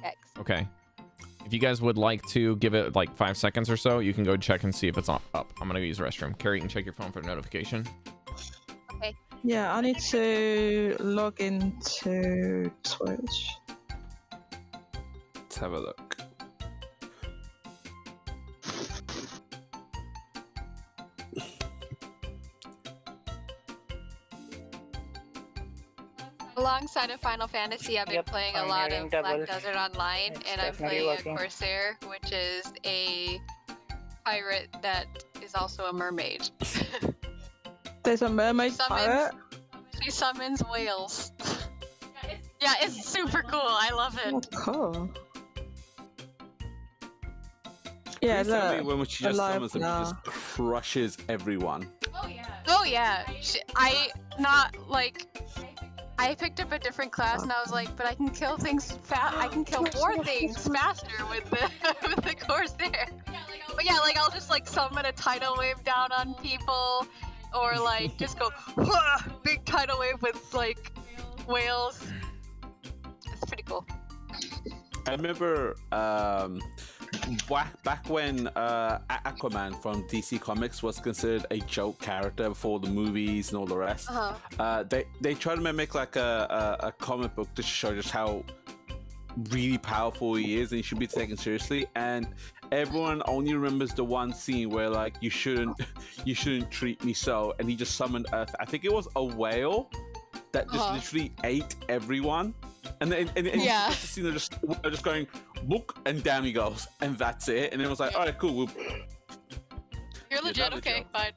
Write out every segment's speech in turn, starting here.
checks. Okay. If you guys would like to give it like 5 seconds or so, you can go check and see if it's up. I'm gonna go use the restroom. Cari, you can check your phone for the notification. Okay. Yeah, I need to log into Twitch. Let's have a look. Alongside of Final Fantasy, I've been playing a lot of Black Desert Online, and I'm playing a Corsair, which is a pirate that is also a mermaid. There's a mermaid pirate? She summons whales. Yeah, it's super cool. I love it. Oh, cool. Yeah, Recently, when she just summons them, she now. just crushes everyone. Oh yeah. I picked up a different class and I was like, but I can kill things fast. I can kill more things faster with the with the Corsair. But yeah, like I'll just like summon a tidal wave down on people, or like just go big tidal wave with like whales. It's pretty cool. I remember back when Aquaman from DC Comics was considered a joke character before the movies and all the rest. They tried to mimic like a comic book to show just how really powerful he is and he should be taken seriously. And everyone only remembers the one scene where like you shouldn't treat me so, and he just summoned I think it was a whale that just literally ate everyone. And then yeah. You see them just going book, and down he goes, and that's it. And it was like, all right, cool. You're legit, okay, fine.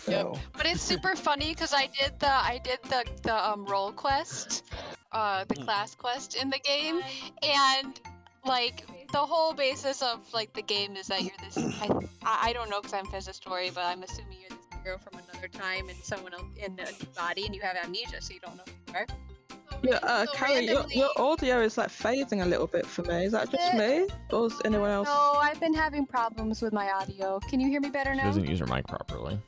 Yep. But it's super funny because I did the role quest, the class quest in the game, and like the whole basis of like the game is that you're this. I don't know because I haven't finished the story, but I'm assuming you're this hero from another time and someone else in the body, and you have amnesia, so you don't know who you are. Yeah, Cari, your audio is like fading a little bit for me. Is that just me, or is anyone else? No, I've been having problems with my audio. Can you hear me better now? She doesn't use her mic properly.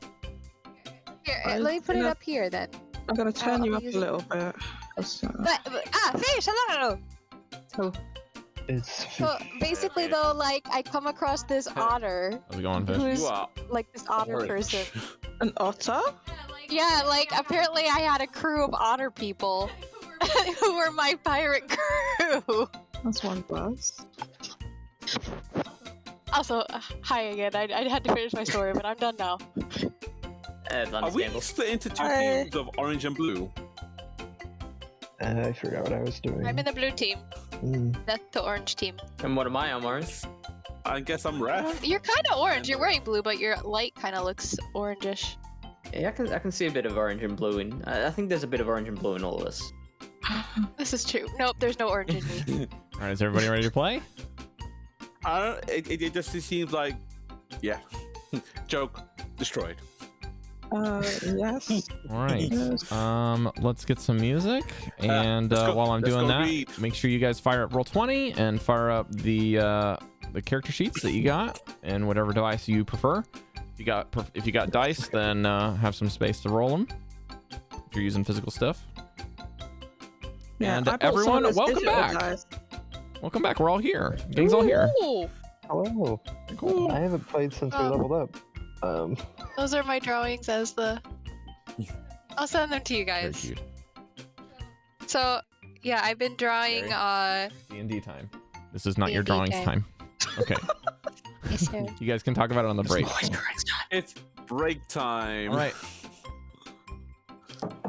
Here, let me put it up here then. I'm gonna turn you up a little bit. Fish, hello. Oh. So basically, though, like I come across this otter. How's it going, Fish? Who's like this otter person. An otter? Yeah, like apparently I had a crew of otter people who were my pirate crew. That's one buzz. Also, hi again. I had to finish my story, but I'm done now. Are we split into two teams of orange and blue? I forgot what I was doing. I'm in the blue team. That's the orange team. And what am I, Mars? I guess I'm ref. You're kind of orange. You're wearing blue, but your light kind of looks orangish. Yeah, I can see a bit of orange and blue in. I think there's a bit of orange and blue in all of us. This is true. Nope, there's no orange in me. All right, is everybody ready to play? It just seems like, yeah, joke destroyed. Yes. All right. Let's get some music, and while I'm doing that, make sure you guys fire up Roll20 and fire up the character sheets that you got, and whatever device you prefer. If you got dice, then have some space to roll them. If you're using physical stuff. Yeah, and everyone, welcome back. Guys. Welcome back. We're all here. Gang's all here. Hello. Cool. I haven't played since we leveled up. Those are my drawings as the. I'll send them to you guys. Very cute. So, yeah, I've been drawing. D&D time. This is not your D&D drawings time. Okay. Yes, sir. You guys can talk about it on the break. It's break time. All right.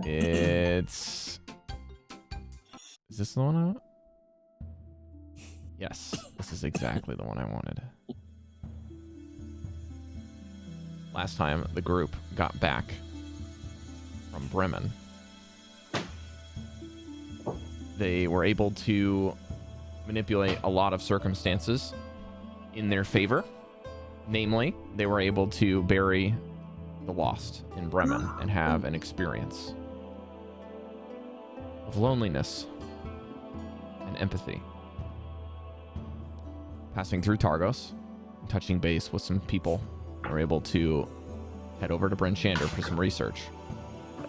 It's. Is this the one I want? Yes, this is exactly the one I wanted. Last time the group got back from Bremen, they were able to manipulate a lot of circumstances in their favor. Namely, they were able to bury the lost in Bremen and have an experience of loneliness and empathy. Passing through Targos, touching base with some people, they were able to head over to Bryn Shander for some research,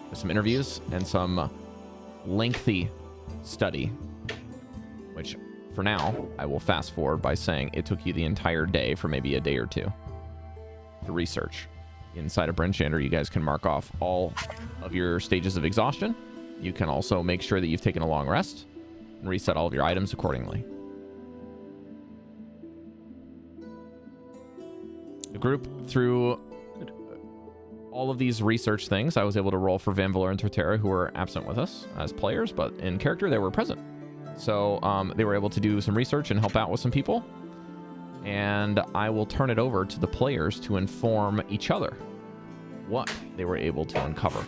with some interviews and some lengthy study, which for now, I will fast forward by saying it took you the entire day for maybe a day or two to research. Inside of Brinchander, you guys can mark off all of your stages of exhaustion. You can also make sure that you've taken a long rest and reset all of your items accordingly. The group, through all of these research things, I was able to roll for Vanvalor and Torterra, who were absent with us as players, but in character, they were present. So they were able to do some research and help out with some people. And I will turn it over to the players to inform each other what they were able to uncover.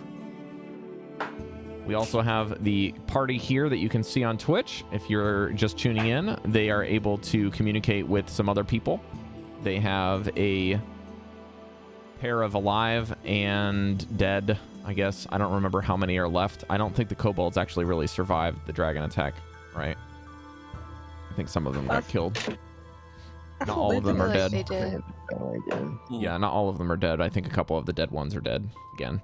We also have the party here that you can see on Twitch. If you're just tuning in, they are able to communicate with some other people. They have a pair of alive and dead, I guess. I don't remember how many are left. I don't think the kobolds actually really survived the dragon attack, right? I think some of them got killed. Not all of them are dead. They did. Yeah, not all of them are dead. I think a couple of the dead ones are dead again.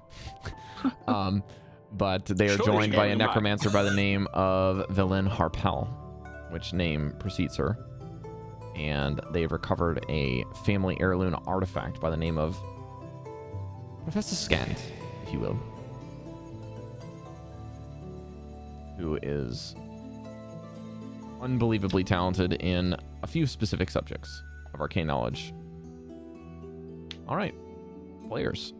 But they are joined by a necromancer by the name of Velin Harpel, which name precedes her. And they've recovered a family heirloom artifact by the name of Professor Scant, if you will, who is unbelievably talented in a few specific subjects of arcane knowledge. All right, players,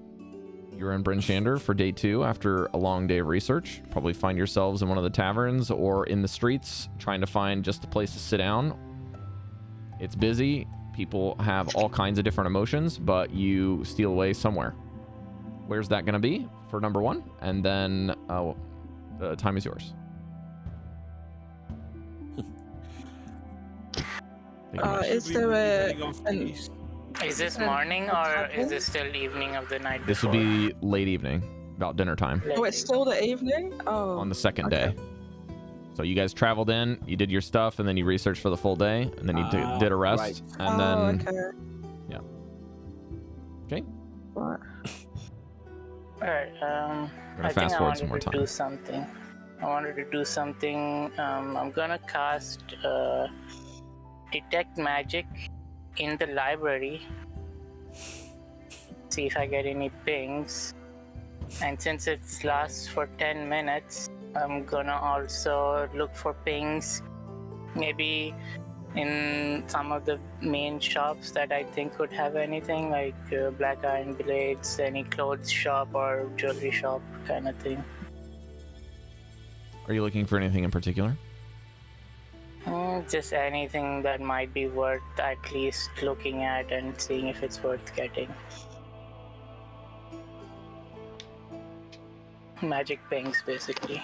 you're in Brinchander for day 2 after a long day of research. Probably find yourselves in one of the taverns or in the streets trying to find just a place to sit down. It's busy. People have all kinds of different emotions, but you steal away somewhere. Where's that going to be for number 1? And then the time is yours. Is there Is this morning or is this still evening of the night This will be late evening, about dinner time. Oh, it's still the evening? Oh. On the second day. So you guys traveled in, you did your stuff, and then you researched for the full day, and then you did a rest, and then... Okay. Yeah. Okay. Right. Alright, I think I wanted to do something. I'm gonna cast Detect Magic in the library. See if I get any pings. And since it lasts for 10 minutes, I'm gonna also look for pings maybe in some of the main shops that I think could have anything, like Black Iron Blades, any clothes shop or jewelry shop kind of thing. Are you looking for anything in particular? Just anything that might be worth at least looking at and seeing if it's worth getting. Magic pings, basically.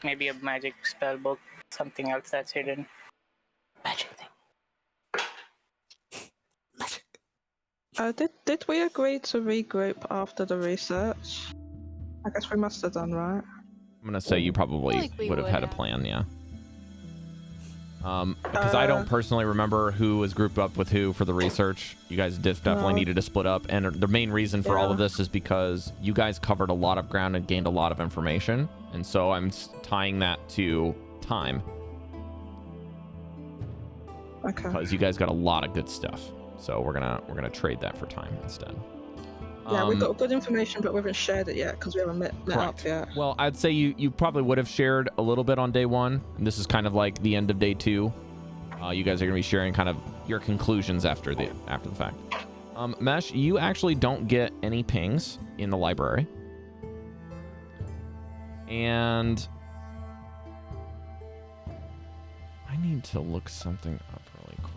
Maybe a magic spell book, something else that's hidden. Magic thing. Magic. Did we agree to regroup after the research? I guess we must have done, right? I'm gonna say you probably would have had a plan, yeah. Because I don't personally remember who was grouped up with who for the research. You guys definitely needed to split up, and the main reason for all of this is because you guys covered a lot of ground and gained a lot of information, and so I'm tying that to time. Okay. Because you guys got a lot of good stuff, so we're gonna trade that for time instead. Yeah, we got good information, but we haven't shared it yet because we haven't met up yet. Well, I'd say you probably would have shared a little bit on day 1. And this is kind of like the end of day 2. You guys are gonna be sharing kind of your conclusions after the fact. Mesh, you actually don't get any pings in the library, and I need to look something up really quick.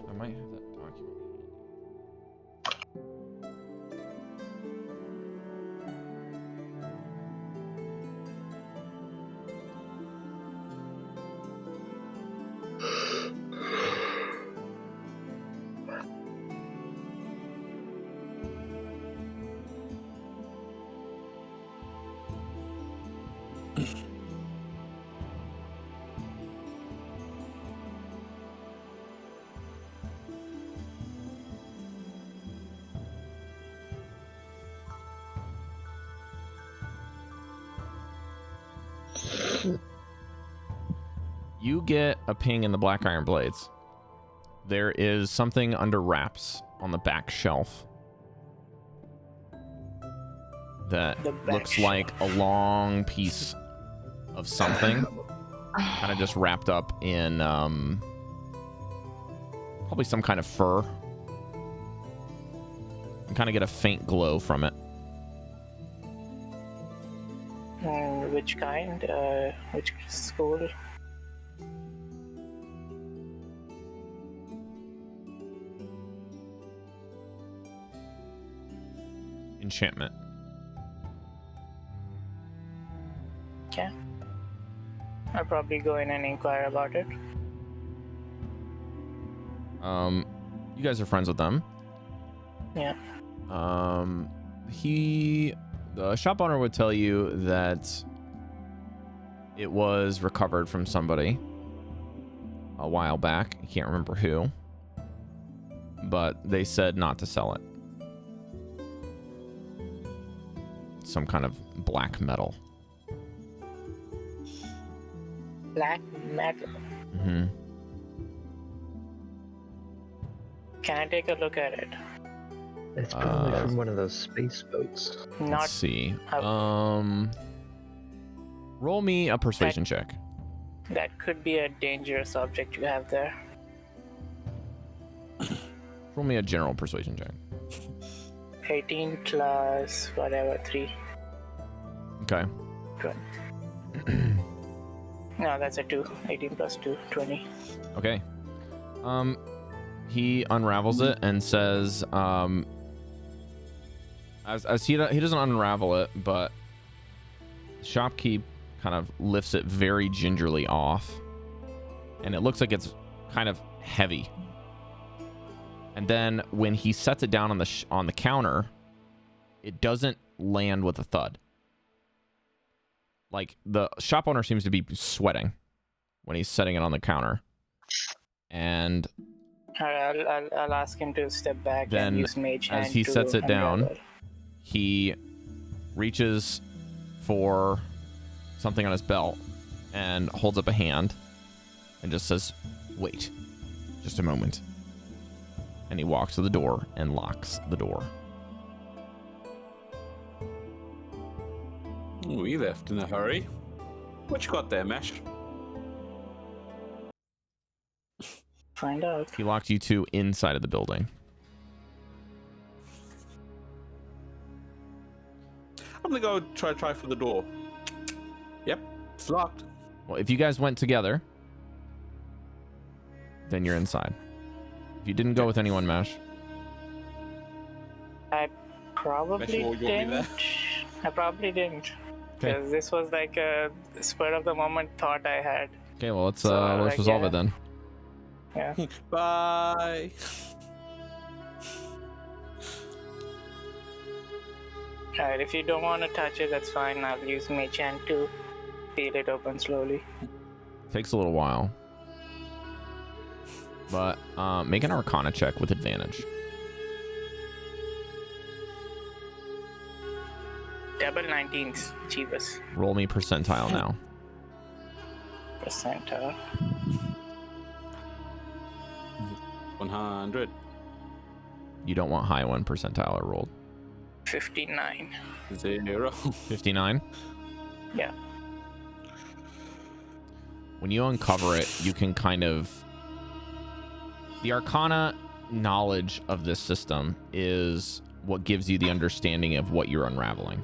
I might have that document. You get a ping in the black iron blades. There is something under wraps on the back shelf that looks like a long piece of something, kind of just wrapped up in probably some kind of fur. You kind of get a faint glow from it. Which kind? Which school? Enchantment. Okay. I'll probably go in and inquire about it. You guys are friends with them. Yeah. The shop owner would tell you that it was recovered from somebody a while back. I can't remember who, but they said not to sell it. Some kind of black metal. Black metal. Mm-hmm. Can I take a look at it? It's probably from one of those space boats. Let's see. Roll me a persuasion check. That could be a dangerous object you have there. Roll me a general persuasion check. 18 plus whatever, 3. Okay. 20. No, that's a 2. 18 plus 2, 20. Okay. He unravels it and says, as he doesn't unravel it, but shopkeep kind of lifts it very gingerly off, and it looks like it's kind of heavy. And then when he sets it down on the counter, it doesn't land with a thud. Like, the shop owner seems to be sweating when he's setting it on the counter. And I'll ask him to step back then, and use mage hand as he sets it down, it. He reaches for something on his belt and holds up a hand and just says, "Wait, just a moment." And he walks to the door and locks the door. We left in a hurry. What you got there, Mesh? Find out. He locked you two inside of the building. I'm gonna go try for the door. Yep, it's locked. Well, if you guys went together, then you're inside. If you didn't go with anyone, Mesh. I probably didn't. I probably didn't. Because this was like a spur of the moment thought I had. Okay, well let's resolve it then. Yeah. Bye. Alright, if you don't want to touch it, that's fine. I'll use mage hand to peel it open slowly. Takes a little while. But make an Arcana check with advantage. Double 19's cheapest. Roll me percentile now. Percentile. 100. You don't want high one percentile or rolled. 59. 0. 59? Yeah. When you uncover it, you can kind of... The Arcana knowledge of this system is what gives you the understanding of what you're unraveling.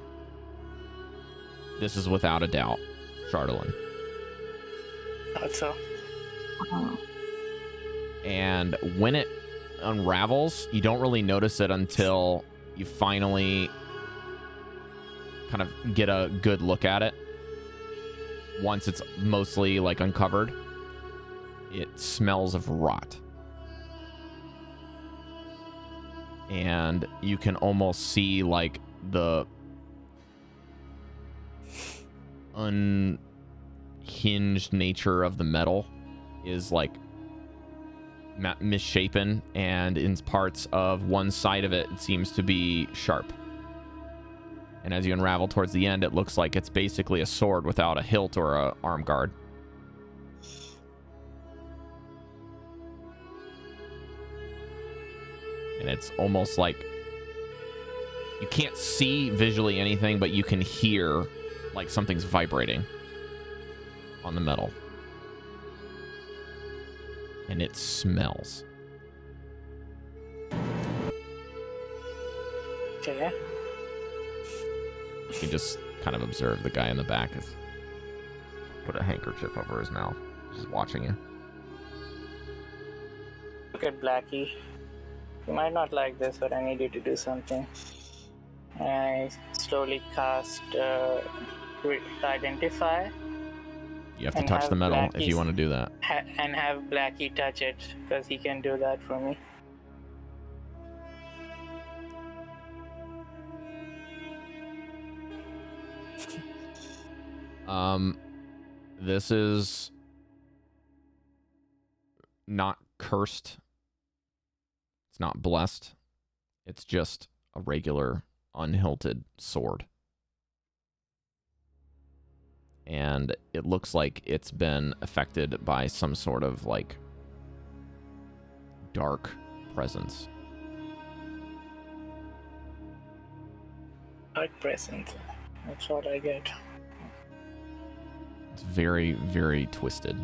This is without a doubt Chalcedony. Also. And when it unravels, you don't really notice it until you finally kind of get a good look at it. Once it's mostly like uncovered, it smells of rot. And you can almost see like the unhinged nature of the metal is like misshapen, and in parts of one side of it, it seems to be sharp. And as you unravel towards the end, it looks like it's basically a sword without a hilt or a arm guard. And it's almost like you can't see visually anything, but you can hear like something's vibrating on the metal. And it smells. Okay. You can just kind of observe the guy in the back has put a handkerchief over his mouth, just watching you. Look at Blackie. You might not like this, but I need you to do something. I slowly cast Identify. You have to touch the metal if you want to do that. And have Blackie touch it, because he can do that for me. This is not cursed. It's not blessed. It's just a regular unhilted sword. And it looks like it's been affected by some sort of like dark presence. Dark presence. That's what I get. It's very, very twisted.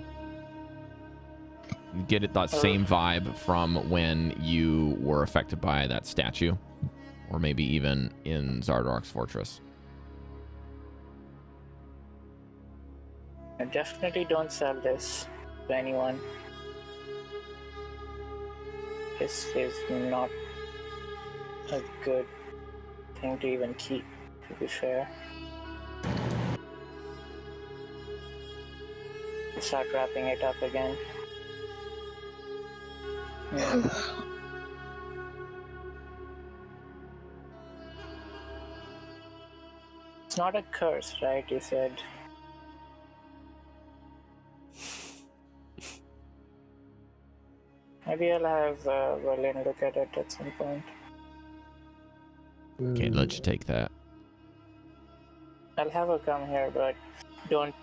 You get that same vibe from when you were affected by that statue, or maybe even in Zardark's fortress. I definitely don't sell this to anyone. This is not a good thing to even keep, to be fair. Start wrapping it up again. Yeah. It's not a curse, right? You said. Maybe I'll have Berlin look at it at some point. Can't let you take that. I'll have her come here, but don't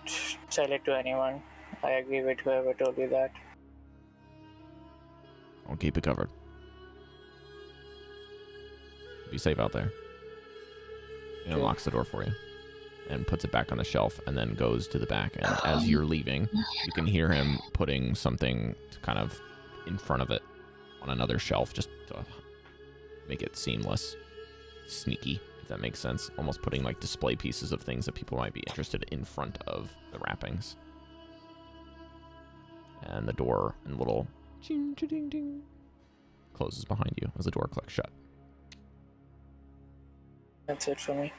sell it to anyone. I agree with whoever told you that. I'll keep it covered. Be safe out there. He unlocks the door for you and puts it back on the shelf and then goes to the back. And as you're leaving, you can hear him putting something to kind of in front of it on another shelf just to make it seamless, sneaky, if that makes sense. Almost putting like display pieces of things that people might be interested in front of the wrappings. And the door and little ching ding ding closes behind you as the door clicks shut. That's it for me.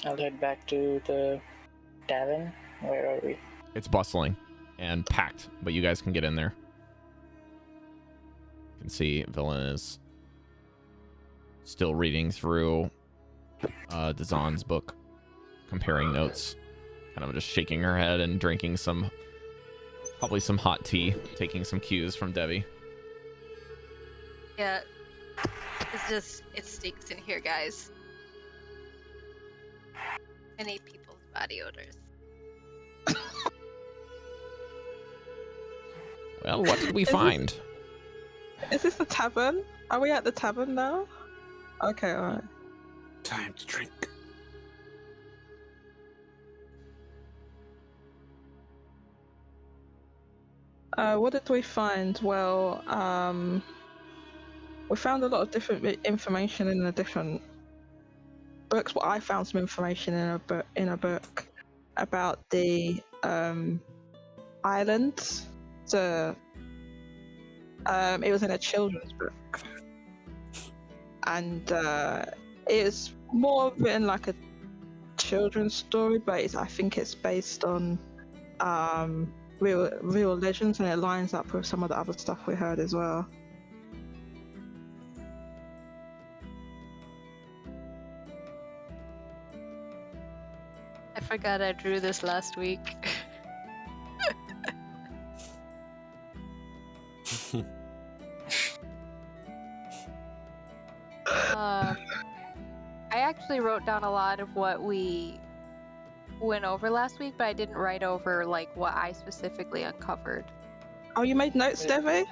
I'll head back to the tavern. Where are we? It's bustling and packed, but you guys can get in there. You can see Villain is still reading through Dazan's book, comparing notes, kind of just shaking her head and drinking probably some hot tea, taking some cues from Devii. Yeah, it stinks in here, guys. I need people's body odors. Well, what did we find? Is this the tavern? Are we at the tavern now? Okay, alright. Time to drink. What did we find? Well, we found a lot of different information in the different books. Well, I found some information in a book about the island. It was in a children's book, and it's more written like a children's story, but I think it's based on real legends, and it lines up with some of the other stuff we heard as well. I forgot I drew this last week. I actually wrote down a lot of what we went over last week, but I didn't write over like what I specifically uncovered. Oh, you made notes, Devii?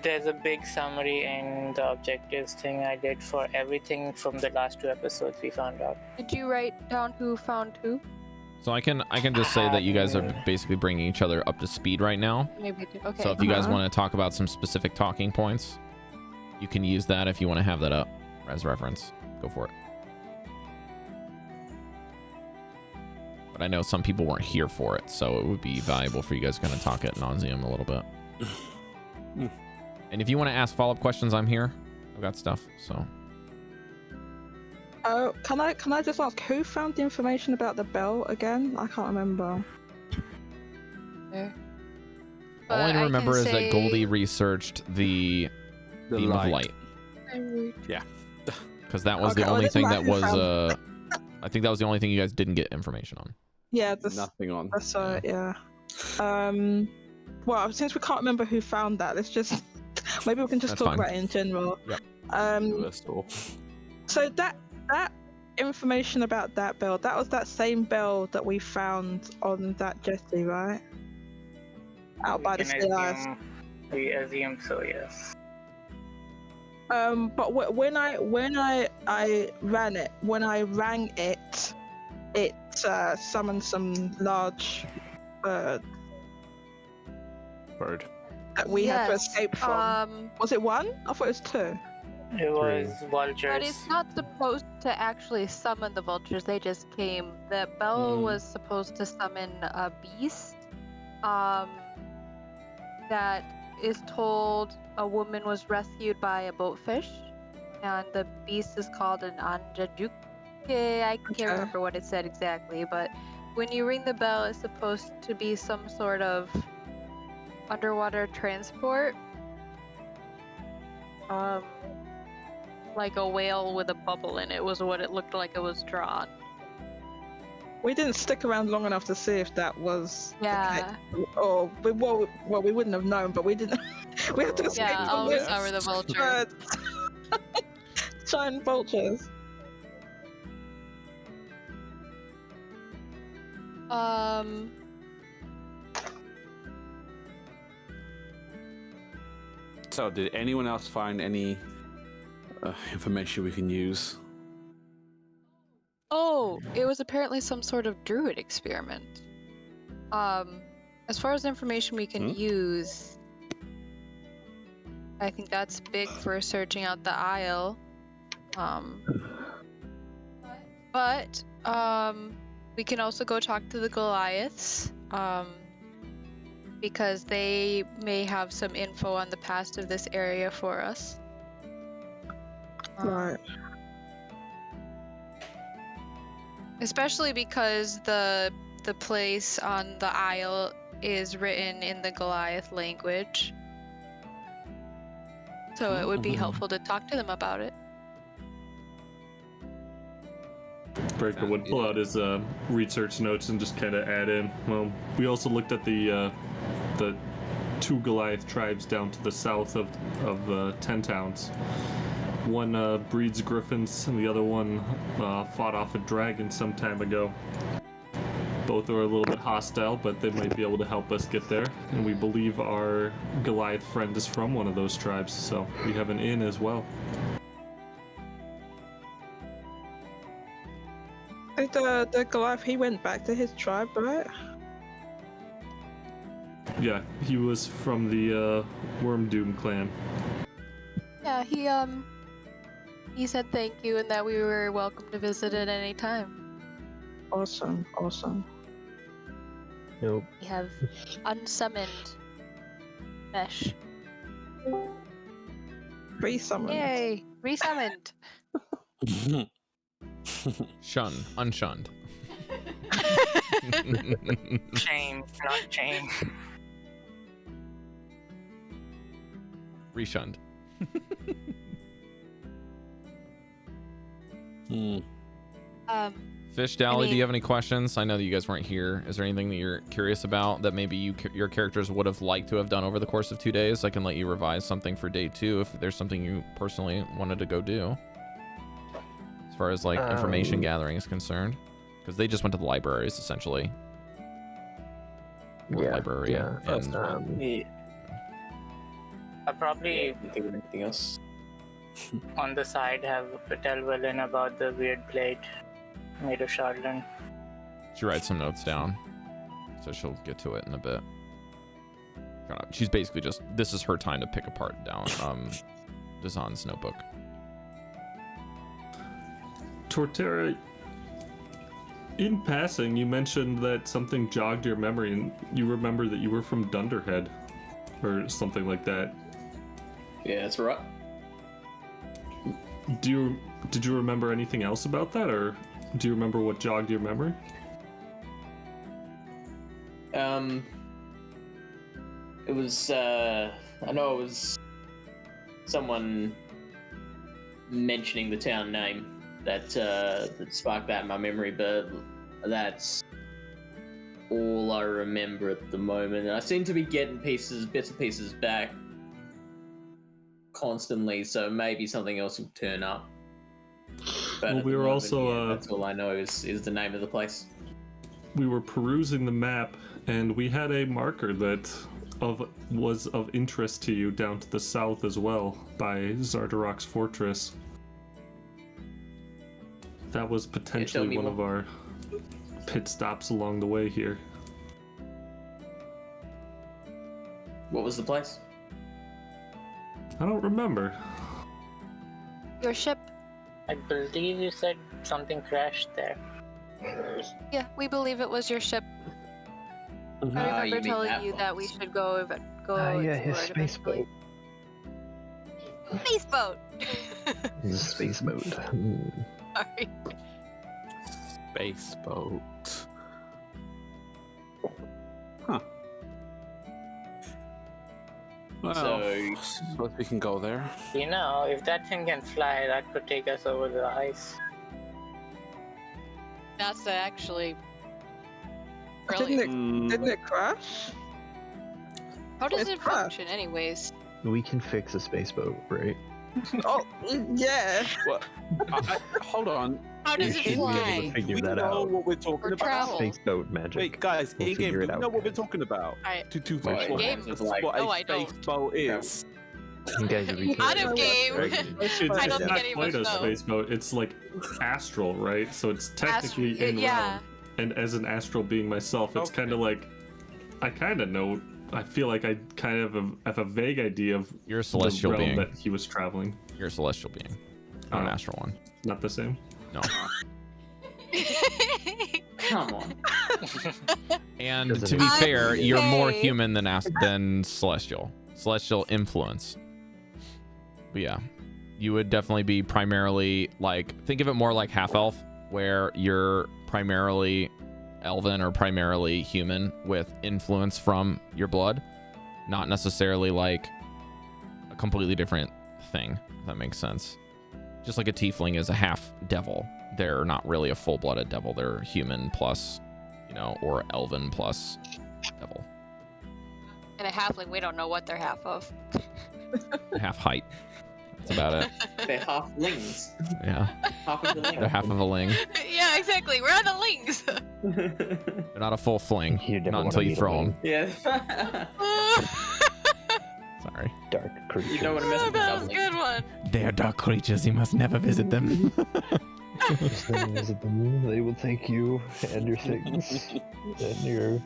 There's a big summary in the objectives thing I did for everything from the last 2 episodes we found out. Did you write down who found who? So I can just say that you guys are basically bringing each other up to speed right now. Maybe. Okay. So if you guys want to talk about some specific talking points, you can use that if you want to have that up as reference. Go for it. But I know some people weren't here for it, so it would be valuable for you guys to kind of talk ad nauseum a little bit. And if you want to ask follow-up questions, I'm here. I've got stuff, so. Oh, can I just ask who found the information about the bell again? I can't remember. All I remember is that Goldy researched the theme of light. Yeah. Because that was the only thing that was I think that was the only thing you guys didn't get information on. Yeah, nothing on. That's yeah. Well, since we can't remember who found that, let's just maybe we can just talk about it in general. Yep. So that information about that bell, that was that same bell that we found on that jetty, right? Out by the stairs. We assume so, yes. But when I ran it, it summoned some large bird that we had to escape from. Was it one? I thought it was 2. It was vultures. But it's not supposed to actually summon the vultures. They just came. The bell was supposed to summon a beast. That is told a woman was rescued by a boatfish, and the beast is called an anjajuk. I can't remember what it said exactly, but when you ring the bell, it's supposed to be some sort of underwater transport. Like a whale with a bubble in it was what it looked like it was drawn. We didn't stick around long enough to see if that was. Yeah. Or well, we wouldn't have known, but we didn't. We had to escape from always cover the vulture. Giant vultures. So, did anyone else find any information we can use? Oh, it was apparently some sort of druid experiment. As far as information we can use, I think that's big for searching out the Isle. But we can also go talk to the Goliaths, because they may have some info on the past of this area for us. Right. Especially because the place on the Isle is written in the Goliath language. So it would be helpful to talk to them about it. Breker would pull out his research notes and just kind of add in. Well, we also looked at the 2 Goliath tribes down to the south of 10 Towns. One breeds griffins, and the other one fought off a dragon some time ago. Both are a little bit hostile, but they might be able to help us get there. And we believe our Goliath friend is from one of those tribes, so we have an inn as well. The Goliath, he went back to his tribe, right? Yeah, he was from the Wormdoom clan. Yeah, he said thank you and that we were welcome to visit at any time. Awesome. Yep. We have unsummoned Mesh. Resummoned. Yay! Resummoned. Unshunned. Shame, not shame. Reshunned. Fish Dally, do you have any questions? I know that you guys weren't here. Is there anything that you're curious about that maybe your characters would have liked to have done over the course of 2 days? I can let you revise something for day 2 if there's something you personally wanted to go do. As far as like information gathering is concerned, because they just went to the libraries essentially. Yeah. Library. Yeah. I'll probably think of anything else. on the side have to tell Willen about the weird blade made of shardland. She writes some notes down, so she'll get to it in a bit. She's basically just, this is her time to pick apart down Dazan's notebook. Torterra, in passing, you mentioned that something jogged your memory, and you remember that you were from Dunderhead, or something like that. Yeah, that's right. Did you remember anything else about that, or do you remember what jogged your memory? It was I know it was someone mentioning the town name that sparked that in my memory, but that's all I remember at the moment. And I seem to be getting bits and pieces back constantly, so maybe something else will turn up. But well, we were also that's all I know is the name of the place. We were perusing the map, and we had a marker that was of interest to you down to the south as well, by Zardarok's fortress. That was potentially one of our pit stops along the way here. What was the place? I don't remember. Your ship. I believe you said something crashed there. Yeah, we believe it was your ship. I remember telling you that we should go yeah, his space boat. Space boat! His space boat. Sorry. Space boat. Huh. Well, So- suppose we can go there. You know, if that thing can fly, that could take us over the ice. That's actually Didn't it crash? How does It's it crashed. function, anyways? We can fix a space boat, right? Oh, yeah. What? Hold on. How does it should be able to fly? figure We that know out. what we're talking Or about. travel? Space boat magic. Wait, guys, We'll in game, figure we it out, know what we're guys. talking about. I- To Right, game? what No, a I don't. space boat is. You guys would be Out of game. It's I don't think not any of quite us a know. space boat. It's like astral, right? So it's technically in yeah. realm. And as an astral being myself, it's kind of like, I kind of know. I feel like I kind of have a vague idea of You're a celestial the realm being. that he was traveling. You're a celestial being, not an astral one. Not the same. No. Come on. And Doesn't to be it? fair, you're more Okay. human than celestial. Celestial influence. But yeah, you would definitely be primarily like, think of it more like half elf, where you're primarily elven or primarily human with influence from your blood, not necessarily like a completely different thing, if that makes sense. Just like a tiefling is a half devil, they're not really a full-blooded devil, they're human plus, you know, or elven plus devil. And a halfling, we don't know what they're half of. Half height, that's about it. They're half-lings. Yeah, Half of the they're half of a ling. Yeah, exactly. We're on the lings. They're not a full fling, You never not wanna until you meet a throw ling. them. Yeah. Sorry. Dark creatures. You don't want to mess Oh, with that was a the good one. They are dark creatures, you must never visit them. Just then visit them, they will take you and your things and your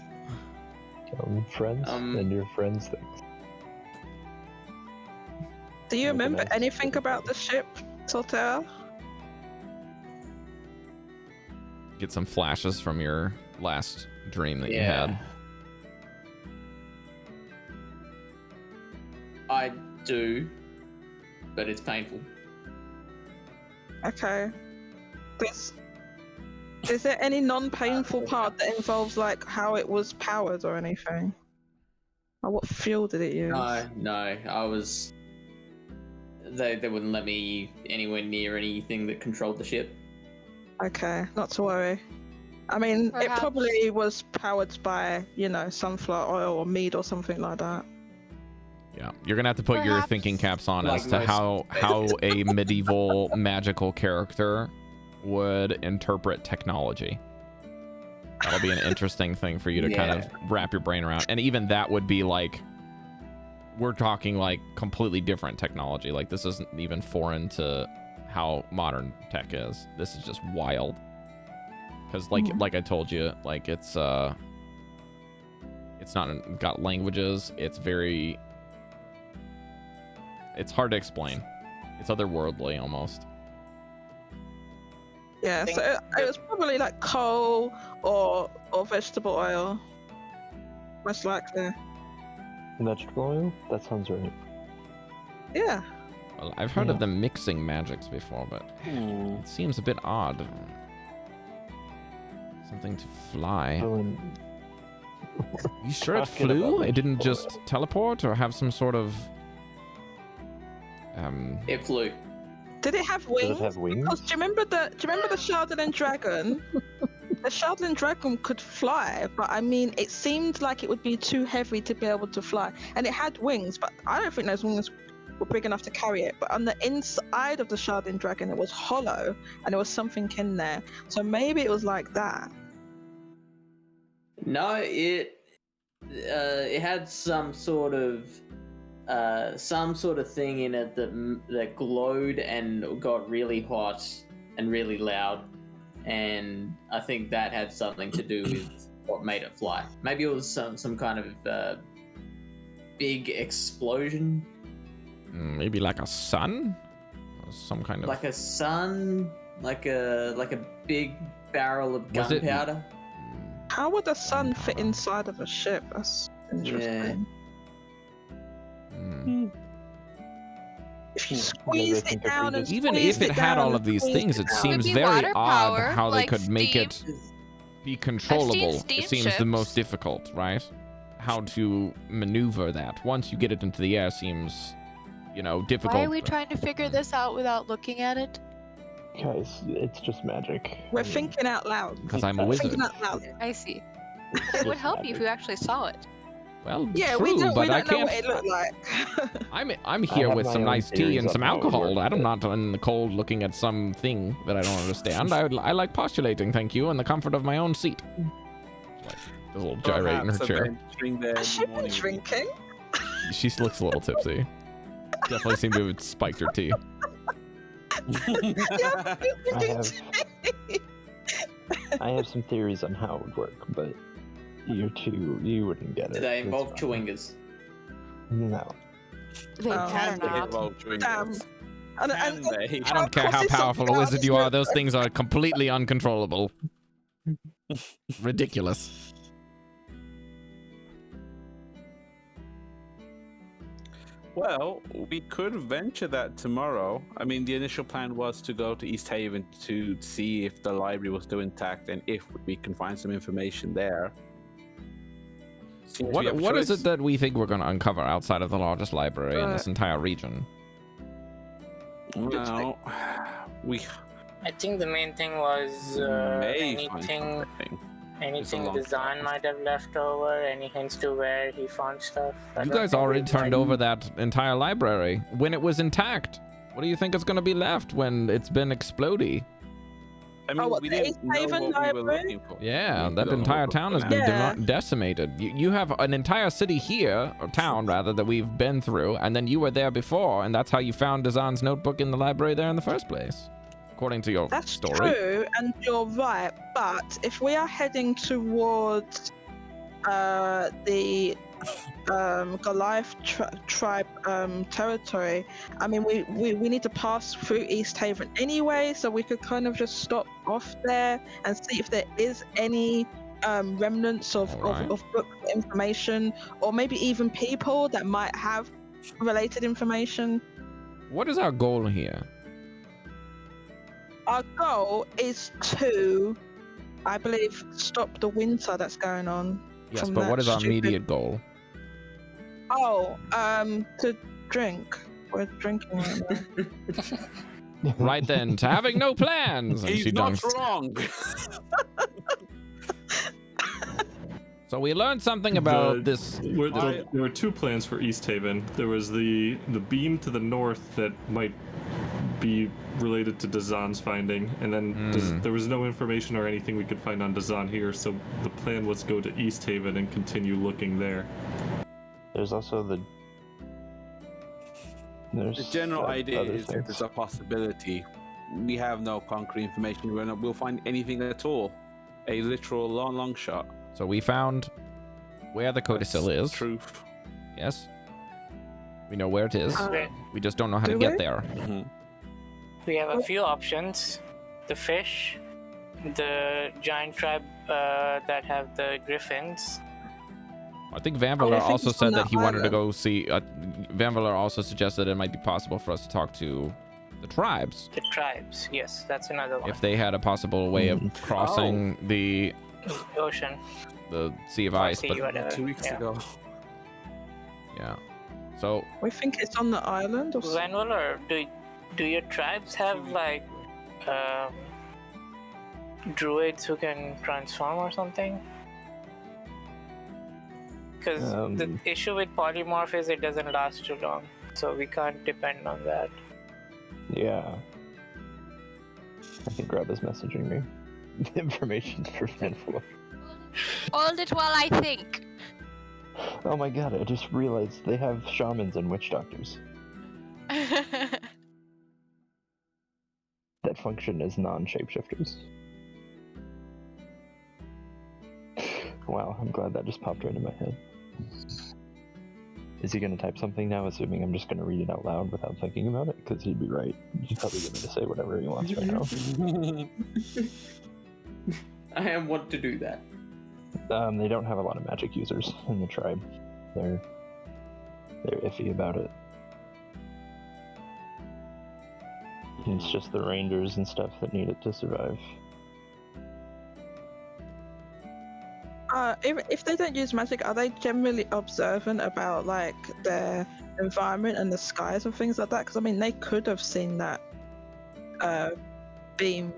friends and your friends' things. Do you remember Organized. anything about the ship, Torterra? Get some flashes from your last dream that you Yeah. had. I do, but it's painful. Okay. Is there any non-painful part that involves like how it was powered or anything? Or what fuel did it use? No, I was. They wouldn't let me anywhere near anything that controlled the ship. Okay, not to worry. I mean, Perhaps. it probably was powered by, you know, sunflower oil or mead or something like that. Yeah, you're gonna have to put your Perhaps. thinking caps on Like as to most- how a medieval magical character would interpret technology. That'll be an interesting thing for you to kind of wrap your brain around. And even that would be like we're talking like completely different technology. Like this isn't even foreign to how modern tech is. This is just wild. Because like I told you, like it's not got languages. It's hard to explain. It's otherworldly almost. Yeah, so it was probably like coal or vegetable oil, most likely. Vegetable oil? That sounds right. Yeah. Well, I've heard of them mixing magics before, but it seems a bit odd. Something to fly. You sure it flew? It didn't just teleport or have some sort of... It flew. Did it have wings? Does it have wings? Because do you remember the Chalcedony dragon? The Chalcedony dragon could fly, but I mean, it seemed like it would be too heavy to be able to fly. And it had wings, but I don't think those wings were big enough to carry it. But on the inside of the Chalcedony dragon, it was hollow, and there was something in there. So maybe it was like that. No, it had some sort of thing in it that glowed and got really hot and really loud, and I think that had something to do with what made it fly. Maybe it was some kind of big explosion. Maybe like a sun, or some kind of like a sun, like a big barrel of gunpowder. How would the sun fit inside of a ship? That's interesting. If you squeeze it down and even if it had all of these things, it seems very odd how they could make it be controllable. It seems the most difficult, right? How to maneuver that. Once you get it into the air, seems, difficult. Why are we trying to figure this out without looking at it? Guys, it's just magic. We're thinking out loud. Because I'm a wizard. Thinking out loud. I see. It would help you if you actually saw it. Well, yeah, true, we don't but I know can't. what it looked like. I'm here with some nice tea and some alcohol. I'm not in the cold looking at something that I don't understand. I like postulating, thank you, in the comfort of my own seat. Like, a little gyrate in her chair. Has she been drinking? She looks a little tipsy. Definitely seemed to have spiked her tea. I have some theories on how it would work, but you wouldn't get it. Do they involve chewingers? No. They can involve chewingers. I don't care how powerful a wizard you are, those things are completely uncontrollable. Ridiculous. Well, we could venture that tomorrow. I mean, the initial plan was to go to East Haven to see if the library was still intact and if we can find some information there. What is it that we think we're going to uncover outside of the largest library in this entire region? Well, I think the main thing was anything Dallan might have left over, any hints to where he found stuff. You guys already turned over that entire library when it was intact. What do you think is going to be left when it's been explodey? I mean, we didn't know what we were looking for. Yeah, that entire town has been decimated. You have an entire city here, or town rather, that we've been through, and then you were there before, and that's how you found Dallan's notebook in the library there in the first place, according to your story. That's true, and you're right, but if we are heading towards the Goliath tribe territory, I mean, we need to pass through East Haven anyway, so we could kind of just stop off there and see if there is any remnants of book information, or maybe even people that might have related information. What is our goal here? Our goal is to, I believe, stop the winter that's going on. Yes, but what is our immediate goal? Oh, to drink. We're drinking right now. Right then, to having no plans. And He's not wrong. So we learned something about this. There were two plans for East Haven. There was the beam to the north that might be related to Dallan's finding, and then there was no information or anything we could find on Dallan here, so the plan was to go to East Haven and continue looking there. There's also the The general idea is that there's a possibility. We have no concrete information. We'll find anything at all. A literal long shot. So we found where the codicil is. Truth. Yes. We know where it is. Okay. We just don't know how to get there. Mm-hmm. We have a few options. The fish, the giant tribe that have the griffins. I think Vanvalor also said that he wanted to go see. Vanvalor also suggested it might be possible for us to talk to the tribes. The tribes, yes, that's another one. If they had a possible way of crossing the ocean, the Sea of Ice. Sea, but 2 weeks ago. Yeah. So we think it's on the island or something. Vanvalor, do your tribes have like druids who can transform or something? Because the issue with polymorph is it doesn't last too long, so we can't depend on that. Yeah. I think Grub is messaging me. Information for Vanvalor. Hold it while I think. Oh my god, I just realized they have shamans and witch doctors that function as non-shapeshifters. Wow, I'm glad that just popped right in my head. Is he going to type something now, assuming I'm just going to read it out loud without thinking about it? Because he'd be right. He's probably going to say whatever he wants right now. I want to do that. They don't have a lot of magic users in the tribe. They're iffy about it. It's just the rangers and stuff that need it to survive. If they don't use magic, are they generally observant about like their environment and the skies and things like that? Because I mean, they could have seen that beam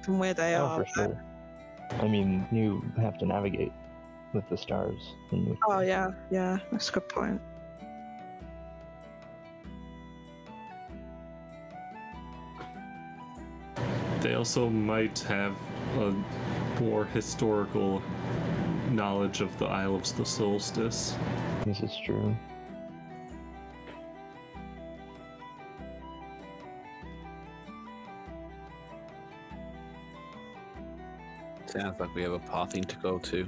from where they are. Oh, for sure. I mean, you have to navigate with the stars. And with yeah, that's a good point. They also might have a more historical knowledge of the Isle of the Solstice. This is true. Sounds like we have a pathing to go to.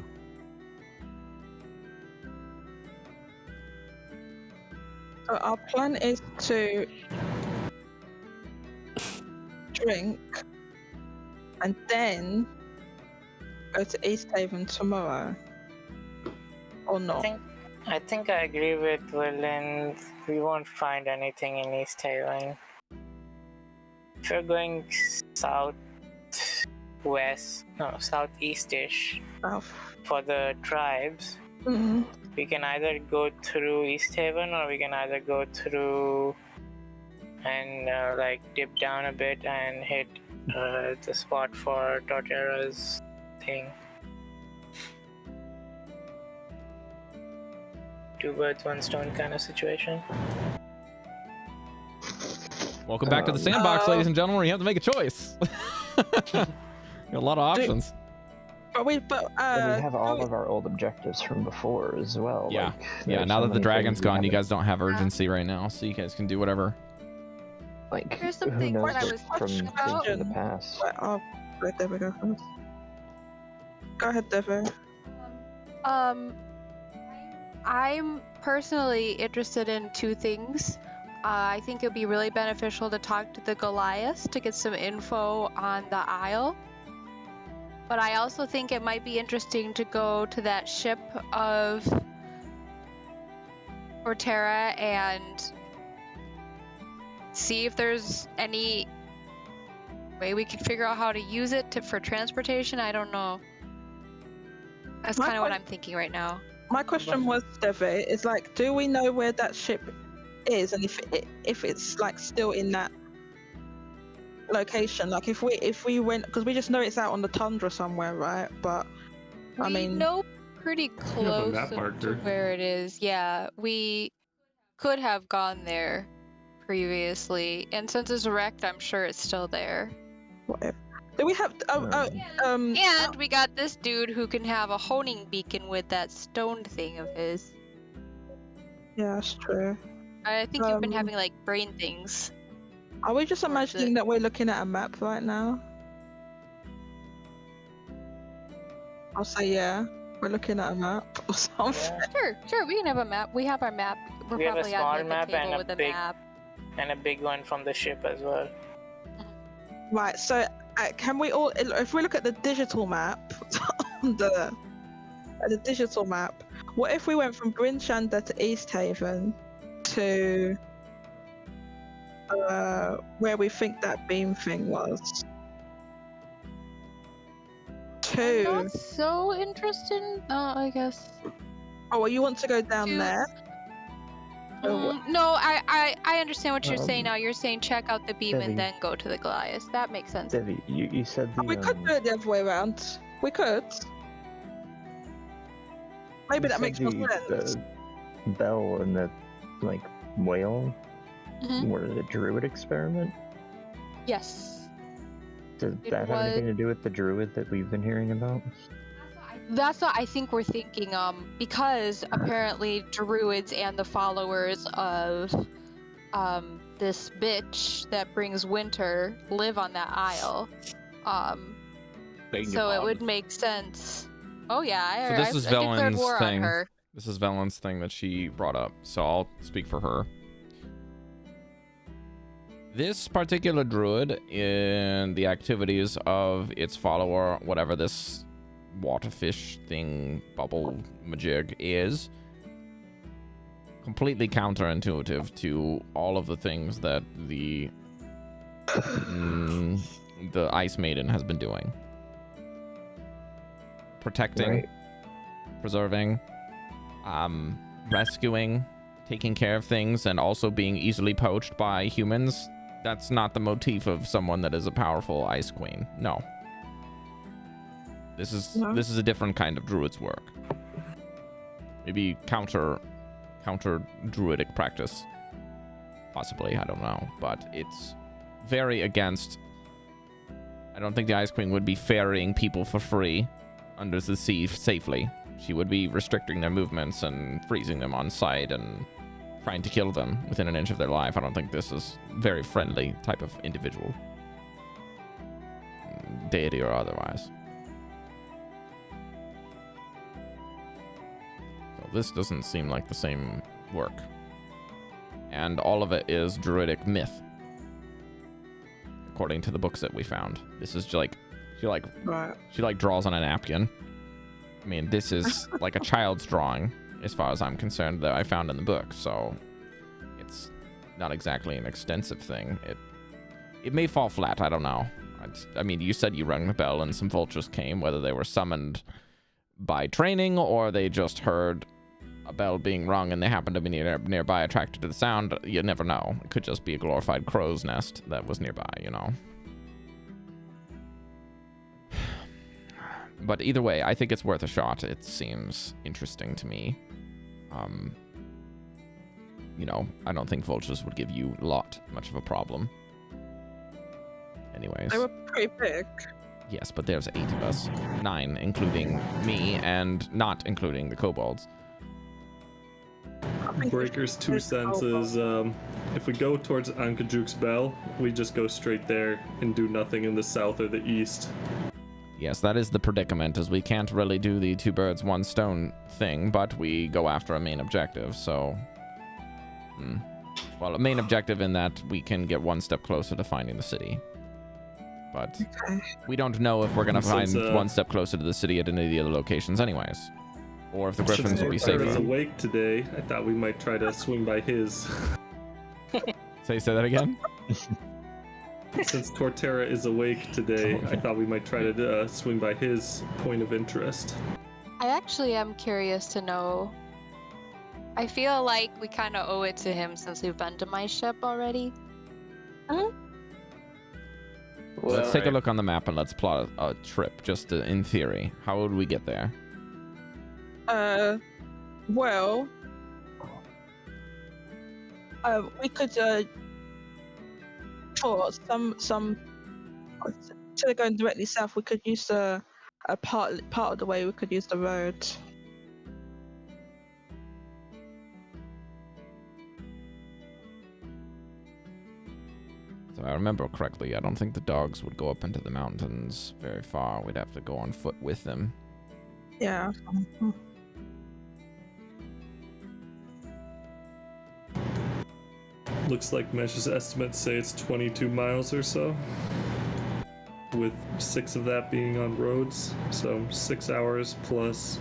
So our plan is to drink and then go to East Haven tomorrow, or not? I think I agree with Willin. We won't find anything in East Haven. If you're going southeast-ish for the tribes, we can either go through East Haven or we can either go through and like dip down a bit and hit the spot for Torterra's thing. Two birds, one stone kind of situation. welcome back to the sandbox, ladies and gentlemen, where you have to make a choice. A lot of options. But we have all of our old objectives from before as well. Yeah, like, now that the dragon's gone, you guys don't have urgency right now, so you guys can do whatever. Like, Here's who something knows what I was from talking things about. in the past. I'll let Devii go first. Go ahead, Devii. I'm personally interested in two things. I think it would be really beneficial to talk to the Goliaths to get some info on the Isle. But I also think it might be interesting to go to that ship of Torterra and see if there's any way we could figure out how to use it for transportation. I don't know. That's kind of what I'm thinking right now. My question was, Devii, is like, do we know where that ship is, and if it's like still in that location? Like, if we went, because we just know it's out on the tundra somewhere, right? But I mean, we know pretty close map to where it is. Yeah, we could have gone there previously, and since it's wrecked, I'm sure it's still there. Whatever. Do we have? And we got this dude who can have a honing beacon with that stone thing of his. Yeah, that's true. I think you've been having like brain things. Are we just imagining that we're looking at a map right now? I'll say yeah. We're looking at a map or something. Sure. We can have a map. We have our map. We have a probably small at like, map a table and with a a big map. and a big one from the ship as well. Right. So can we all, if we look at the digital map, the digital map, what if we went from Bryn Shander to East Haven to where we think that beam thing was? I'm not so interested. I guess. Oh, well, you want to go down there? No, I understand what you're saying now. You're saying check out the beam Devii. and then go to the Goliath. That makes sense. Devii, you said the. We could do it the other way around. We could. Maybe that makes more sense. The bell and the like whale were the druid experiment. Yes. Does that have anything to do with the druid that we've been hearing about? That's what I think we're thinking. Because apparently druids and the followers of this bitch that brings winter live on that isle. So it would make sense. Oh yeah, So this is I declared war Velen's on thing. her. This is Velen's thing that she brought up, so I'll speak for her. This particular druid, in the activities of its follower, whatever this waterfish thing, bubble majig is, completely counterintuitive to all of the things that the Ice Maiden has been doing. Protecting, preserving, rescuing, taking care of things, and also being easily poached by humans. That's not the motif of someone that is a powerful Ice Queen. No. This is a different kind of druid's work. Maybe counter druidic practice. Possibly, I don't know. But it's very against. I don't think the Ice Queen would be ferrying people for free under the sea safely. She would be restricting their movements and freezing them on sight and trying to kill them within an inch of their life. I don't think this is very friendly type of individual, deity or otherwise. So this doesn't seem like the same work, and all of it is druidic myth, according to the books that we found. This is like she draws on a napkin. I mean, this is like a child's drawing, as far as I'm concerned, that I found in the book. So it's not exactly an extensive thing. It may fall flat. I don't know. I mean, you said you rang the bell and some vultures came, whether they were summoned by training or they just heard a bell being rung and they happened to be nearby, attracted to the sound. You never know. It could just be a glorified crow's nest that was nearby, you know. But either way, I think it's worth a shot. It seems interesting to me. You know, I don't think vultures would give you much of a problem. Anyways. They were pretty big. Yes, but there's 8 of us. 9, including me, and not including the kobolds. Breker's 2 cents is, if we go towards Ankajuk's Bell, we just go straight there and do nothing in the south or the east. Yes, that is the predicament, as we can't really do the 2 birds, 1 stone thing, but we go after a main objective, so... Well, a main objective in that we can get 1 step closer to finding the city. But we don't know if we're going to find 1 step closer to the city at any of the other locations anyways. Or if the Griffins will be safer. Since Torterra is awake today, I thought we might try to swing by his. Say that again? Since Torterra is awake today, I thought we might try to swing by his point of interest. I actually am curious to know. I feel like we kind of owe it to him since we've been to my ship already. Let's take a look on the map and let's plot a trip, just in theory. How would we get there? Well, we could for some instead of going directly south, we could use a part of the way. We could use the road. If I remember correctly, I don't think the dogs would go up into the mountains very far. We'd have to go on foot with them. Yeah. Looks like Mesh's estimates say it's 22 miles or so, with 6 of that being on roads, so 6 hours plus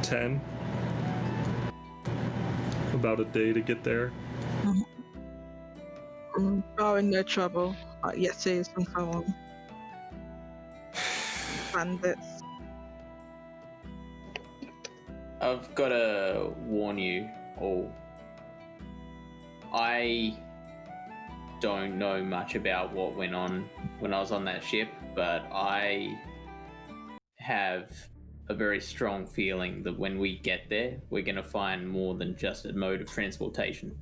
10. About a day to get there. Oh, in no trouble. Yetis and so on. Bandits. I've got to warn you all. I don't know much about what went on when I was on that ship, but I have a very strong feeling that when we get there, we're going to find more than just a mode of transportation.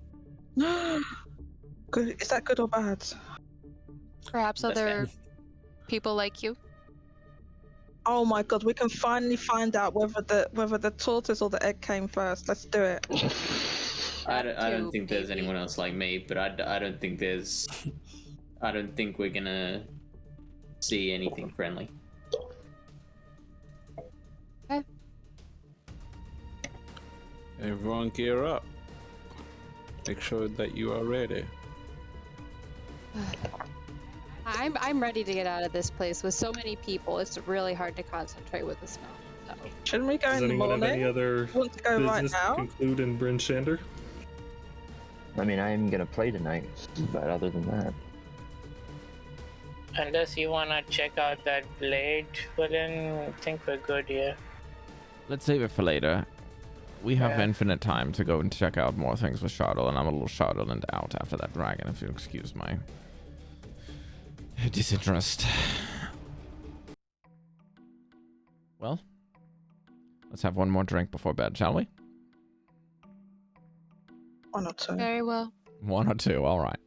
Good. Is that good or bad? Perhaps other people like you. Oh my god, we can finally find out whether the tortoise or the egg came first. Let's do it. I don't think there's anyone else like me, but I don't think we're gonna see anything friendly. Okay. Everyone gear up. Make sure that you are ready. I'm ready to get out of this place with so many people. It's really hard to concentrate with the smell. So. Shouldn't we go Does in the anyone have morning? any other Want to go right business now? to conclude in Bryn Shander? I mean, I'm gonna play tonight, but other than that, Unless you wanna check out that blade, well then I think we're good here. Let's save it for later. We have Yeah. infinite time to go and check out more things with Shardle, and I'm a little Shardle out after that dragon, if you'll excuse my disinterest. Well, let's have one more drink before bed, shall we? 1 or 2. Very well. 1 or 2, all right.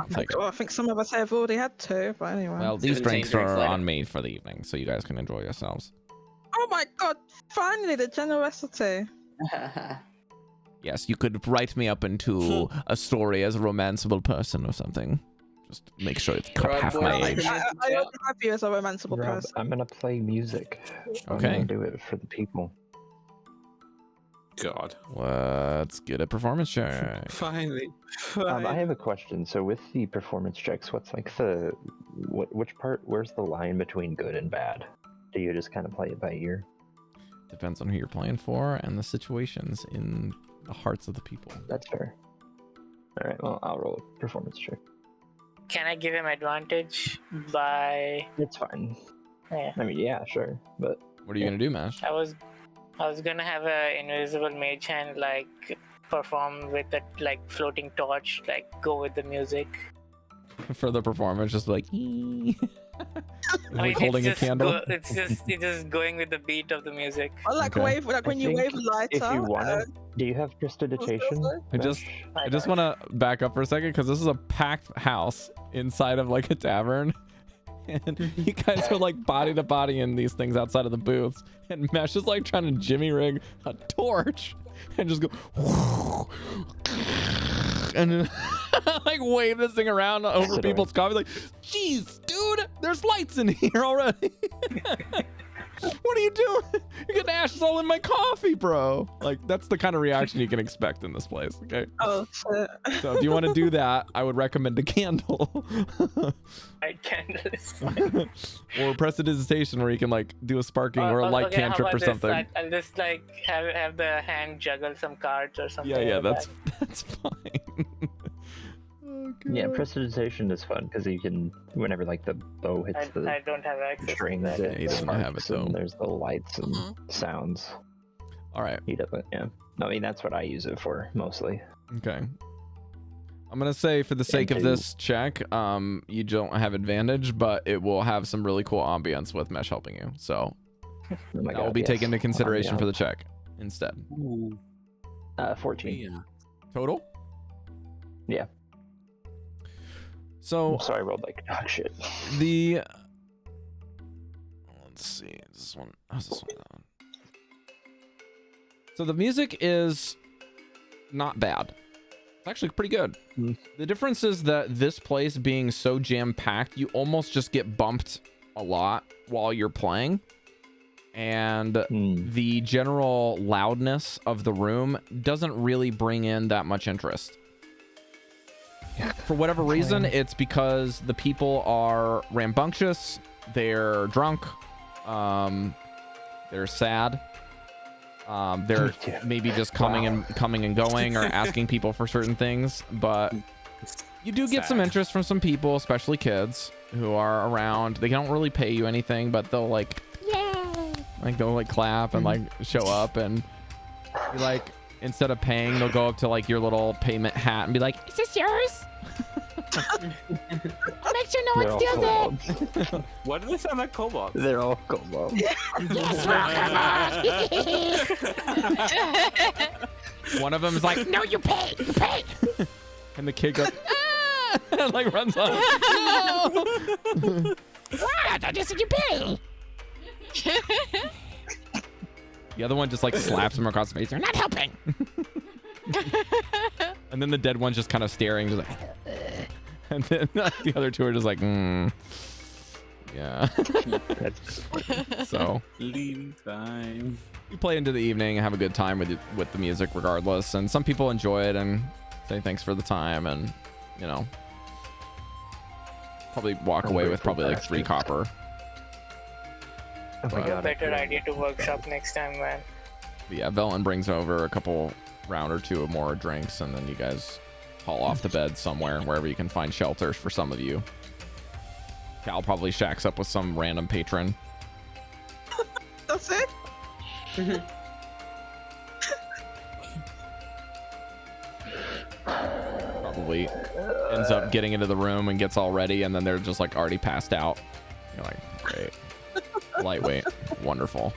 I'll take it. Well, I think some of us have already had 2, but anyway. Well, these 17 drinks drinks are later. on me for the evening, so you guys can enjoy yourselves. Oh my god! Finally, the generosity. Yes, you could write me up into a story as a romanceable person or something. Just make sure it's Right, half well, my I- age. I already have you as a romanceable Rob, person. I'm gonna play music. I'm Okay. gonna do it for the people. God. Let's get a performance check. Finally. I have a question. So with the performance checks, what's like which part? Where's the line between good and bad? Do you just kind of play it by ear? Depends on who you're playing for and the situations in the hearts of the people. That's fair. All right. Well, I'll roll a performance check. Can I give him advantage by? It's fine. Yeah. I mean, yeah, sure, but What are you gonna do, Mash? I was gonna have a invisible mage hand like perform with that like floating torch, like go with the music. For the performance, just like, I like mean, holding a it's just candle. it's just going with the beat of the music. I like Okay. wave, like when you think wave a lighter. if you wanted, do you have prestidigitation? I just Mesh? want to back up for a second because this is a packed house inside of like a tavern, and you guys are like body to body in these things outside of the booths, and Mesh is like trying to jimmy rig a torch and just go and then, like wave this thing around over Chalcedony. people's coffee, like, jeez, dude, there's lights in here already. What are you doing? You're getting ashes all in my coffee, bro. Like, that's the kind of reaction you can expect in this place, okay? Oh shit. So if you want to do that, I would recommend a candle. Light candle is fine. Or prestidigitation where you can like do a sparking or a light Okay, how cantrip about or this? something. I'll just like have the hand juggle some cards or something. Yeah, like that's fine. Oh, Yeah, God. prestidigitation is fun because you can, whenever like the bow hits that. I the don't have access to strings, that. Yeah, he doesn't have it, sparks, and though. there's the lights and Mhm. sounds. All right. He doesn't. Yeah. I mean, that's what I use it for mostly. Okay. I'm gonna say for the sake of Into- this check, you don't have advantage, but it will have some really cool ambience with Mesh helping you. So Oh my that will God, be yes. taken into consideration Yeah. for the check instead. 14. Yeah. Total? Yeah. So I'm sorry, I rolled like dog shit. the let's see, this one, how's this one? So the music is not bad. It's actually pretty good. The difference is that this place being so jam-packed, you almost just get bumped a lot while you're playing. And the general loudness of the room doesn't really bring in that much interest. For whatever reason, it's because the people are rambunctious, they're drunk, they're sad. They're maybe just coming and going or asking people for certain things, but you do get some interest from some people, especially kids who are around. They don't really pay you anything, but they'll like they'll clap and like show up, and be like, instead of paying, they'll go up to like your little payment hat and be like, "Is this yours? Make sure no one steals it." Why do they sound like kobolds? They're all kobolds. Yes, one of them is like, "No, you pay, you pay," and the kid goes, "Ah!" and like runs off. No. What? I just said you pay. The other one just like slaps him across the face. "You're not helping." And then the dead one's just kind of staring, just like, and then the other two are just like, yeah. So leaving time. You play into the evening and have a good time with the music regardless, and some people enjoy it and say thanks for the time, and you know, probably walk away with probably like 3 copper. Oh my God, better idea to workshop next time, man. But yeah, Velen brings over a couple round or 2 of more drinks, and then you guys haul off to bed somewhere, wherever you can find shelters for some of you. Cal probably shacks up with some random patron. That's it? Probably ends up getting into the room and gets all ready, and then they're just like already passed out. You're like, great. Lightweight. Wonderful.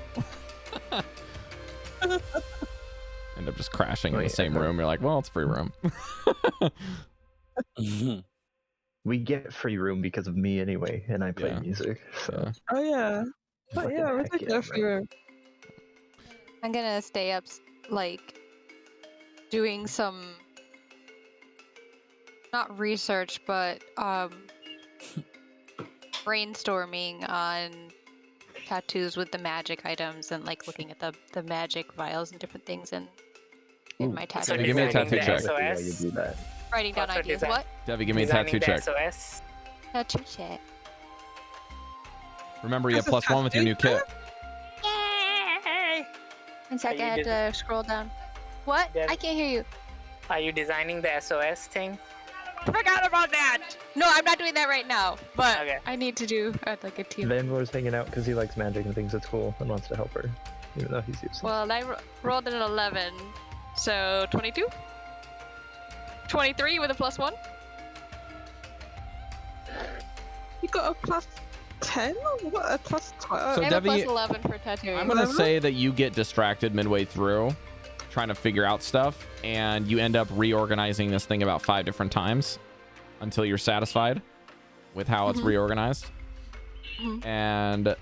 End up just crashing in the same room. You're like, well, it's a free room. We get free room because of me anyway, and I play music. So. Oh yeah. Oh yeah, we did get free room. I'm gonna stay up, like, doing some, not research, but brainstorming on tattoos with the magic items, and like looking at the magic vials and different things in my tattoo. Devii, give me a tattoo check. Yeah, you do that. Writing down Also ideas. design- What? Devii, give me a tattoo check. SOS. Tattoo check. Remember, you have +1 with your new kit. Yay! One second, I you had to scroll down. What? Dev- I can't hear you. Are you designing the SOS thing? I forgot about that. No, I'm not doing that right now. But Okay. I need to do like a team. Vanvalor's hanging out because he likes magic and thinks it's cool and wants to help her, even though he's useless. Well, I rolled an 11, so 22. 23 with a +1. You got a +10 or what? A +12? So I have a Devii, +11 for tattooing. I'm gonna say that you get distracted midway through trying to figure out stuff, and you end up reorganizing this thing about 5 different times until you're satisfied with how it's reorganized. And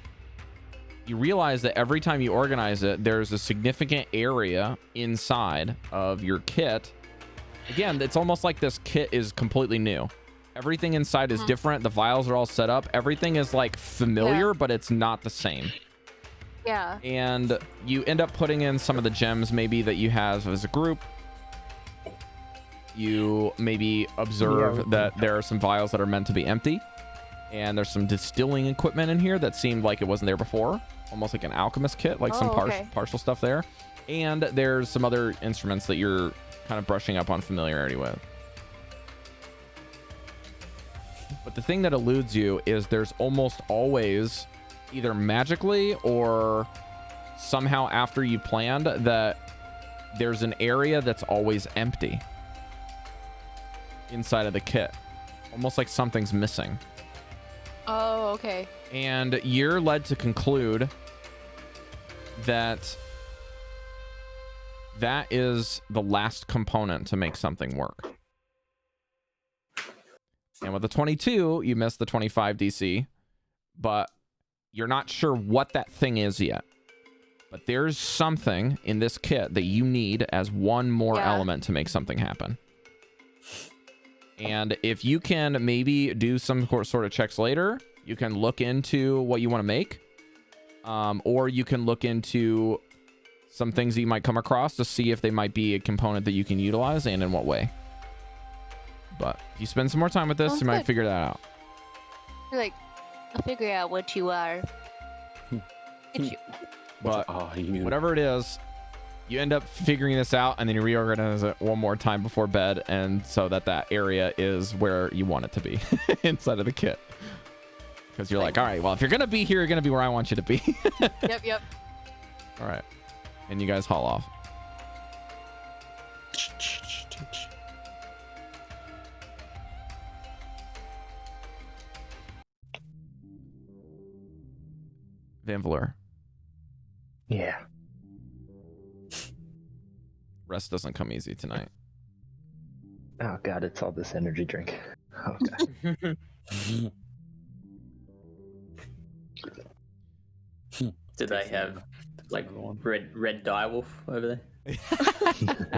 you realize that every time you organize it, there's a significant area inside of your kit. Again, it's almost like this kit is completely new. Everything inside is different. The vials are all set up. Everything is like familiar, but it's not the same. Yeah. And you end up putting in some of the gems maybe that you have as a group. You maybe observe that there are some vials that are meant to be empty. And there's some distilling equipment in here that seemed like it wasn't there before. Almost like an alchemist kit, like some partial stuff there. And there's some other instruments that you're kind of brushing up on familiarity with. But the thing that eludes you is there's almost always, either magically or somehow after you planned, that there's an area that's always empty inside of the kit. Almost like something's missing. Oh, okay. And you're led to conclude that that is the last component to make something work. And with the 22, you missed the 25 DC, but you're not sure what that thing is yet. But there's something in this kit that you need as one more element to make something happen. And if you can maybe do some sort of checks later, you can look into what you want to make. Or you can look into some things that you might come across to see if they might be a component that you can utilize and in what way. But if you spend some more time with this, you might figure that out. You're like, I'll figure out what you are. But whatever it is, you end up figuring this out, and then you reorganize it one more time before bed, and so that area is where you want it to be inside of the kit. Because you're like, all right, well, if you're gonna be here, you're gonna be where I want you to be. Yep. All right, and you guys haul off. Vanvalor. Yeah. Rest doesn't come easy tonight. Oh god, it's all this energy drink. Oh god. Do they have like red direwolf over there?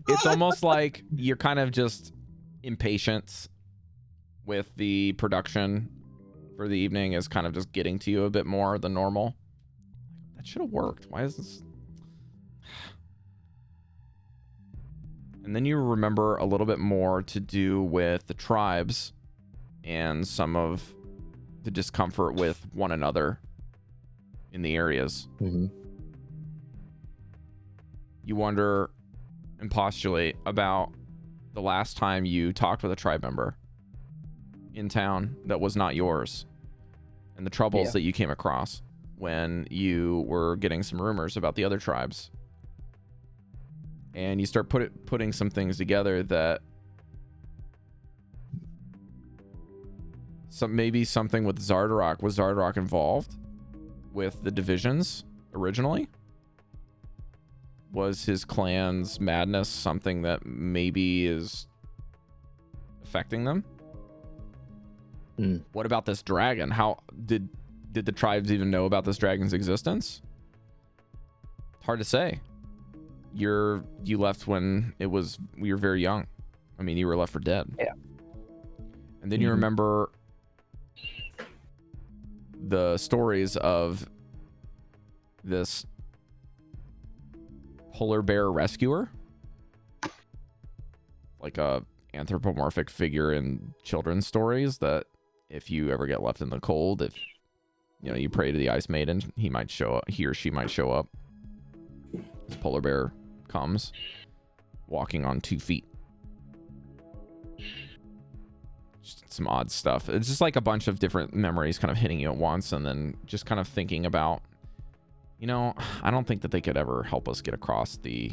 It's almost like you're kind of just impatient with the production for the evening is kind of just getting to you a bit more than normal. That should have worked. Why is this? And then you remember a little bit more to do with the tribes and some of the discomfort with one another in the areas. Mm-hmm. You wonder and postulate about the last time you talked with a tribe member in town that was not yours, and the troubles that you came across when you were getting some rumors about the other tribes. And you start putting some things together that maybe something with Zardarok. Was Zardarok involved with the divisions originally? Was his clan's madness something that maybe is affecting them? What about this dragon? How did the tribes even know about this dragon's existence? Hard to say. You left when you were very young. I mean, you were left for dead. Yeah. And then you remember the stories of this polar bear rescuer, like a anthropomorphic figure in children's stories, that if you ever get left in the cold, if you pray to the Ice Maiden, he or she might show up. This polar bear comes walking on 2 feet. Just some odd stuff. It's just like a bunch of different memories kind of hitting you at once, and then just kind of thinking about, I don't think that they could ever help us get across the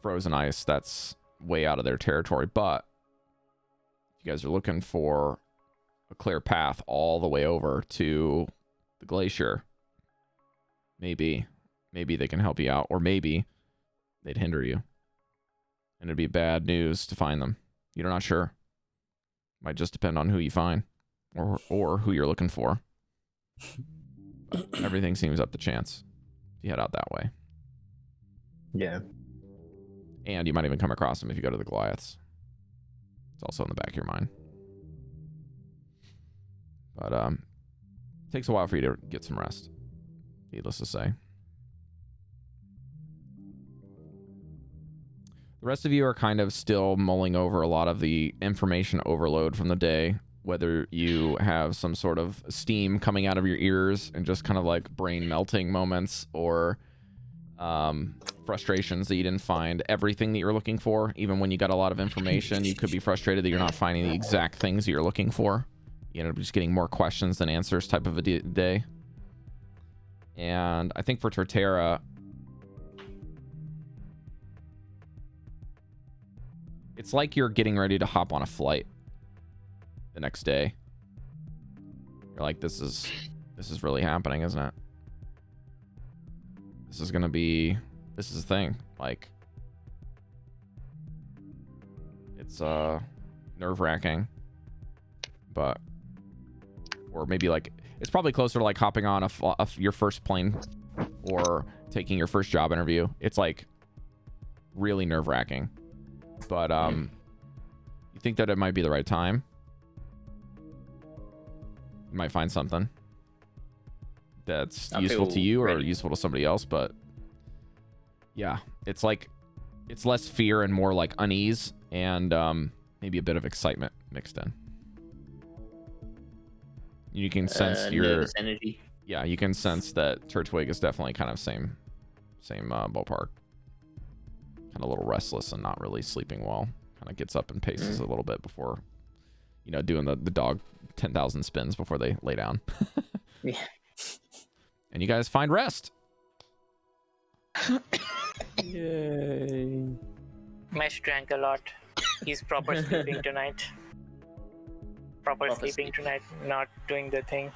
frozen ice. That's way out of their territory. But if you guys are looking for a clear path all the way over to the glacier, maybe they can help you out, or maybe they'd hinder you, and it'd be bad news to find them. You're not sure. Might just depend on who you find, or who you're looking for. But everything seems up to chance if you head out that way. Yeah. And you might even come across them if you go to the Goliaths. It's also in the back of your mind. But it takes a while for you to get some rest, needless to say. The rest of you are kind of still mulling over a lot of the information overload from the day, whether you have some sort of steam coming out of your ears and just kind of like brain melting moments, or frustrations that you didn't find everything that you're looking for. Even when you got a lot of information, you could be frustrated that you're not finding the exact things that you're looking for. You know, just getting more questions than answers type of a day. And I think for Torterra, it's like you're getting ready to hop on a flight the next day. You're like, this is really happening, isn't it? This is a thing. Like, it's nerve-wracking, but, or maybe like It's probably closer to like hopping on your first plane or taking your first job interview. It's like really nerve-wracking. But you think that it might be the right time? You might find something that's useful to you or useful to somebody else, but yeah, it's like it's less fear and more like unease and maybe a bit of excitement mixed in. You can sense your energy. Yeah, you can sense that Turtwig is definitely kind of same ballpark. Kind of a little restless and not really sleeping well. Kind of gets up and paces a little bit before, you know, doing the dog 10,000 spins before they lay down. Yeah. And you guys find rest. Yay. Mesh drank a lot. He's proper sleeping tonight. Proper sleeping tonight, not doing the thing.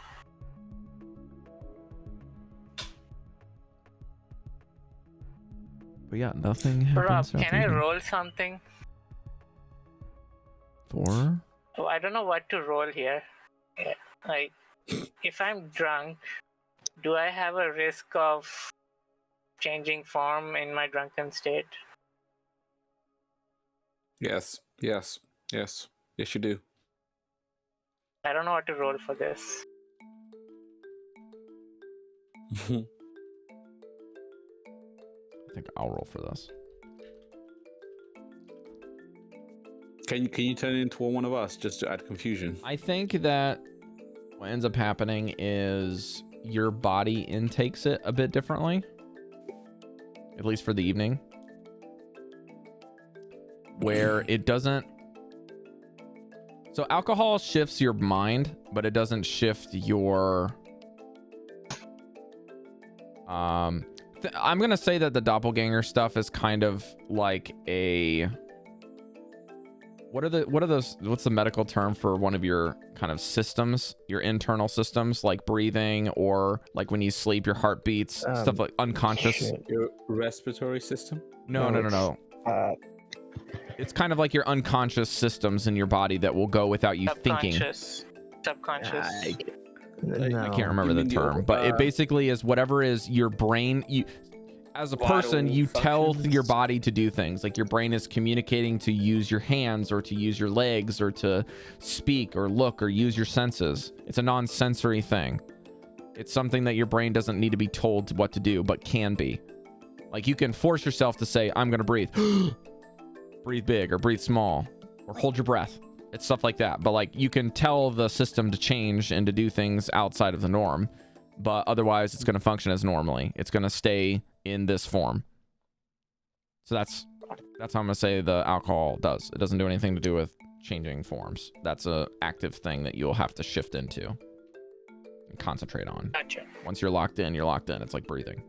But yeah, nothing happens. Rob, can I roll something? For? Oh, I don't know what to roll here. Like, if I'm drunk, do I have a risk of changing form in my drunken state? Yes, yes, yes. Yes, you do. I don't know what to roll for this. I think I'll roll for this. Can you turn it into one of us just to add confusion? I think that what ends up happening is your body intakes it a bit differently, at least for the evening, where it doesn't. So alcohol shifts your mind, but it doesn't shift your. I'm gonna say that the doppelganger stuff is kind of like a. What are those? What's the medical term for one of your kind of systems, your internal systems, like breathing or like when you sleep, your heart beats, stuff like unconscious. Your respiratory system? No. It's kind of like your unconscious systems in your body that will go without you thinking. Subconscious. I can't remember the term, but it basically is whatever is your brain. You, as a person, you tell your body to do things. Like your brain is communicating to use your hands or to use your legs or to speak or look or use your senses. It's a non-sensory thing. It's something that your brain doesn't need to be told what to do, but can be. Like you can force yourself to say, I'm going to breathe. Breathe big or breathe small or hold your breath. It's stuff like that. But like you can tell the system to change and to do things outside of the norm, but otherwise it's going to function as normally. It's going to stay in this form. So that's how I'm going to say the alcohol does. It doesn't do anything to do with changing forms. That's a active thing that you'll have to shift into and concentrate on. Gotcha. Once you're locked in, you're locked in. It's like breathing.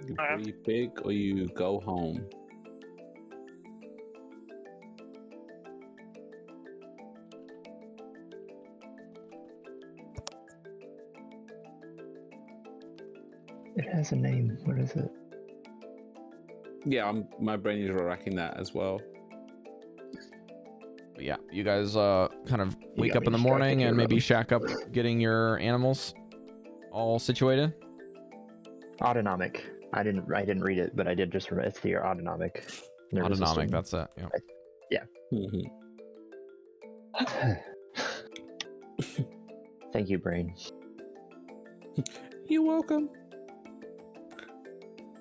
You breathe big or you go home. It has a name. What is it? Yeah, my brain is racking that as well. But yeah, you guys kind of wake up in the morning and maybe shack up getting your animals all situated. Autonomic. I didn't read it, but I did just remember it's your autonomic. Autonomic, that's it. Yeah. Thank you, brain. You're welcome.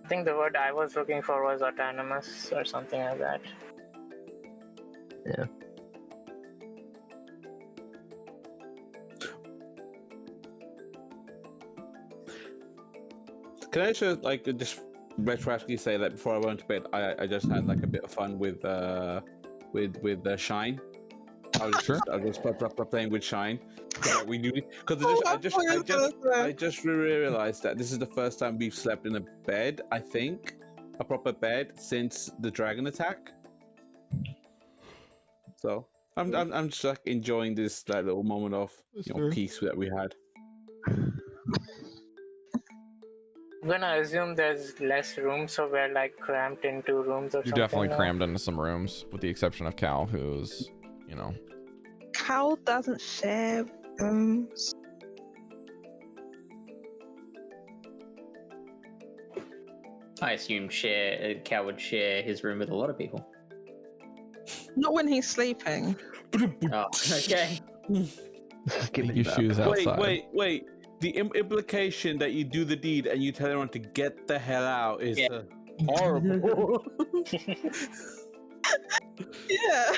I think the word I was looking for was autonomous or something like that. Yeah. Can I just just retroactively say that before I went to bed, I just had like a bit of fun with Shine. I was just playing with Shine because I just realized that this is the first time we've slept in a bed. I think a proper bed since the dragon attack. So I'm just like enjoying this little moment of peace that we had. I'm gonna assume there's less room, so we're like cramped in 2 rooms or something. You're definitely crammed into some rooms, with the exception of Cal, who's, Cal doesn't share I assume Cal would share his room with a lot of people. Not when he's sleeping. Oh, okay. Take your shoes outside. Wait. The implication that you do the deed and you tell everyone to get the hell out is horrible. Yeah.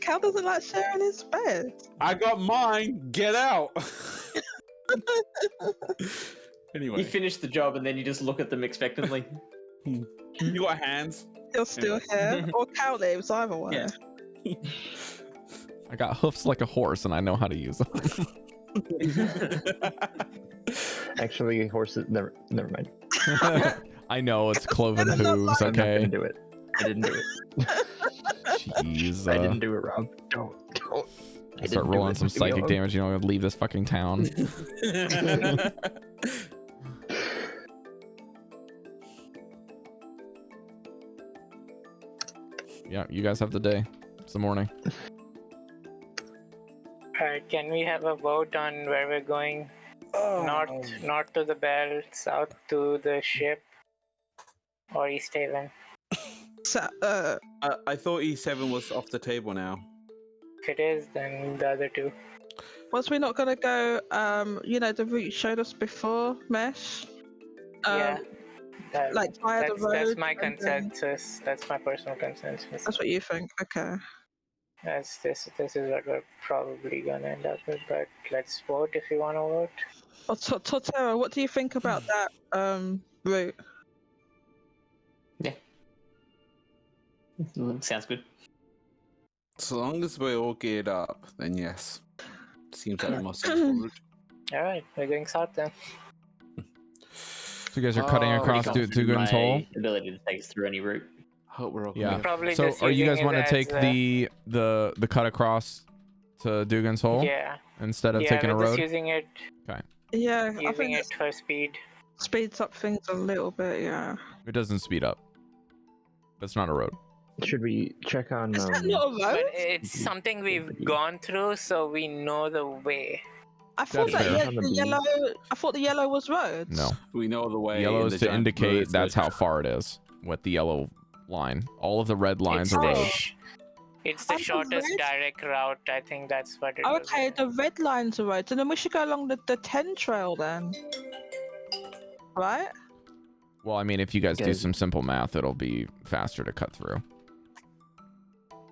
Cal doesn't like sharing his bed. I got mine. Get out. Anyway. You finish the job and then you just look at them expectantly. You got hands. You're still here. Or Cal lives, either way. Yeah. I got hoofs like a horse and I know how to use them. Actually, horses. Never mind. I know it's cloven hooves. Okay. I didn't do it. Jeez. I didn't do it, Rob. Don't. Start rolling some psychic damage. You know, leave this fucking town. Yeah, you guys have the day. It's the morning. Can we have a vote on where we're going? North to the bell, south to the ship, or East Haven? So, I thought E7 was off the table now. If it is, then the other two. was we not gonna go? The route you showed us before, Mesh. Yeah. Like via the road. That's my consensus. That's my personal consensus. That's what you think. Okay. This is what we're probably gonna end up with, but let's vote if you want to vote. Well, Torterra, what do you think about that route? Yeah. Sounds good. So long as we all geared up, then yes. Seems like the most sensible route. Alright, we're going south then. So you guys are cutting across Dugan's Hole? Ability to take us through any route. Hope we're all Probably So just are you guys using want to it take as the cut across to Dugan's Hole? Yeah. Instead of taking a we're road? just using it. Okay. Yeah, I Using think it for speed. speeds up things a little bit. Yeah. It doesn't speed up. That's not a road. Should we check on? Is that not a road? But it's something we've gone through, so we know the way. I thought That's that fair. the yellow. I thought the yellow was roads. No. We know the way. Yellow in is the to giant indicate roads, that's but- how far it is with the yellow line. All of the red lines It's are the, roads. it's the Oh, the shortest red- direct route. I think that's what it was. Okay, the red lines are roads, and then we should go along the 10 trail then. Right? Well, I mean, if you guys do Guys- some simple math, it'll be faster to cut through.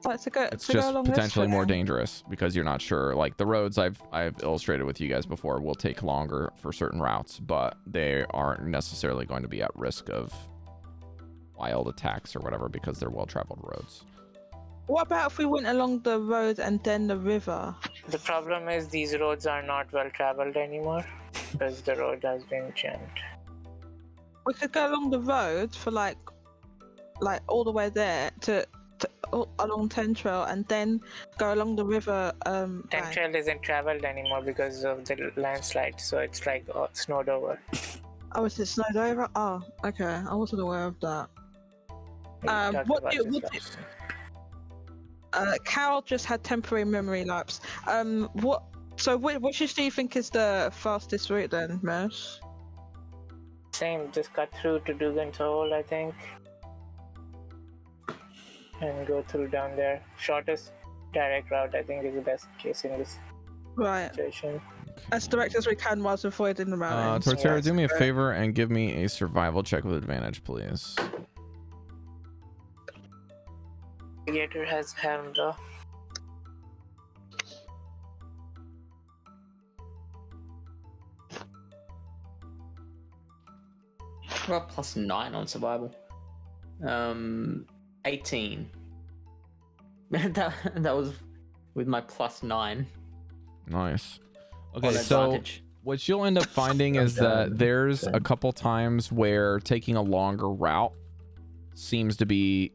Like to go. It's to go just along this potentially way. more dangerous because you're not sure. Like the roads I've illustrated with you guys before will take longer for certain routes, but they aren't necessarily going to be at risk of wild attacks or whatever because they're well-traveled roads. What about if we went along the road and then the river? The problem is these roads are not well traveled anymore because the road has been jammed. We could go along the road for like all the way there to along 10 trail and then go along the river. 10 bank. trail isn't traveled anymore because of the landslide, so it's like snowed over. Oh, is it snowed over? Oh, okay. I wasn't aware of that. We talked What about do- this what do- last time. Cal just had temporary memory lapse. Which do you think is the fastest route then, Mesh? Same, just cut through to Dugan's Hole, I think. And go through down there. Shortest direct route, I think, is the best case in this Right. situation. As direct as we can whilst avoiding the mountains. Torterra, do me a Right. favor and give me a survival check with advantage, please. Navigator has helm though. Well, +9 on survival. 18. that was with my +9. Nice. on Okay, so advantage. what you'll end up finding is that there's a couple times where taking a longer route seems to be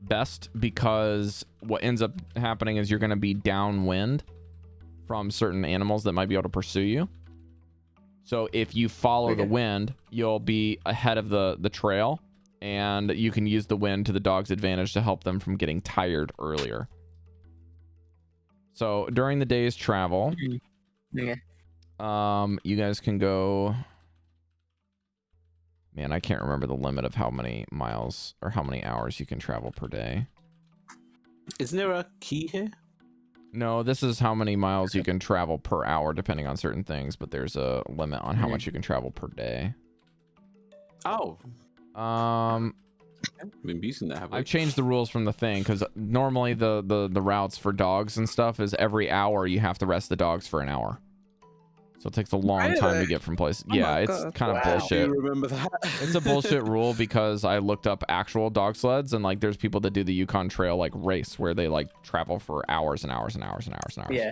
best because what ends up happening is you're going to be downwind from certain animals that might be able to pursue you. So if you follow the wind, you'll be ahead of the trail, and you can use the wind to the dog's advantage to help them from getting tired earlier. So during the day's travel, Yeah. you guys can go. Man, I can't remember the limit of how many miles or how many hours you can travel per day. Isn't there a key here? No, this is how many miles you can travel per hour, depending on certain things. But there's a limit on how much you can travel per day. Oh. Been using that. I've changed the rules from the thing because normally the routes for dogs and stuff is every hour you have to rest the dogs for an hour. So it takes a long time to get from place. Yeah, it's kind of bullshit. Do you remember that? It's a bullshit rule because I looked up actual dog sleds and like there's people that do the Yukon Trail like race where they like travel for hours and hours and hours and hours and hours. Yeah.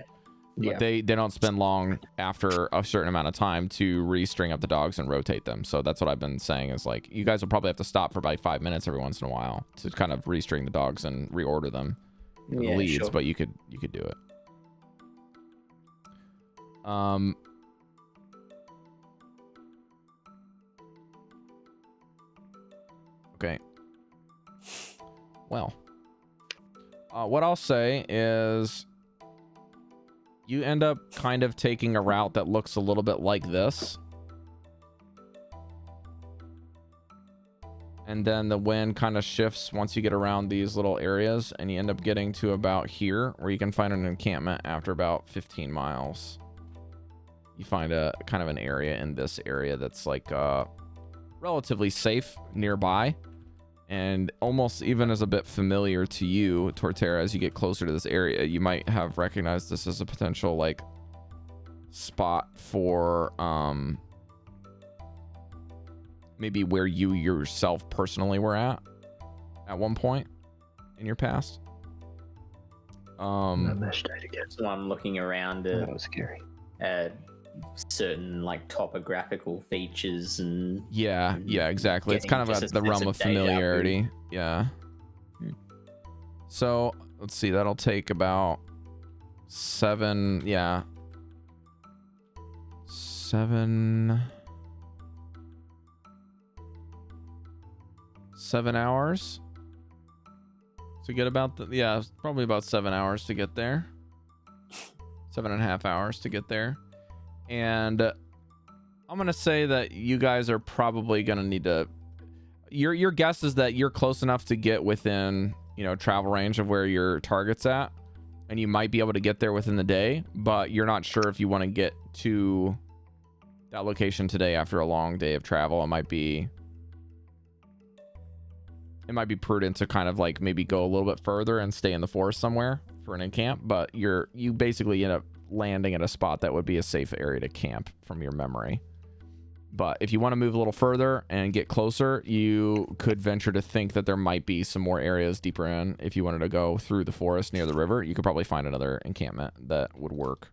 But they don't spend long after a certain amount of time to restring up the dogs and rotate them. So that's what I've been saying is like you guys will probably have to stop for about 5 minutes every once in a while to kind of restring the dogs and reorder them for the leads, sure. but you could do it. Okay. Well, what I'll say is you end up kind of taking a route that looks a little bit like this. And then the wind kind of shifts once you get around these little areas and you end up getting to about here where you can find an encampment after about 15 miles. You find a kind of an area in this area that's like relatively safe nearby. And almost even as a bit familiar to you, Torterra, as you get closer to this area, you might have recognized this as a potential like spot for maybe where you yourself personally were at one point in your past. So I'm looking around that was scary. Certain like topographical features and yeah, exactly. It's kind of at the realm of familiarity. Yeah. So let's see, that'll take about 7 hours to get about probably about 7 hours to get there. 7.5 hours to get there. And I'm going to say that you guys are probably going to need to... Your guess is that you're close enough to get within, travel range of where your target's at. And you might be able to get there within the day. But you're not sure if you want to get to that location today after a long day of travel. It might be prudent to kind of like maybe go a little bit further and stay in the forest somewhere for an encamp. But you basically end up landing at a spot that would be a safe area to camp from your memory. But if you want to move a little further and get closer, you could venture to think that there might be some more areas deeper in. If you wanted to go through the forest near the river, you could probably find another encampment that would work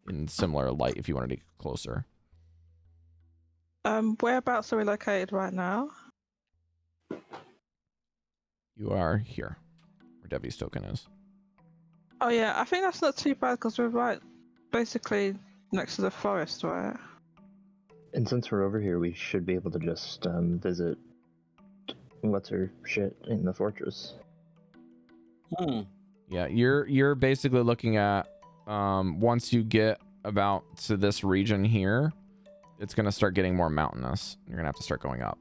in similar light if you wanted to get closer. Whereabouts are we located right now? You are here, where Devi's token is. Oh yeah, I think that's not too bad because we're right basically next to the forest, right? And since we're over here, we should be able to just visit what's her shit in the fortress. Yeah, you're basically looking at once you get about to this region here, it's gonna start getting more mountainous. You're gonna have to start going up.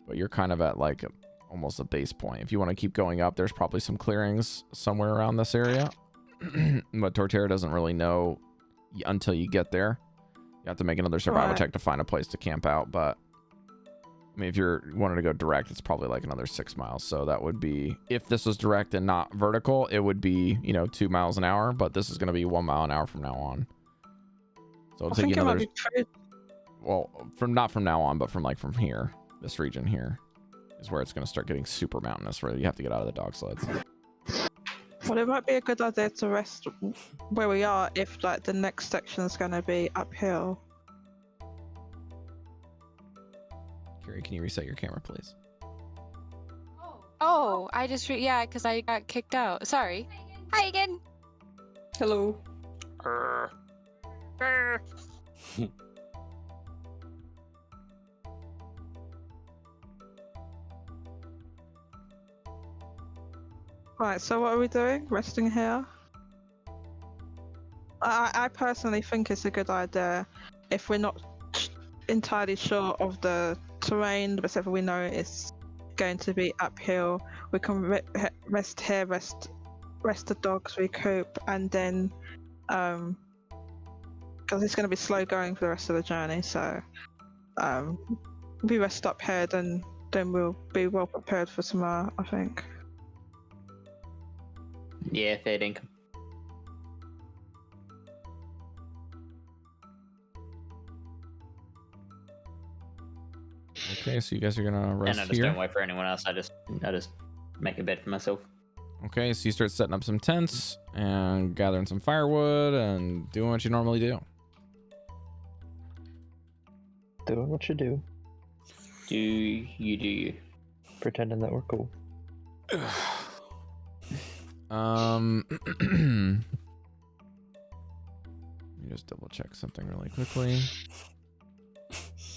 But you're kind of at like almost a base point. If you want to keep going up, there's probably some clearings somewhere around this area. But Torterra doesn't really know until you get there. You have to make another survival check to find a place to camp out. But I mean, if you're wanting to go direct, it's probably like another 6 miles. So that would be, if this was direct and not vertical, it would be 2 miles an hour. But this is going to be 1 mile an hour from now on. So it'll take you another. Well, not from now on, but from here, this region here is where it's going to start getting super mountainous, where you have to get out of the dog sleds. Well, it might be a good idea to rest where we are if like the next section is going to be uphill. Cari, can you reset your camera, please? Oh, I just because I got kicked out. Sorry. Hi again. Hello. Right, so what are we doing? Resting here? I personally think it's a good idea if we're not entirely sure of the terrain, but if we know it's going to be uphill, we can rest here, rest the dogs, recoup, and then because it's going to be slow going for the rest of the journey, so we rest up here, then we'll be well prepared for tomorrow, I think. Yeah, fair dinkum. Okay, so you guys are gonna rest And I just here. don't wait for anyone else. I just make a bed for myself. Okay, so you start setting up some tents and gathering some firewood and doing what you normally do. Doing what you do. Do you? Pretending that we're cool. Let me just double check something really quickly.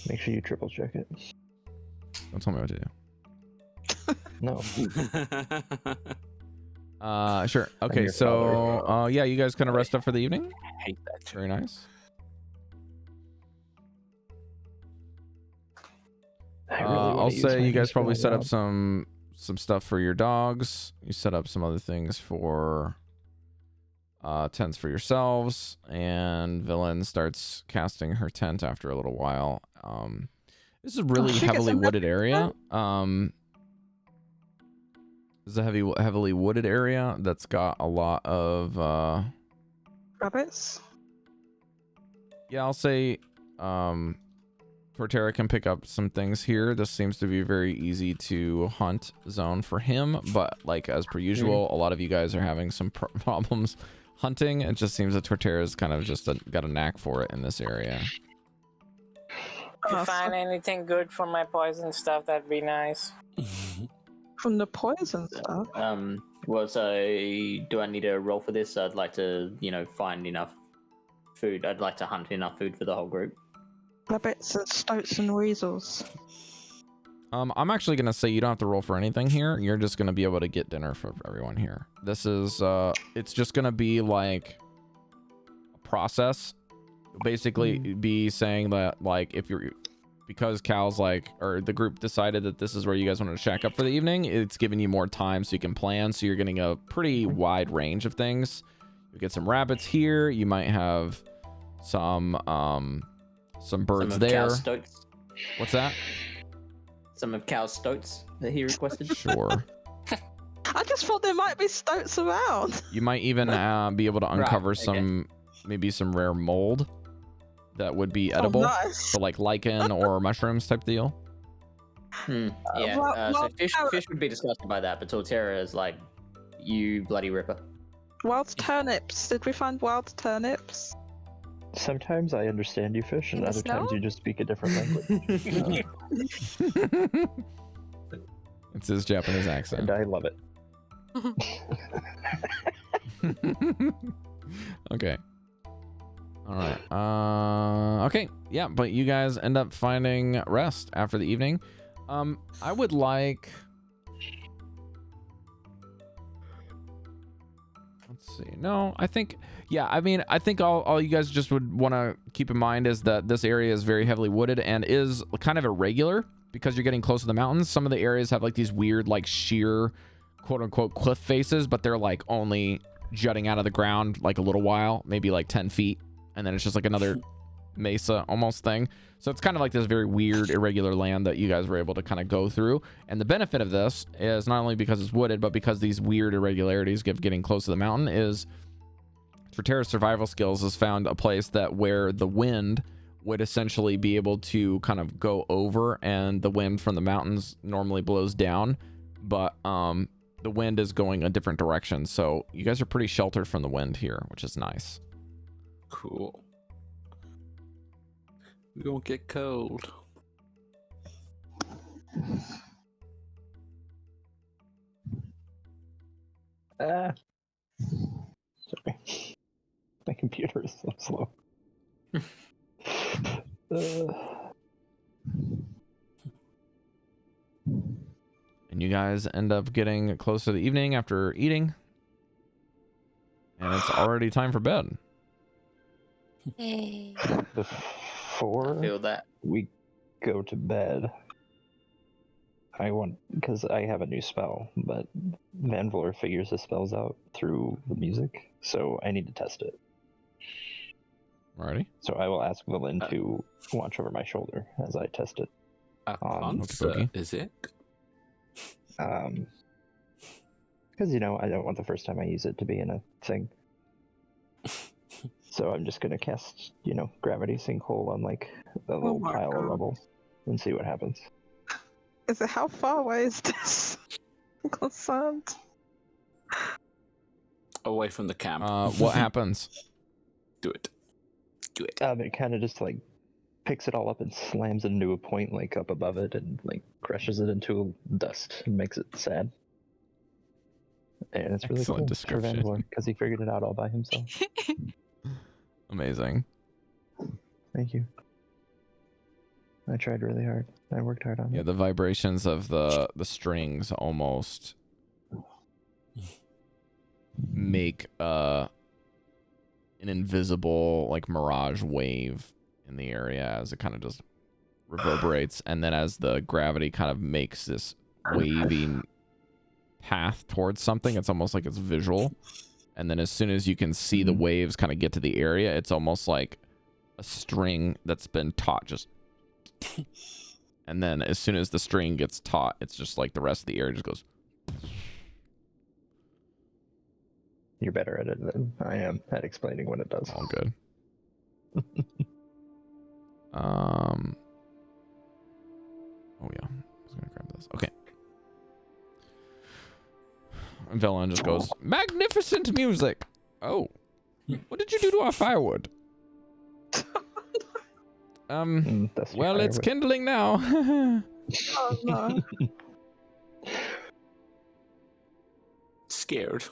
Make sure you triple check it. Don't tell me what to do. No. Sure. Okay, so yeah, you guys kind of rest up for the evening. I hate that. Very nice. I'll say you guys probably set up some stuff for your dogs. You set up some other things for tents for yourselves, and Villain starts casting her tent after a little while. This is a really heavily wooded area. This is a heavily wooded area that's got a lot of rabbits. Yeah, I'll say Torterra can pick up some things here. This seems to be a very easy to hunt zone for him, but like as per usual, a lot of you guys are having some problems hunting. It just seems that Torterra's kind of just got a knack for it in this area. If you find anything good for my poison stuff, that'd be nice. From the poison stuff? Well, so do I need a roll for this? I'd like to, find enough food. I'd like to hunt enough food for the whole group. Rabbits and stoats and weasels. I'm actually gonna say you don't have to roll for anything here. You're just gonna be able to get dinner for everyone here. This is it's just gonna be like a process. Basically be saying that like if you're because Cal's like or the group decided that this is where you guys wanted to shack up for the evening, it's giving you more time so you can plan, so you're getting a pretty wide range of things. You get some rabbits here, you might have some birds some of there. Cal's stoats. What's that? Some of Cal's stoats that he requested. Sure. I just thought there might be stoats around. You might even be able to uncover maybe some rare mold that would be edible. Nice. So like lichen or mushrooms type deal. Yeah. So fish would be disgusted by that, but Torterra is like, you bloody ripper. Wild turnips. Did we find wild turnips? Sometimes I understand you, Fish, and other times you just speak a different language. It's his Japanese accent. And I love it. Okay. All right. Okay. Yeah, but you guys end up finding rest after the evening. I would like... Let's see. No, I think... Yeah, I mean, I think all you guys just would want to keep in mind is that this area is very heavily wooded and is kind of irregular because you're getting close to the mountains. Some of the areas have like these weird, like sheer, quote unquote, cliff faces, but they're like only jutting out of the ground like a little while, maybe like 10 feet. And then it's just like another mesa almost thing. So it's kind of like this very weird, irregular land that you guys were able to kind of go through. And the benefit of this is not only because it's wooded, but because these weird irregularities give getting close to the mountain is... Torterra's survival skills has found a place that where the wind would essentially be able to kind of go over, and the wind from the mountains normally blows down, but the wind is going a different direction, so you guys are pretty sheltered from the wind here, which is nice. Cool. We won't get cold. Sorry. My computer is so slow. And And you guys end up getting close to the evening after eating. And it's already time for bed. Before I feel that. we go to bed, because I have a new spell, but Vanvalor figures the spells out through the music, so I need to test it. Alrighty. So I will ask Valen to watch over my shoulder as I test it. Is it? Because, I don't want the first time I use it to be in a thing. So I'm just going to cast, Gravity Sinkhole on, a little pile of rubble and see what happens. Is it how far away is this? I'm concerned. Away from the camp. What happens? Do it. It kind of just, picks it all up and slams it into a point, up above it and, crushes it into dust and makes it sad. And it's really Excellent cool description. for Vanvalor, because he figured it out all by himself. Amazing. Thank you. I tried really hard. I worked hard on it. Yeah, the vibrations of the strings almost make an invisible mirage wave in the area as it kind of just reverberates, and then as the gravity kind of makes this waving path towards something, it's almost like it's visual. And then as soon as you can see the waves kind of get to the area, it's almost like a string that's been taut just and then as soon as the string gets taut, it's just like the rest of the area just goes. You're better at it than I am at explaining what it does. All good. Oh yeah, I was gonna grab this. Okay. And Dallan just goes, magnificent music. Oh, what did you do to our firewood? Well, it's kindling now. Oh no. Scared.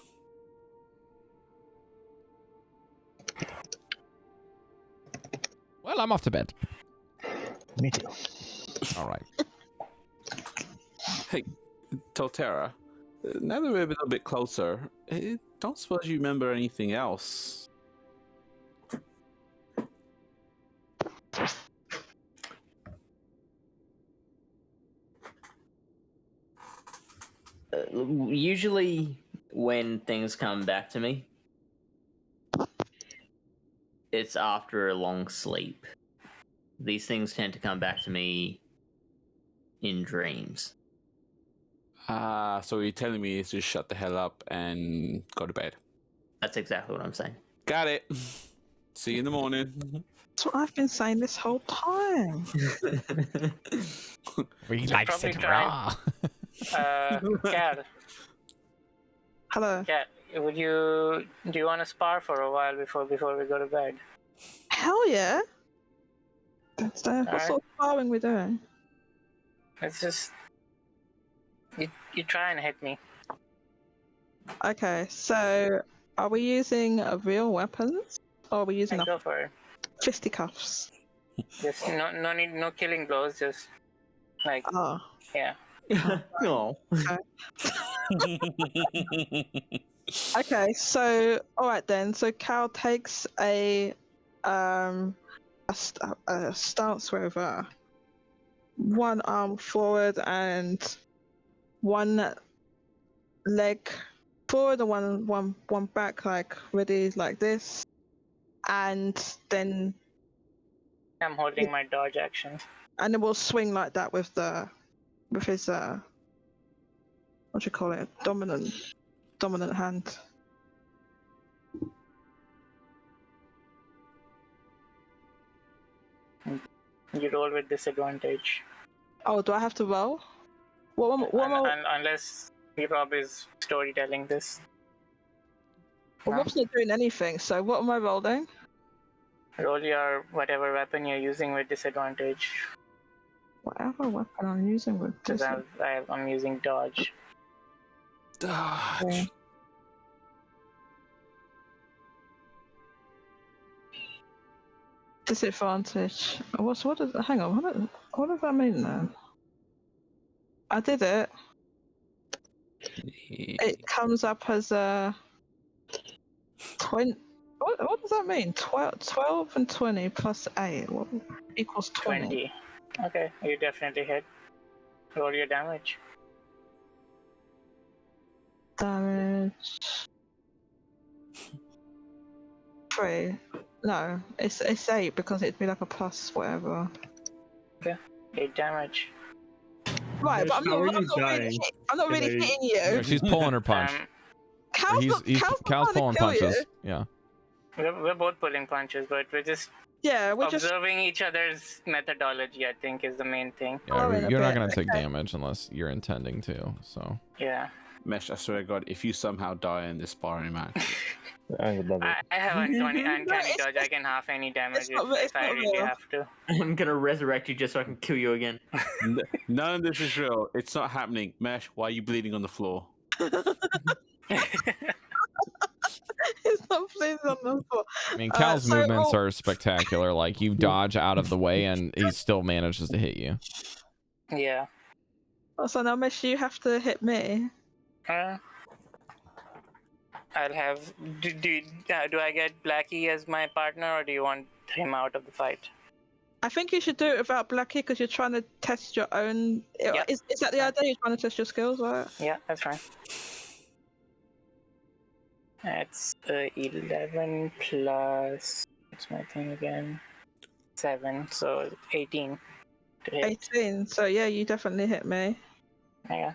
Well, I'm off to bed. Me too. All right. Hey, Totera, now that we're a little bit closer, I don't suppose you remember anything else? Usually when things come back to me, it's after a long sleep. These things tend to come back to me in dreams. So you're telling me is just shut the hell up and go to bed? That's exactly what I'm saying. Got it. See you in the morning. That's what I've been saying this whole time. We like it raw. Cat. Hello. Cat, do you want to spar for a while before we go to bed? Hell yeah. What sort of sparring we doing? It's just you try and hit me. Okay, so are we using real weapons or are we using Go for it. fisticuffs? Just no killing blows. Just yeah. No. Okay, so all right then. So Cal takes a stance with one arm forward and one leg forward and one back, ready like this, and then I'm holding my dodge action. And then we'll swing like that with his what do you call it? Dominant hand. You roll with disadvantage. Oh, do I have to roll? Unless Rob is storytelling this. Well, Rob's not doing anything, so what am I rolling? Roll your whatever weapon you're using with disadvantage. Whatever weapon I'm using with disadvantage. Because I'm using dodge. Dodge. Okay. Disadvantage. Hang on, what does that mean then? I did it. It comes up as a 20. What does that mean? 12 and 20 plus 8 equals 20. Okay, you definitely hit. Roll your damage. Damage. 3. No, it's 8 because it'd be like a plus whatever. Okay, 8 damage. Right, but I'm How are you not dying? really hitting you. She's pulling her punch. Cal's Cal's pulling punches. Yeah. We're both pulling punches, but we're just observing each other's methodology, I think, is the main thing. Yeah, you're not going to take damage unless you're intending to, so. Yeah. Mesh, I swear to God, if you somehow die in this sparring match. I would love it. I have uncanny dodge. I can half any damage if I really have to. I'm gonna resurrect you just so I can kill you again. None of this is real. It's not happening. Mesh, why are you bleeding on the floor? It's not bleeding on the floor. I mean, Cal's movements are spectacular. Like, you dodge out of the way and he still manages to hit you. Yeah. So now, Mesh, you have to hit me. I'll have. Do I get Blackie as my partner, or do you want him out of the fight? I think you should do it without Blackie because you're trying to test your own. Yeah. Is that the idea? You're trying to test your skills, right? Yeah, that's fine. That's 11 plus. What's my thing again? 7, so 18. 18. So yeah, you definitely hit me. Yeah.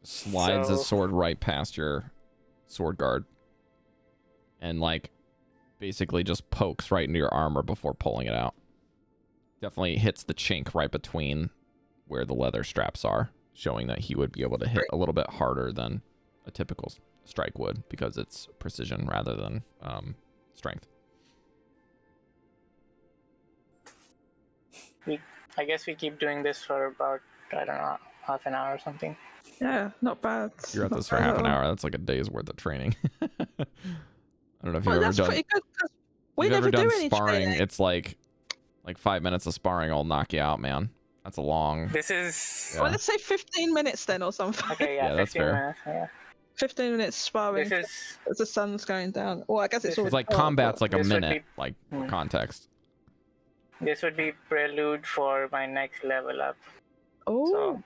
Slides his sword right past your sword guard and like basically just pokes right into your armor before pulling it out. Definitely hits the chink right between where the leather straps are, showing that he would be able to hit a little bit harder than a typical strike would because it's precision rather than strength. I guess we keep doing this for about, I don't know, half an hour or something. Yeah, not bad. You're at this for half an hour. That's like a day's worth of training. I don't know if you've ever done. Pretty good, we you've never ever done do any sparring. training. It's like 5 minutes of sparring will knock you out, man. That's a long. This is. Well, let's say 15 minutes then, or something. Okay, yeah, that's fair. Minutes, yeah. 15 minutes sparring. This is. As the sun's going down. Well, I guess it's like combat's like a minute, like for context. This would be prelude for my next level up. Oh. So,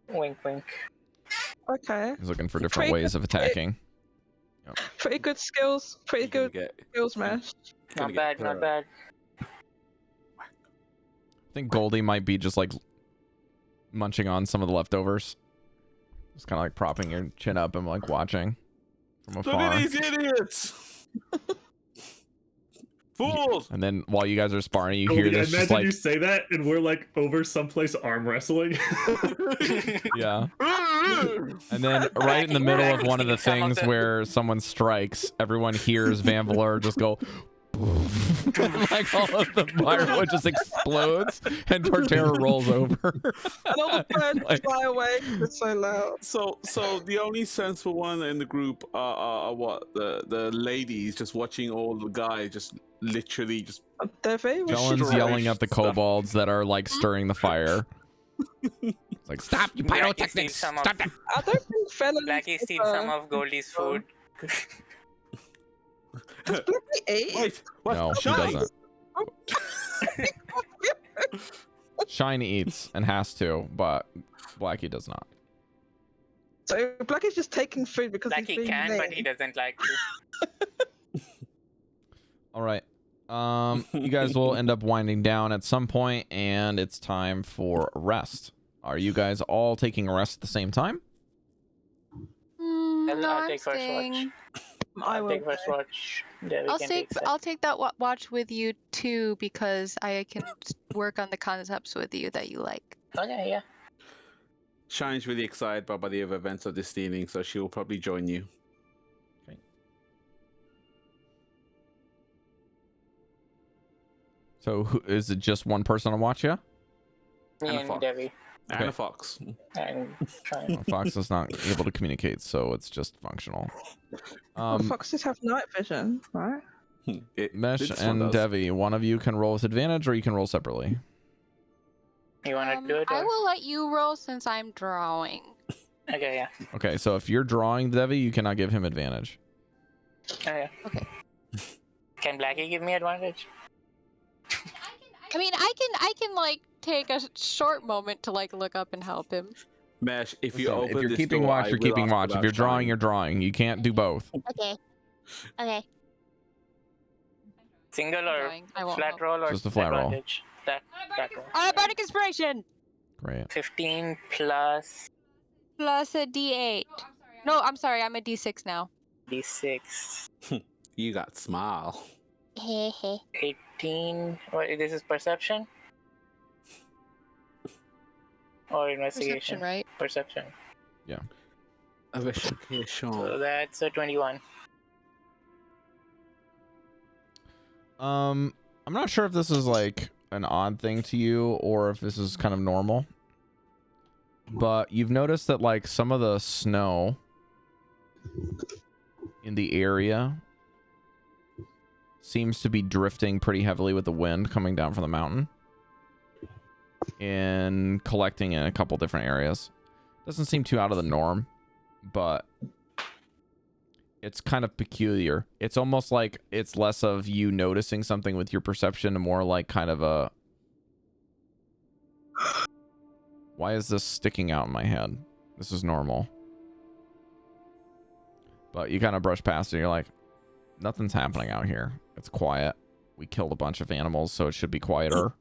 wink, wink. Okay. He's looking for different ways of attacking. Yep. Pretty good skills. Pretty good skills, Mesh. Not bad, not bad. I think Goldy might be just like munching on some of the leftovers. Just kind of like propping your chin up and like watching from afar. Look at these idiots! Fools! And then while you guys are sparring, you Goldy, hear this imagine just like you say that and we're like over someplace arm wrestling. yeah. And then right in the middle of one of the things where someone strikes, everyone hears Vanvalor just go like all of the firewood just explodes and Torterra rolls over. And all the birds fly away. It's so loud. So the only sensible one in the group are what the ladies just watching all the guys just literally just. Devii. Dallan's yelling at the kobolds that are like stirring the fire. It's like, stop, you pyrotechnics! Stop that! I don't think felons. Blackie steals some of Goldie's food. Does Blackie eat? Wait, what? No, he doesn't. Shine eats and has to, but Blackie does not. So Blackie's just taking food because he's Blackie being can, mean. but he doesn't like to. All right. You guys will end up winding down at some point, and it's time for a rest. Are you guys all taking a rest at the same time? I'll take first watch. I'll take first watch. I'll take that watch with you too because I can work on the concepts with you that you like. Okay, yeah. Shine's really excited by the other events of this evening, so she will probably join you. Okay. So is it just one person on watch? Yeah. Me and Devii. And a fox. And Fox is not able to communicate, so it's just functional. Foxes have night vision, right? Mesh and Devii, one of you can roll with advantage, or you can roll separately. You want to do it? I will let you roll since I'm drawing. Okay, yeah. Okay, so if you're drawing Devii, you cannot give him advantage. Okay. Okay. Can Blackie give me advantage? I mean, I can like take a short moment to like look up and help him. Mesh, if you So open if you're this keeping door, watch, I you're will keeping ask watch. If about you're drawing, shine. you're drawing. You can't do both. Okay. Okay. Single or Drawing. I won't flat help. roll or Just a flat roll. advantage? Flat roll. Bardic inspiration. Great. 15 plus Plus a D8. No, I'm sorry. I'm a D6 now. D6. You got smile. 18. What? This is perception? Or investigation? Perception, right? Perception. Yeah. Investigation. So that's a 21. I'm not sure if this is like an odd thing to you or if this is kind of normal. But you've noticed that like some of the snow in the area seems to be drifting pretty heavily with the wind coming down from the mountain and collecting in a couple different areas. Doesn't seem too out of the norm, but it's kind of peculiar. It's almost like it's less of you noticing something with your perception and more like kind of a, why is this sticking out in my head? This is normal. But you kind of brush past it and you're like, nothing's happening out here. It's quiet. We killed a bunch of animals, so it should be quieter.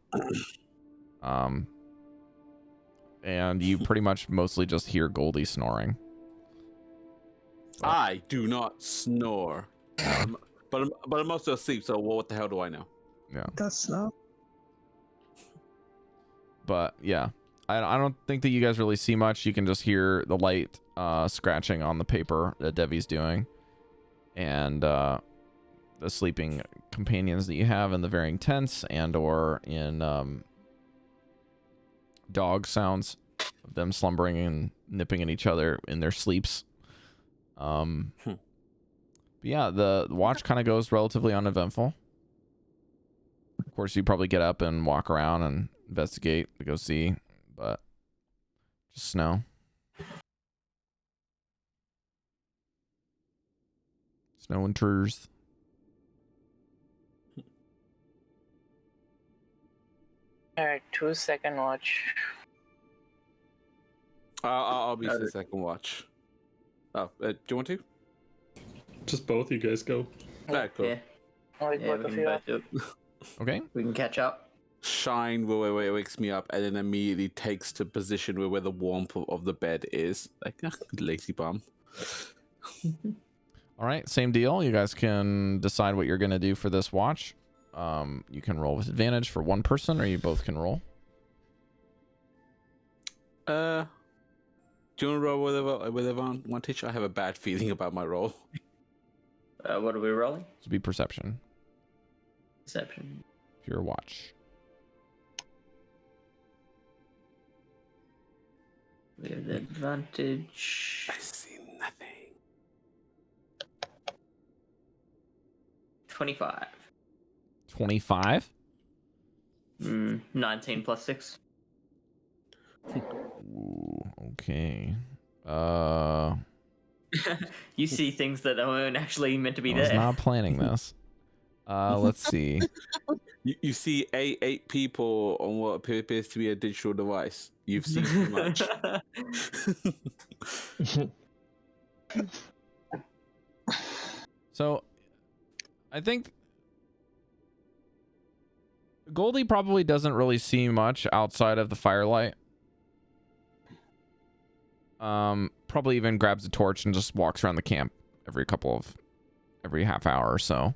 And you pretty much mostly just hear Goldy snoring. I do not snore. But I'm also asleep, so what the hell do I know? Yeah. That's not. But yeah, I don't think that you guys really see much. You can just hear the light scratching on the paper that Devi's doing. And the sleeping companions that you have in the varying tents and or in dog sounds of them slumbering and nipping at each other in their sleeps. But yeah, the watch kind of goes relatively uneventful. Of course, you probably get up and walk around and investigate to go see, but just snow. Snow intrudes. Alright, 2-second watch. I'll be the second watch. Oh, do you want to? Just both you guys go. Alright, cool. Yeah. Alright, Yeah, both we of can you both up. do it. Okay. We can catch up. Shine wakes me up and then immediately takes to position where the warmth of the bed is. Like, lazy bum. All right, same deal. You guys can decide what you're going to do for this watch. You can roll with advantage for one person, or you both can roll. Do you want to roll with advantage? I have a bad feeling about my roll. What are we rolling? This would be perception. Perception. If you're a watch. We have the advantage. I see nothing. 25. 25? 19 plus 6. Ooh, okay. You see things that aren't actually meant to be I was there. not planning this. Let's see. You see eight people on what appears to be a digital device. You've seen too much. So, I think Goldy probably doesn't really see much outside of the firelight. Probably even grabs a torch and just walks around the camp every half hour or so,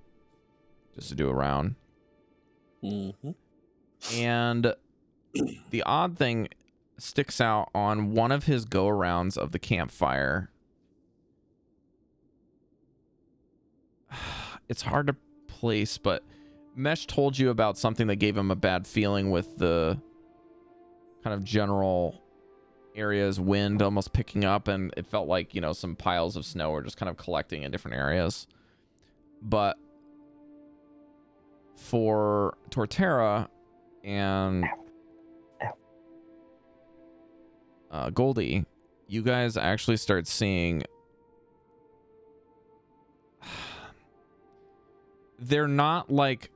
just to do a round. Mm-hmm. And the odd thing sticks out on one of his go-arounds of the campfire. It's hard to place, but Mesh told you about something that gave him a bad feeling with the kind of general area's wind almost picking up, and it felt like, you know, some piles of snow were just kind of collecting in different areas. But for Torterra and Goldy, you guys actually start seeing they're not like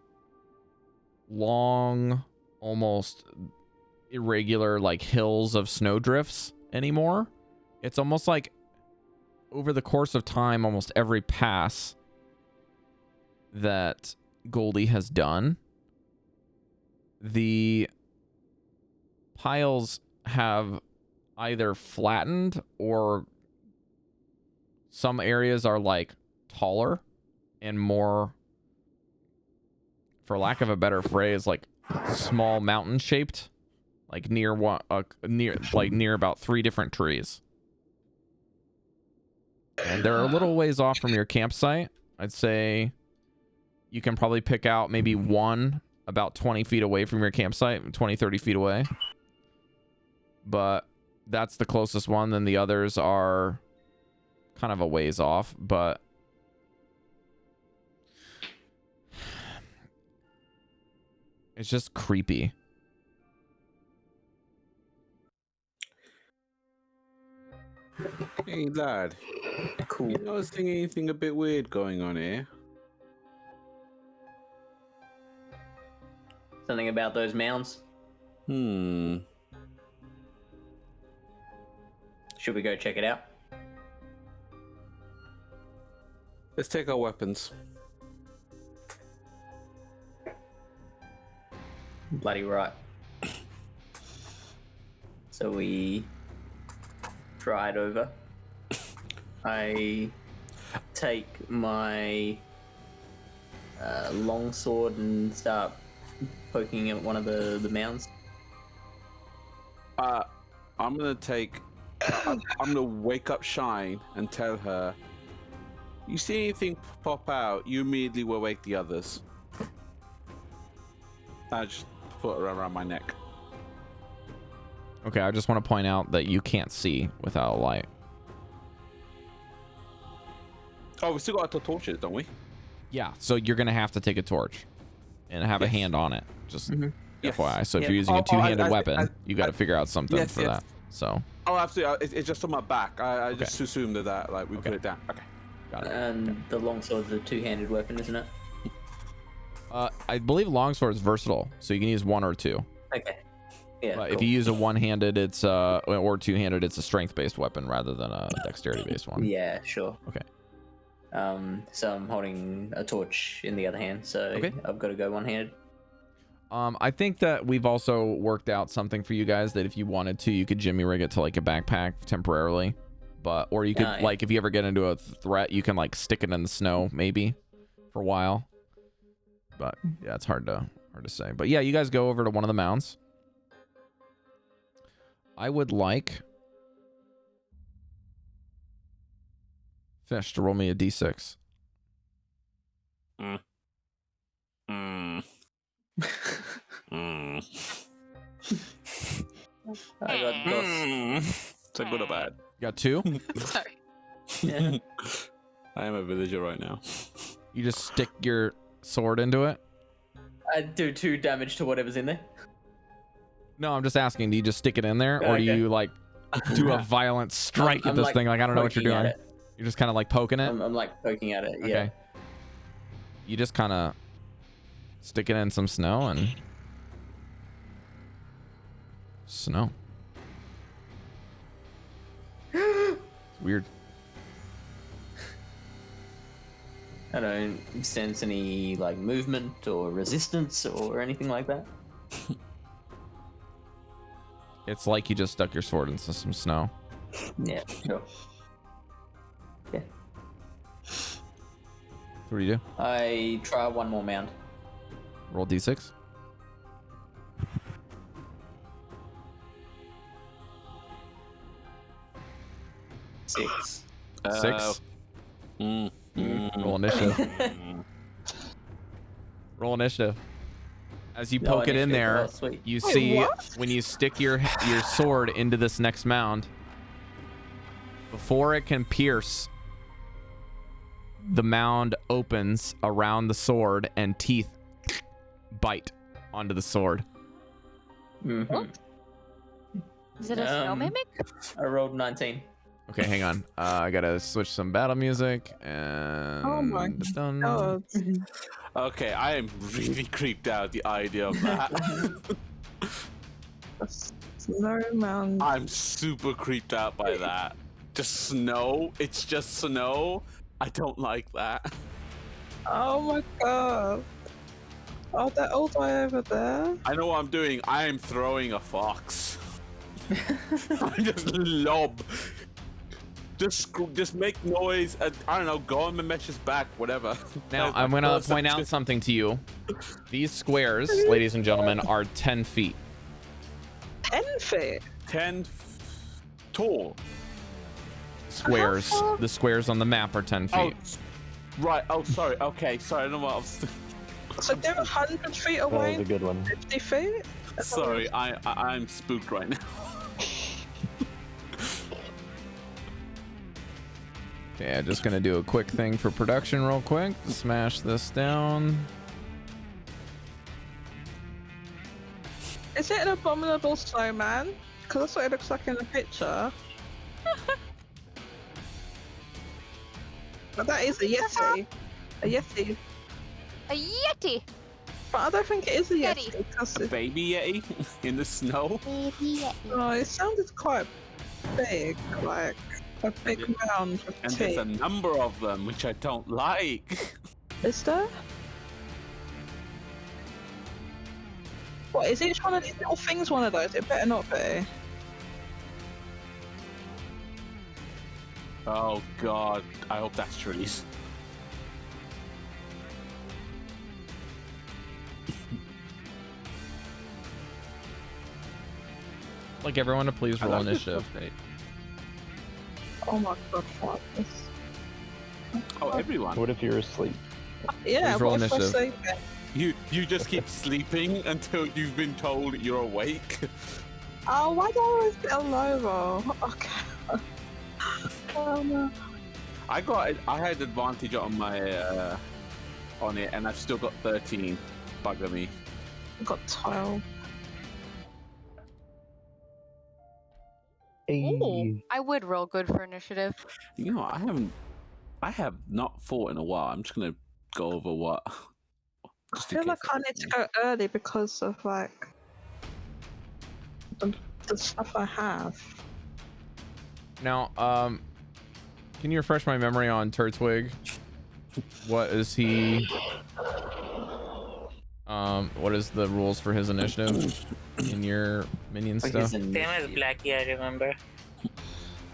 long, almost irregular like hills of snowdrifts anymore. It's almost like over the course of time, almost every pass that Goldy has done, the piles have either flattened or some areas are like taller and more, for lack of a better phrase, like small mountain shaped, like near about 3 different trees. And they're a little ways off from your campsite. I'd say you can probably pick out maybe one about 20 feet away from your campsite, 20, 30 feet away. But that's the closest one. Then the others are kind of a ways off, but it's just creepy. Hey, lad. Cool. You noticing anything a bit weird going on here? Something about those mounds. Hmm. Should we go check it out? Let's take our weapons. Bloody right. So we drive over. I take my longsword and start poking at one of the mounds. I'm gonna wake up Shine and tell her, you see anything pop out, you immediately will wake the others. I just put it around my neck. Okay, I just want to point out that you can't see without a light. Oh, we still got the torches, don't we? Yeah, so you're going to have to take a torch and have a hand on it. Just FYI. So if you're using a two-handed weapon, you got to figure out something for that. So. Oh, absolutely. It's just on my back. I just assumed that like we put it down. Okay. Got it. And the longsword's a two-handed weapon, isn't it? I believe longsword is versatile, so you can use one or two. Okay. Yeah. But cool. if you use a one-handed, it's or two-handed, it's a strength-based weapon rather than a dexterity-based one. Yeah, sure. Okay. So I'm holding a torch in the other hand, so I've got to go one-handed. I think that we've also worked out something for you guys that if you wanted to, you could jimmy rig it to like a backpack temporarily, or you could like if you ever get into a threat, you can like stick it in the snow maybe for a while. But yeah, it's hard to say. But yeah, you guys go over to one of the mounds. I would like Fish to roll me a d6. I got dos. Is that good or bad? You got 2? Sorry. Yeah. I am a villager right now. You just stick your sword into it? I do 2 damage to whatever's in there. No, I'm just asking, do you just stick it in there, or do you like do a violent strike at this like thing? Like, I don't know what you're doing. You're just kind of like poking it? I'm like poking at it, yeah. Okay. You just kind of stick it in some snow and... Snow. It's weird. I don't sense any like movement or resistance or anything like that. It's like you just stuck your sword into some snow. Yeah, sure. Yeah. What do you do? I try one more mound. Roll d6. Six. 6. Roll initiative. Roll initiative. As you poke it in there, you see when you stick your sword into this next mound, before it can pierce, the mound opens around the sword and teeth bite onto the sword. Mm-hmm. Is it a snow mimic? I rolled 19. Okay, hang on. I gotta switch some battle music and. Oh my god. Okay, I am really creeped out at the idea of that. Snowman. I'm super creeped out by that. Just snow. It's just snow. I don't like that. Oh my god. Oh, that old guy over there. I know what I'm doing. I am throwing a fox. I just lob. Just make noise. I don't know. Go on Memesh's back. Whatever. Now I'm gonna point out something to you. These squares, ladies and gentlemen, are 10 feet. 10 feet. 10 tall. Squares. The squares on the map are 10 feet. Oh, right. Oh, sorry. Okay. Sorry. I don't know what I was. So they're 100 feet away. That was a good one. 50 feet. Sorry. I'm spooked right now. Yeah, just gonna do a quick thing for production real quick. Smash this down. Is it an abominable snowman? Because that's what it looks like in the picture. But that is a yeti. A yeti. A yeti. But I don't think it is a Yeti. yeti. Because A baby yeti in the snow. Baby yeti. oh, it sounded quite big, like a big mound of And tea. there's a number of them, which I don't like. Is there? What, is each one of these little things one of those? It better not be. Oh god, I hope that's trees. Like everyone to please roll initiative. Oh my god, fuck this. Oh, everyone. What if you're asleep? Yeah, Please roll what if we're initiative. sleeping? You just keep sleeping until you've been told you're awake. Oh, why do I always get a low roll? Okay. Oh no. I had advantage on my on it, and I've still got 13. Bugger me. I got 12. Hey. I would roll good for initiative. You know, I have not fought in a while. I'm just gonna go over what. I feel like I need to go early because of like the stuff I have. Now, can you refresh my memory on Turtwig? What is he? What is the rules for his initiative in your minion stuff? Same as Blackie, I remember.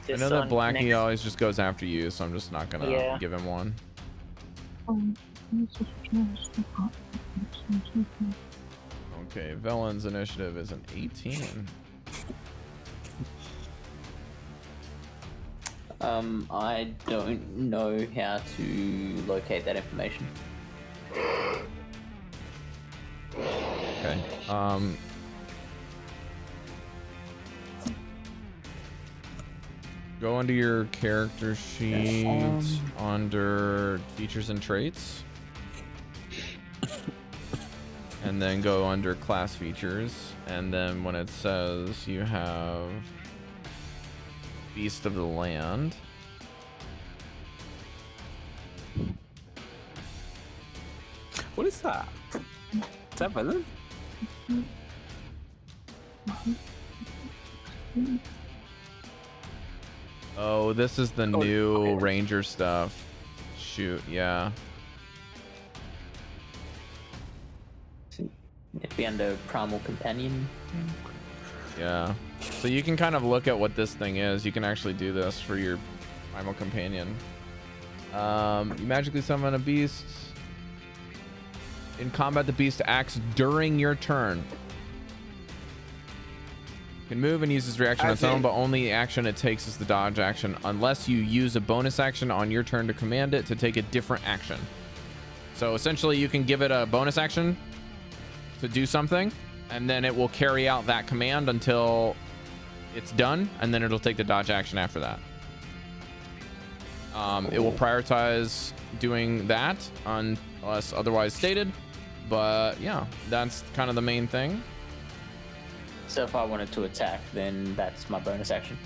I know that Blackie always just goes after you, so I'm just not gonna give him one. Okay, Velen's initiative is an 18. I don't know how to locate that information. Okay. Go under your character sheet under features and traits. And then go under class features. And then when it says you have Beast of the Land. What is that? Is that Velen? Oh, this is the new ranger stuff. Shoot, yeah. It'd be under Primal Companion. Yeah. So you can kind of look at what this thing is. You can actually do this for your primal companion. You magically summon a beast. In combat, the beast acts during your turn. You can move and use its reaction on its own, but only action it takes is the dodge action, unless you use a bonus action on your turn to command it to take a different action. So essentially, you can give it a bonus action to do something, and then it will carry out that command until it's done, and then it'll take the dodge action after that. It will prioritize doing that unless otherwise stated, but yeah, that's kind of the main thing. So if I wanted to attack, then that's my bonus action.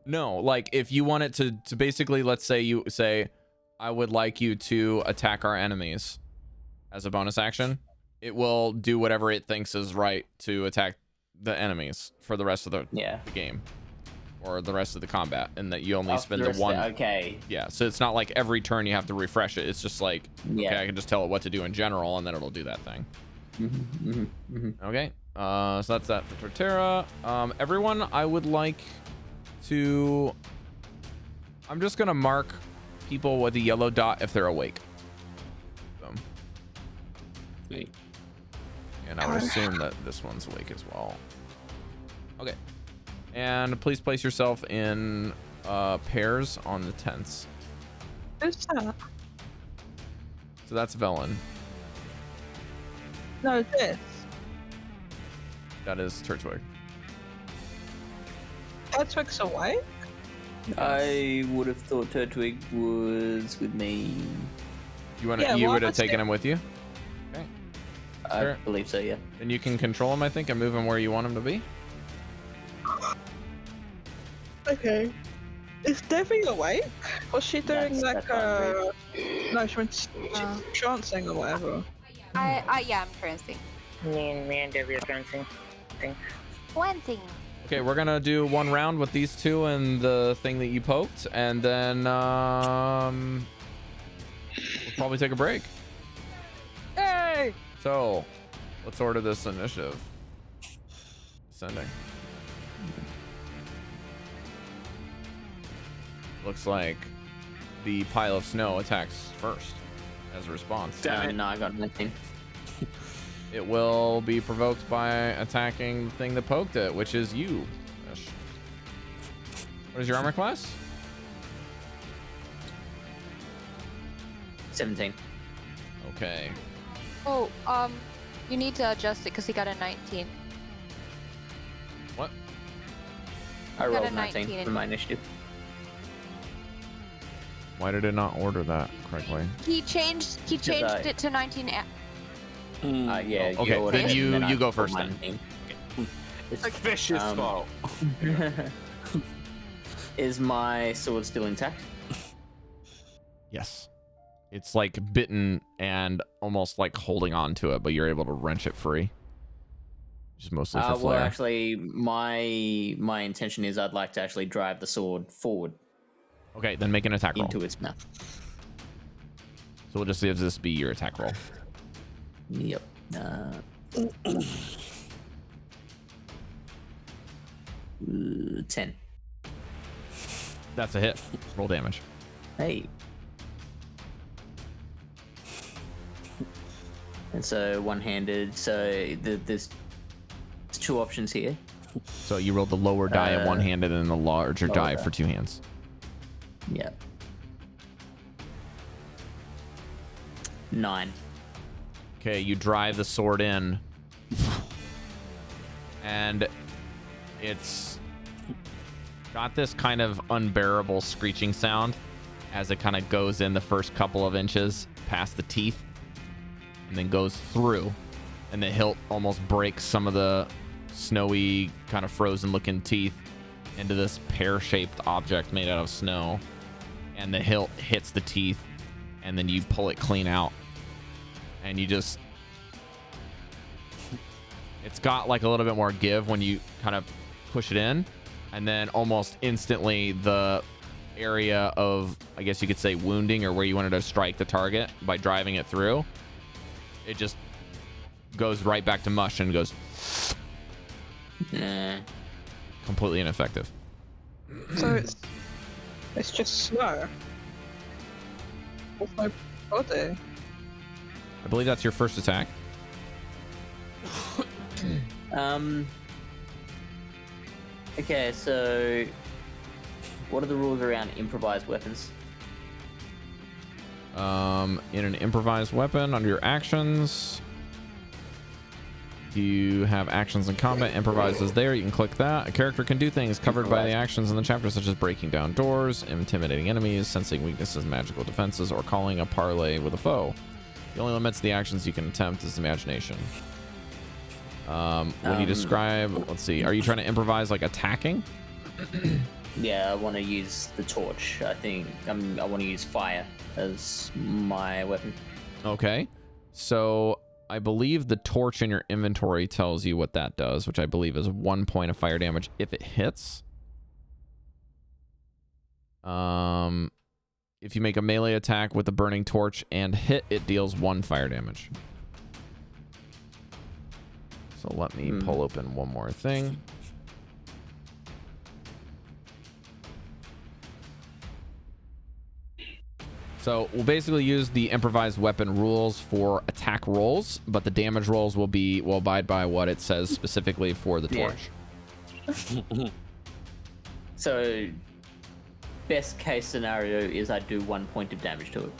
No, like if you want it to basically, let's say you say, I would like you to attack our enemies as a bonus action. It will do whatever it thinks is right to attack the enemies for the rest of the game or the rest of the combat, and that you only spend the one. Okay. Yeah, so it's not like every turn you have to refresh it. It's just like, okay, I can just tell it what to do in general, and then it'll do that thing. Okay, so that's that for Torterra. Everyone, I would like to... I'm just gonna mark people with a yellow dot if they're awake. And I would assume that this one's awake as well. Okay. And please place yourself in pairs on the tents. Who's that? So that's Velen. No, this. That is Turtwig. Turtwig's awake? I would have thought Turtwig was with me. You want to? You would have taken him with you? Okay. I believe so, yeah. Then you can control him, I think, and move him where you want him to be. Okay. Is Devii awake? Was she doing like no, she went trancing or whatever? Yeah, I'm trancing. Me and Devii are trancing. One thing. Okay, we're gonna do one round with these two and the thing that you poked, and then we'll probably take a break. Hey! So, let's order this initiative. Sending. Looks like the pile of snow attacks first as a response. Damn it, no, I got nothing. It will be provoked by attacking the thing that poked it, which is you. What is your armor class? 17. Okay. Oh, you need to adjust it because he got a 19. What? I rolled 19 for my initiative. Why did it not order that correctly? He changed it to 19. Yeah. Okay, then you go first then. It's Fish's fault. Is my sword still intact? Yes. It's like bitten and almost like holding on to it, but you're able to wrench it free. Just mostly for flair. Well, actually, my intention is I'd like to actually drive the sword forward. Okay, then make an attack roll. Into its mouth. So we'll just have this be your attack roll. Yep. 10. That's a hit. Roll damage. Hey. And so one-handed. So there's two options here. So you rolled the lower die of one-handed and the larger die for two hands. Yep. 9. Okay, you drive the sword in, and it's got this kind of unbearable screeching sound as it kind of goes in the first couple of inches past the teeth and then goes through, and the hilt almost breaks some of the snowy kind of frozen looking teeth into this pear-shaped object made out of snow, and the hilt hits the teeth, and then you pull it clean out, and you just, it's got like a little bit more give when you kind of push it in, and then almost instantly the area of, I guess you could say, wounding, or where you wanted to strike the target by driving it through, it just goes right back to mush and goes completely ineffective. So it's just slow. What's my body? I believe that's your first attack. Okay, so what are the rules around improvised weapons? In an improvised weapon, under your actions, you have actions in combat. Improvise is there. You can click that. A character can do things covered by the actions in the chapter, such as breaking down doors, intimidating enemies, sensing weaknesses, magical defenses, or calling a parley with a foe. The only limits to the actions you can attempt is imagination. When you describe, let's see, are you trying to improvise like attacking? Yeah, I want to use the torch. I think I want to use fire as my weapon. Okay. So I believe the torch in your inventory tells you what that does, which I believe is 1 point of fire damage if it hits. If you make a melee attack with the burning torch and hit, it deals 1 fire damage. So let me pull open one more thing. So we'll basically use the improvised weapon rules for attack rolls, but the damage rolls will abide by what it says specifically for the torch. So best case scenario is I do 1 point of damage to it.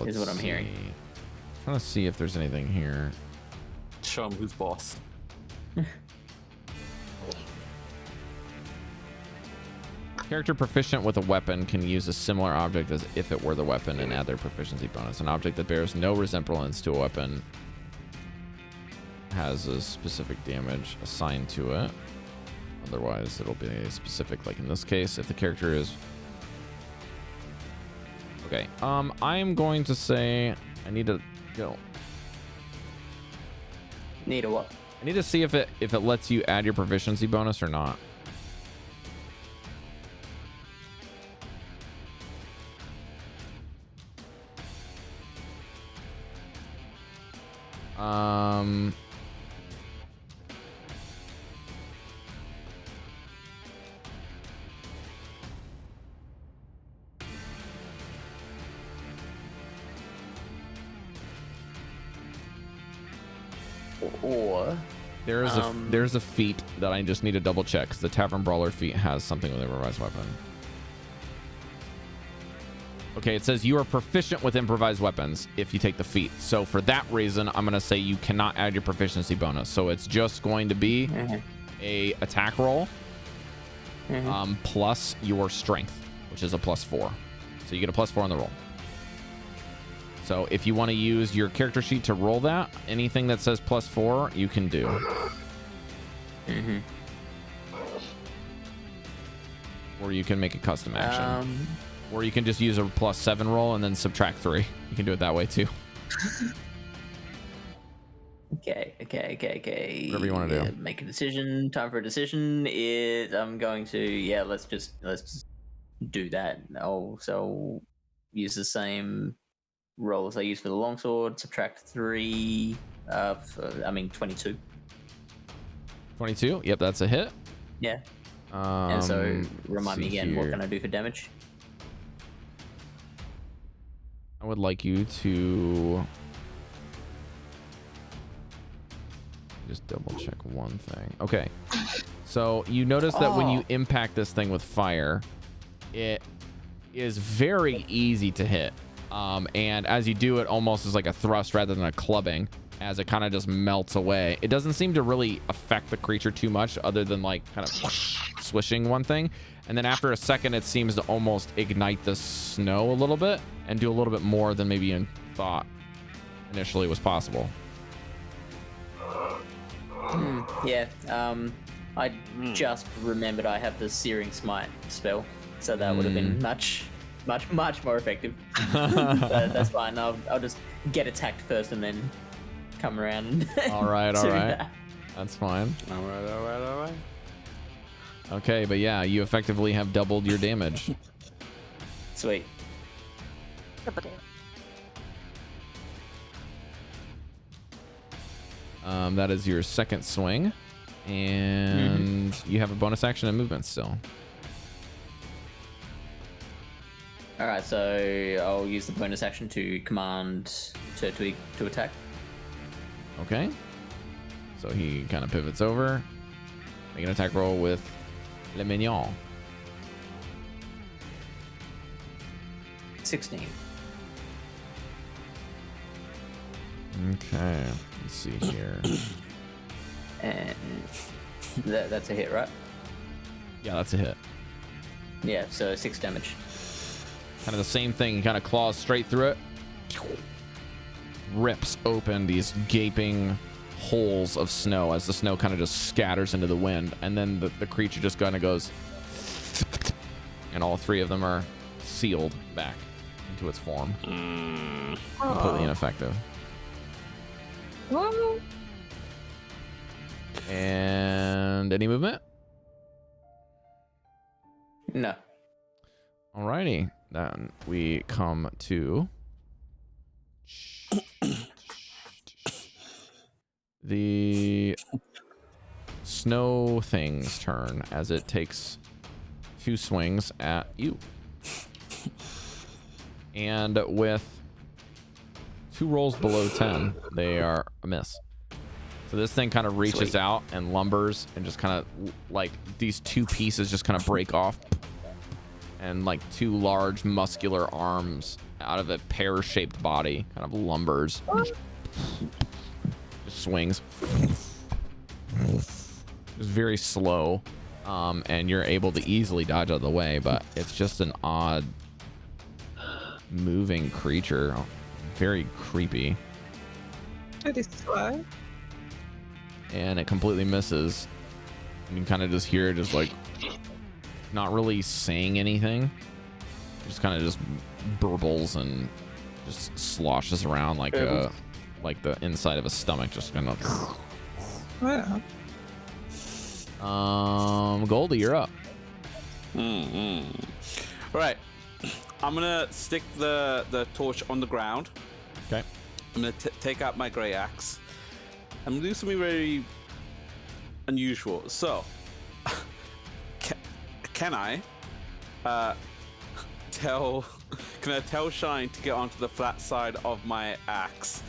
Is what I'm hearing. Trying to see if there's anything here. Show him who's boss. Character proficient with a weapon can use a similar object as if it were the weapon and add their proficiency bonus. An object that bears no resemblance to a weapon has a specific damage assigned to it. Otherwise, it'll be a specific, like in this case, if the character is... Okay, I'm going to say I need to go. Need a what? I need to see if it lets you add your proficiency bonus or not. Or there's a feat that I just need to double check because the Tavern Brawler feat has something with a improvised weapon. Okay, it says you are proficient with improvised weapons if you take the feat. So for that reason, I'm going to say you cannot add your proficiency bonus. So it's just going to be a attack roll plus your strength, which is a +4. So you get a +4 on the roll. So if you want to use your character sheet to roll that, anything that says +4, you can do. Or you can make a custom action. Or you can just use a +7 roll and then subtract 3. You can do it that way too. Okay. Whatever you want to do. Make a decision. Time for a decision. I'm going to let's just do that. So use the same roll as I used for the longsword. Subtract 3. 22. 22. Yep, that's a hit. Yeah. And so remind me again. What can I do for damage? I would like you to just double check one thing. Okay. So you notice that when you impact this thing with fire, it is very easy to hit. And as you do it, almost as like a thrust rather than a clubbing, as it kind of just melts away. It doesn't seem to really affect the creature too much other than like kind of swishing one thing. And then after a second, it seems to almost ignite the snow a little bit and do a little bit more than maybe you thought initially was possible. I just remembered I have the Searing Smite spell, so that would have been much more effective. That's fine. I'll just get attacked first and then come around. All right. That's fine. All right. Okay, but yeah, you effectively have doubled your damage. Sweet. Double damage. That is your second swing, and you have a bonus action and movement still. All right, so I'll use the bonus action to command to attack. Okay. So he kind of pivots over. Make an attack roll with Le Mignon. 16. Okay. Let's see here. And that's a hit, right? Yeah, that's a hit. Yeah, so 6 damage. Kind of the same thing. He kind of claws straight through it. rips open these gaping holes of snow as the snow kind of just scatters into the wind, and then the creature just kind of goes, and all three of them are sealed back into its form. Completely ineffective. And any movement? No. Alrighty, then we come to the snow thing's turn as it takes 2 swings at you. And with 2 rolls below 10, they are a miss. So this thing kind of reaches out and lumbers and just kind of like these 2 pieces just kind of break off, and like 2 large muscular arms out of a pear-shaped body kind of lumbers, just swings. It's very slow, and you're able to easily dodge out of the way, but it's just an odd moving creature, very creepy. It is slow. And it completely misses. You can kind of just hear it just like not really saying anything, just kind of just burbles and just sloshes around like the inside of a stomach, just kind of. Yeah. Goldy, you're up. All right, I'm gonna stick the torch on the ground. Okay. I'm gonna take out my grey axe. I'm gonna do something very unusual. So, can I tell Shine to get onto the flat side of my axe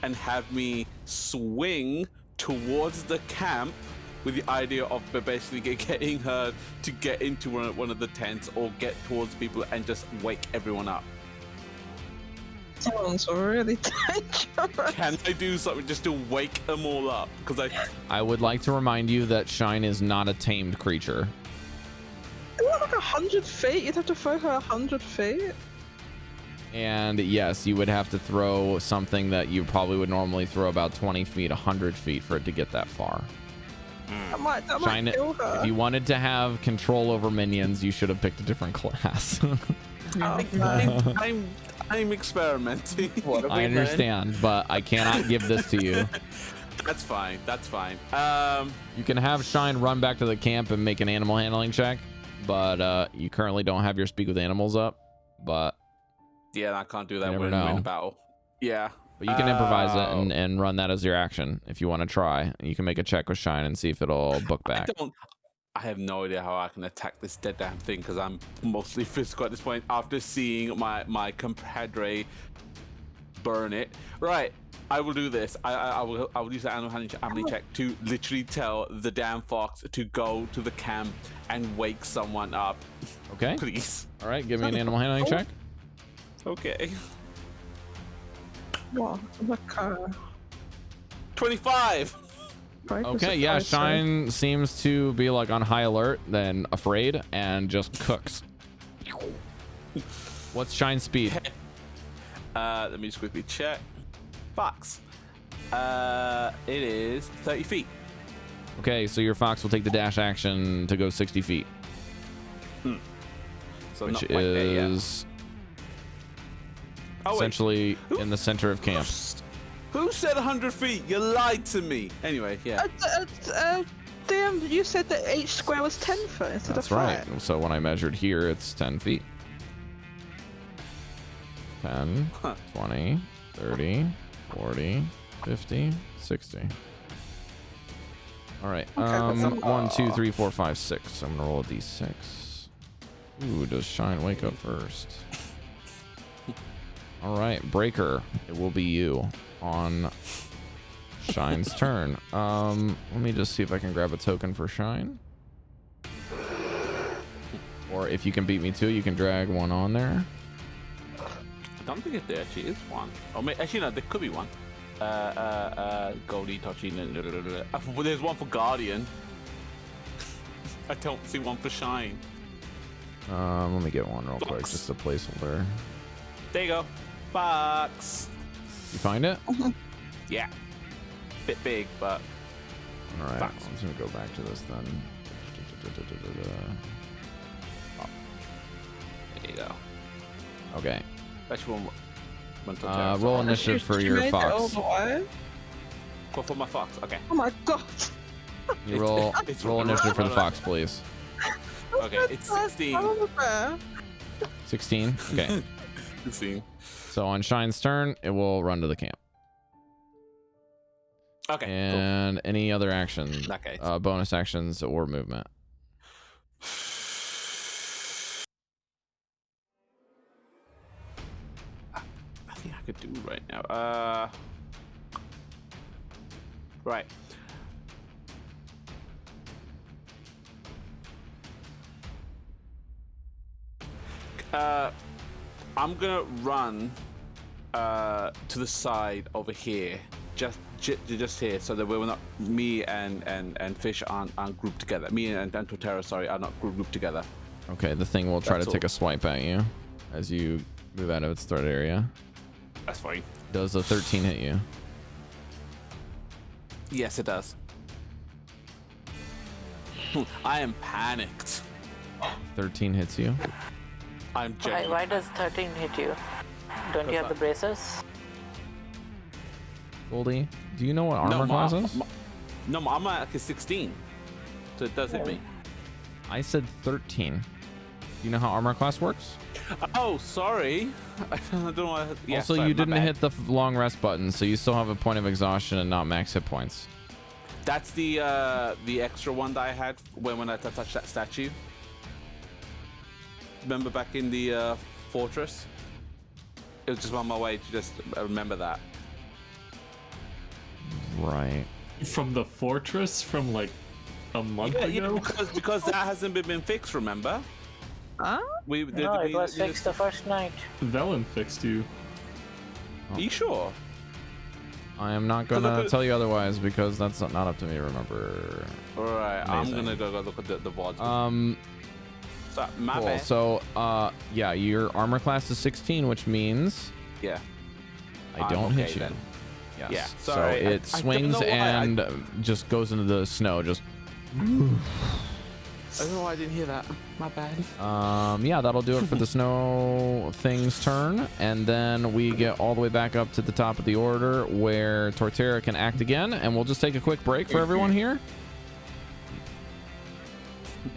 and have me swing towards the camp with the idea of basically getting her to get into one of the tents or get towards people and just wake everyone up? Sounds really dangerous. Can I do something just to wake them all up? Because I would like to remind you that Shine is not a tamed creature. Isn't that like 100 feet? You'd have to throw her 100 feet? And yes, you would have to throw something that you probably would normally throw about 20 feet, 100 feet for it to get that far. That might kill her. If you wanted to have control over minions, you should have picked a different class. I'm experimenting. I understand, but I cannot give this to you. That's fine. That's fine. You can have Shine run back to the camp and make an animal handling check, but you currently don't have your speak with animals up. But yeah, I can't do that when in a battle. Yeah. But you can improvise it and run that as your action if you want to try. You can make a check with Shine and see if it'll book back. I have no idea how I can attack this dead damn thing because I'm mostly physical at this point after seeing my compadre burn it. Right, I will do this. I will use the animal handling check to literally tell the damn fox to go to the camp and wake someone up. Okay. Please. All right, give me an animal handling check. Okay. What? 25. Okay, yeah, Shine seems to be like on high alert, then afraid, and just cooks. What's Shine's speed? Let me just quickly check. Fox. It is 30 feet. Okay, so your fox will take the dash action to go 60 feet. So which not quite there yet. Essentially in the center of camp. Who said 100 feet? You lied to me. Anyway, yeah. Damn, you said that each square was 10 foot instead That's of 5. right. So when I measured here, it's 10 feet. 10, 20, 30, 40, 50, 60. All right. 1, 2, 3, 4, 5, 6. I'm gonna roll a d6. Ooh, does Shine wake up first? All right, Breker. It will be you on Shine's turn. Let me just see if I can grab a token for Shine. Or if you can beat me too, you can drag one on there. I don't think there actually is one. Oh, actually, no, there could be one. Goldy, touchy. Well, there's one for Guardian. I don't see one for Shine. Let me get one real quick, just a placeholder. There you go. Fox. You find it? Yeah. Bit big, but. All right. I'm just gonna go back to this then. Oh. There you go. Okay. Roll initiative for your fox. For my fox. Okay. Oh my god. You roll initiative for the fox, please. Okay, it's 16. 16. Okay. 16. So on Shine's turn, it will run to the camp. Okay. And cool. any other actions, bonus actions or movement. I think I could do right now. Right. I'm gonna run to the side over here, just here, so that we're not me and Fish aren't grouped together. Me and Totera, sorry, are not grouped together. Okay, the thing will try to take a swipe at you as you move out of its threat area. That's fine. Does a 13 hit you? Yes, it does. I am panicked. 13 hits you. I'm why does 13 hit you? Don't you have the braces? Goldy, do you know what armor class is? No, my armor is 16. So it does hit me. I said 13. Do you know how armor class works? Oh, sorry. I don't know why. Yeah, also, sorry, you didn't bad. hit the long rest button, so you still have a point of exhaustion and not max hit points. That's the extra one that I had when I touched that statue. Remember back in the fortress? It was just on my way to just remember that. Right. From the fortress from like a month ago? Yeah, because that hasn't been fixed, remember? Huh? It was fixed the first night. Velen fixed you. Are you sure? I am not gonna tell you otherwise because that's not up to me to remember. Alright, I'm gonna go look at the VODs. So, my cool. bad. So, yeah, your armor class is 16, which means yeah, I don't hit you. Then. Yes. Yeah. So Sorry, it swings and just goes into the snow. Just. I don't know why I didn't hear that. My bad. Yeah, that'll do it for the snow thing's turn, and then we get all the way back up to the top of the order where Torterra can act again, and we'll just take a quick break for everyone here.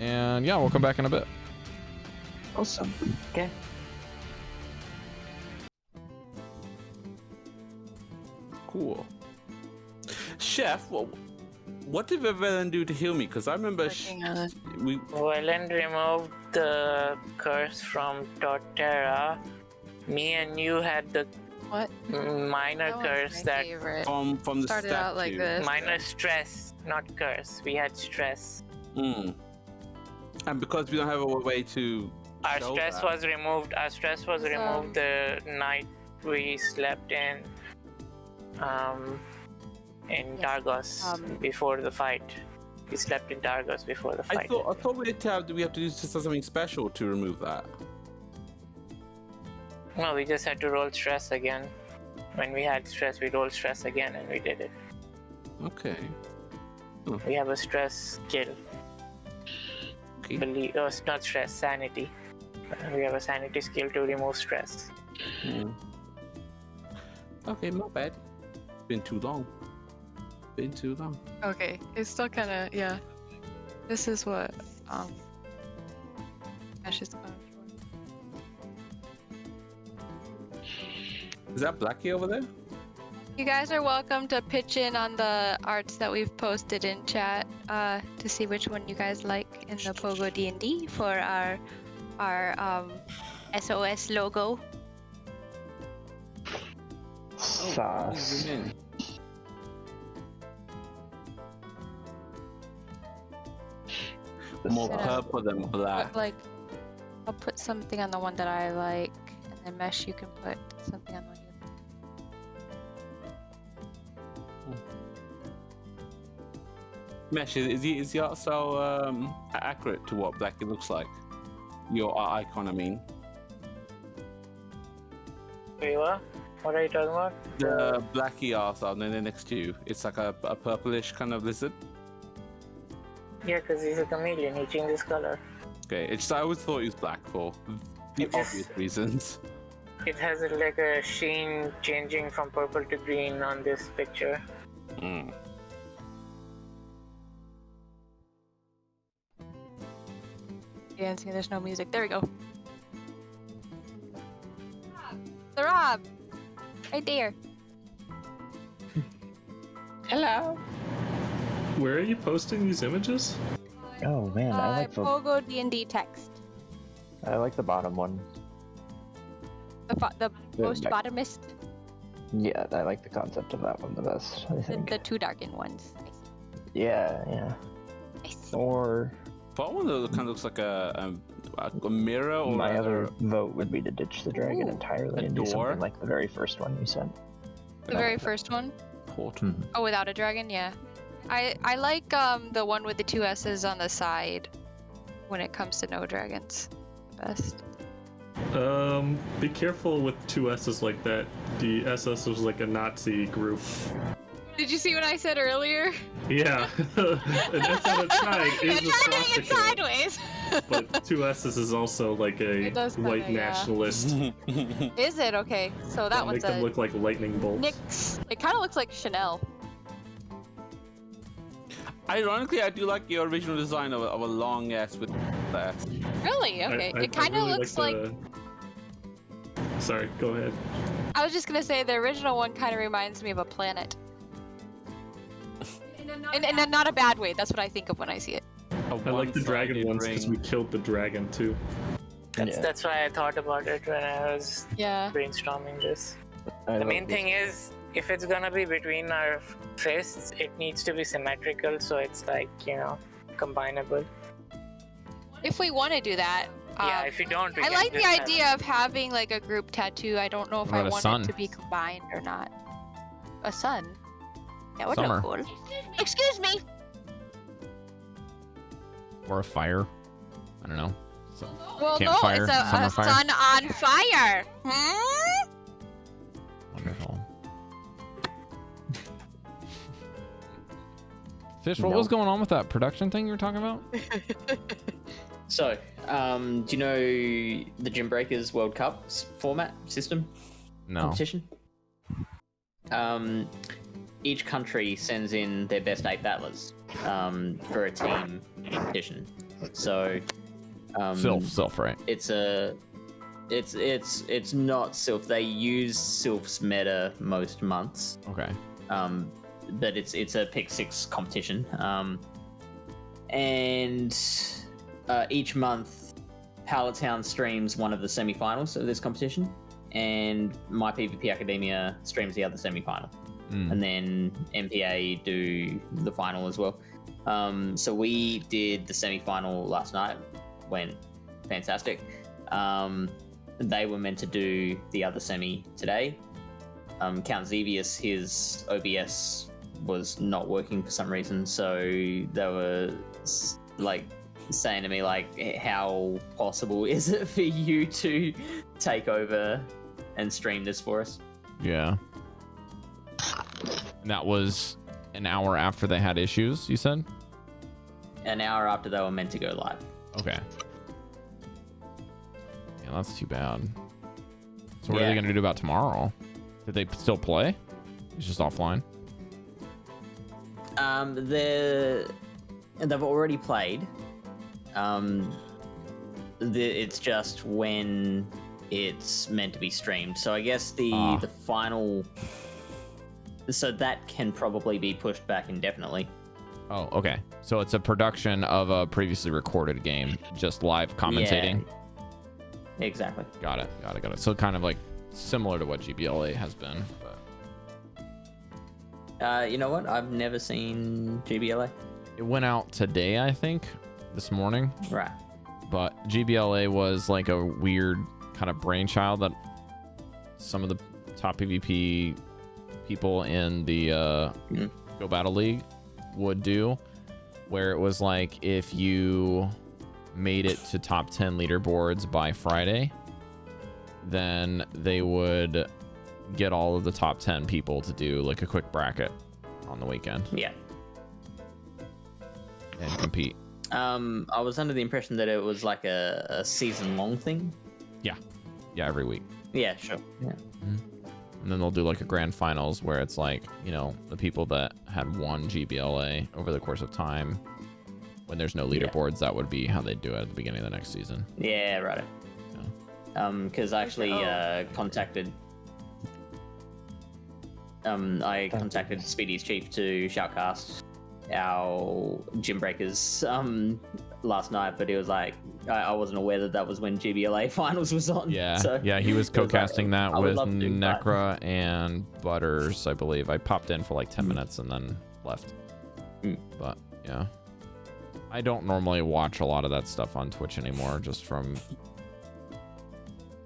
And yeah, we'll come back in a bit. Awesome. Okay. Cool. Chef, what did Velen do to heal me? Because I remember Velen removed the curse from Torterra. Me and you had the minor curse that from the started out like this. Minor stress, not curse. We had stress. And because we don't have a way to our stress was removed. Our stress was removed the night we slept in Targos before the fight. We slept in Targos before the fight. I thought we have to do something special to remove that. No, we just had to roll stress again. When we had stress, we rolled stress again, and we did it. Okay. We have a stress skill. Okay. It's not stress, sanity. We have a sanity skill to remove stress. Okay, not bad. Been too long. Okay, it's still kind of, yeah. This is what Ash is going for. Is that Blackie over there? You guys are welcome to pitch in on the arts that we've posted in chat to see which one you guys like in the Pogo D&D for our SOS logo. Sauce. More purple than black. I'll put something on the one that I like, and then Mesh, you can put something on the one you like. Mesh, is he also accurate to what Blackie looks like? Your icon, I mean. We were? What are you talking about? The blacky ass out and then next to you. It's like a purplish kind of lizard. Yeah, because he's a chameleon. He changes color. Okay, I always thought he was black for the obvious reasons. It has like a sheen changing from purple to green on this picture. Mm. Dancing, there's no music. There we go. The Rob! Right there. Hello. Where are you posting these images? Oh man, I like the Pogo D&D text. bottom one. The most back- bottomist. Yeah, I like the concept of that one the best. I think. The two darkened ones. Nice. Yeah. Nice. Or That one kind of looks like a mirror or my other vote would be to ditch the dragon entirely a and do door? something like the very first one you sent. The very first one. portal. Oh, without a dragon, yeah. I like the one with the two S's on the side when it comes to no dragons. Best. Be careful with two S's like that. The SS was like a Nazi group. Did you see what I said earlier? Yeah. An S on a tribe is a Trying to get swastika. sideways. But two S's is also like a It does kinda, white yeah. nationalist. Is it? Okay, so that Make one's them a look like lightning bolts. Nyx. It kind of looks like Chanel. Ironically, I do like your original design of a long S with that. Really? Okay. It kind of really looks like. Sorry, go ahead. I was just gonna say the original one kind of reminds me of a planet. In not a bad way. That's what I think of when I see it. I like the dragon ones because we killed the dragon too. That's why I thought about it when I was brainstorming this. The main thing is, if it's gonna be between our fists, it needs to be symmetrical, so it's like, combinable. If we want to do that. Yeah, if you don't, we I can like the just have idea of having like a group tattoo. I don't know if What I about a want sun? it to be combined or not. A sun? That would Summer. look cool. Excuse me! Or a fire. I don't know. So, Well, campfire, no, it's a summer fire. sun on fire. Hmm? Wonderful. Fish, what was going on with that production thing you were talking about? So, do you know the Gym Breakers World Cup format system? No. Competition? Each country sends in their best 8 battlers for a team competition. So, Sylph, right? It's not Sylph. They use Sylph's meta most months. Okay. But it's a pick 6 competition. And each month, Paladin streams one of the semi-finals of this competition, and My PvP Academia streams the other semi-final. And then MPA do the final as well. So we did the semi-final last night. Went fantastic. They were meant to do the other semi today. Count Xevious, his OBS was not working for some reason, so they were like saying to me like, how possible is it for you to take over and stream this for us? Yeah. And that was an hour after they had issues, you said? An hour after they were meant to go live. Okay. Yeah, that's too bad. So what are they going to do about tomorrow? Did they still play? It's just offline? They've already played. It's just when it's meant to be streamed. So I guess the final... So that can probably be pushed back indefinitely. Oh, okay. So it's a production of a previously recorded game, just live commentating? Yeah, exactly. Got it. So kind of like similar to what GBLA has been. But... you know what? I've never seen GBLA. It went out today, I think, this morning. Right. But GBLA was like a weird kind of brainchild that some of the top PvP people in the Go Battle League would do, where it was like if you made it to top 10 leaderboards by Friday, then they would get all of the top 10 people to do like a quick bracket on the weekend. Yeah. And compete. I was under the impression that it was like a season-long thing. Yeah, every week. Yeah, sure. Yeah. And then they'll do like a grand finals where it's like, you know, the people that had won GBLA over the course of time, when there's no leaderboards, that would be how they do it at the beginning of the next season. Yeah, right. Because I actually contacted Speedy's chief to shoutcast our gym breakers last night, but he was like, I wasn't aware that was when GBLA finals was on. Yeah, so yeah, he was co-casting like, that with Necra and Butters, I believe. I popped in for like 10 minutes and then left. But yeah, I don't normally watch a lot of that stuff on Twitch anymore, just from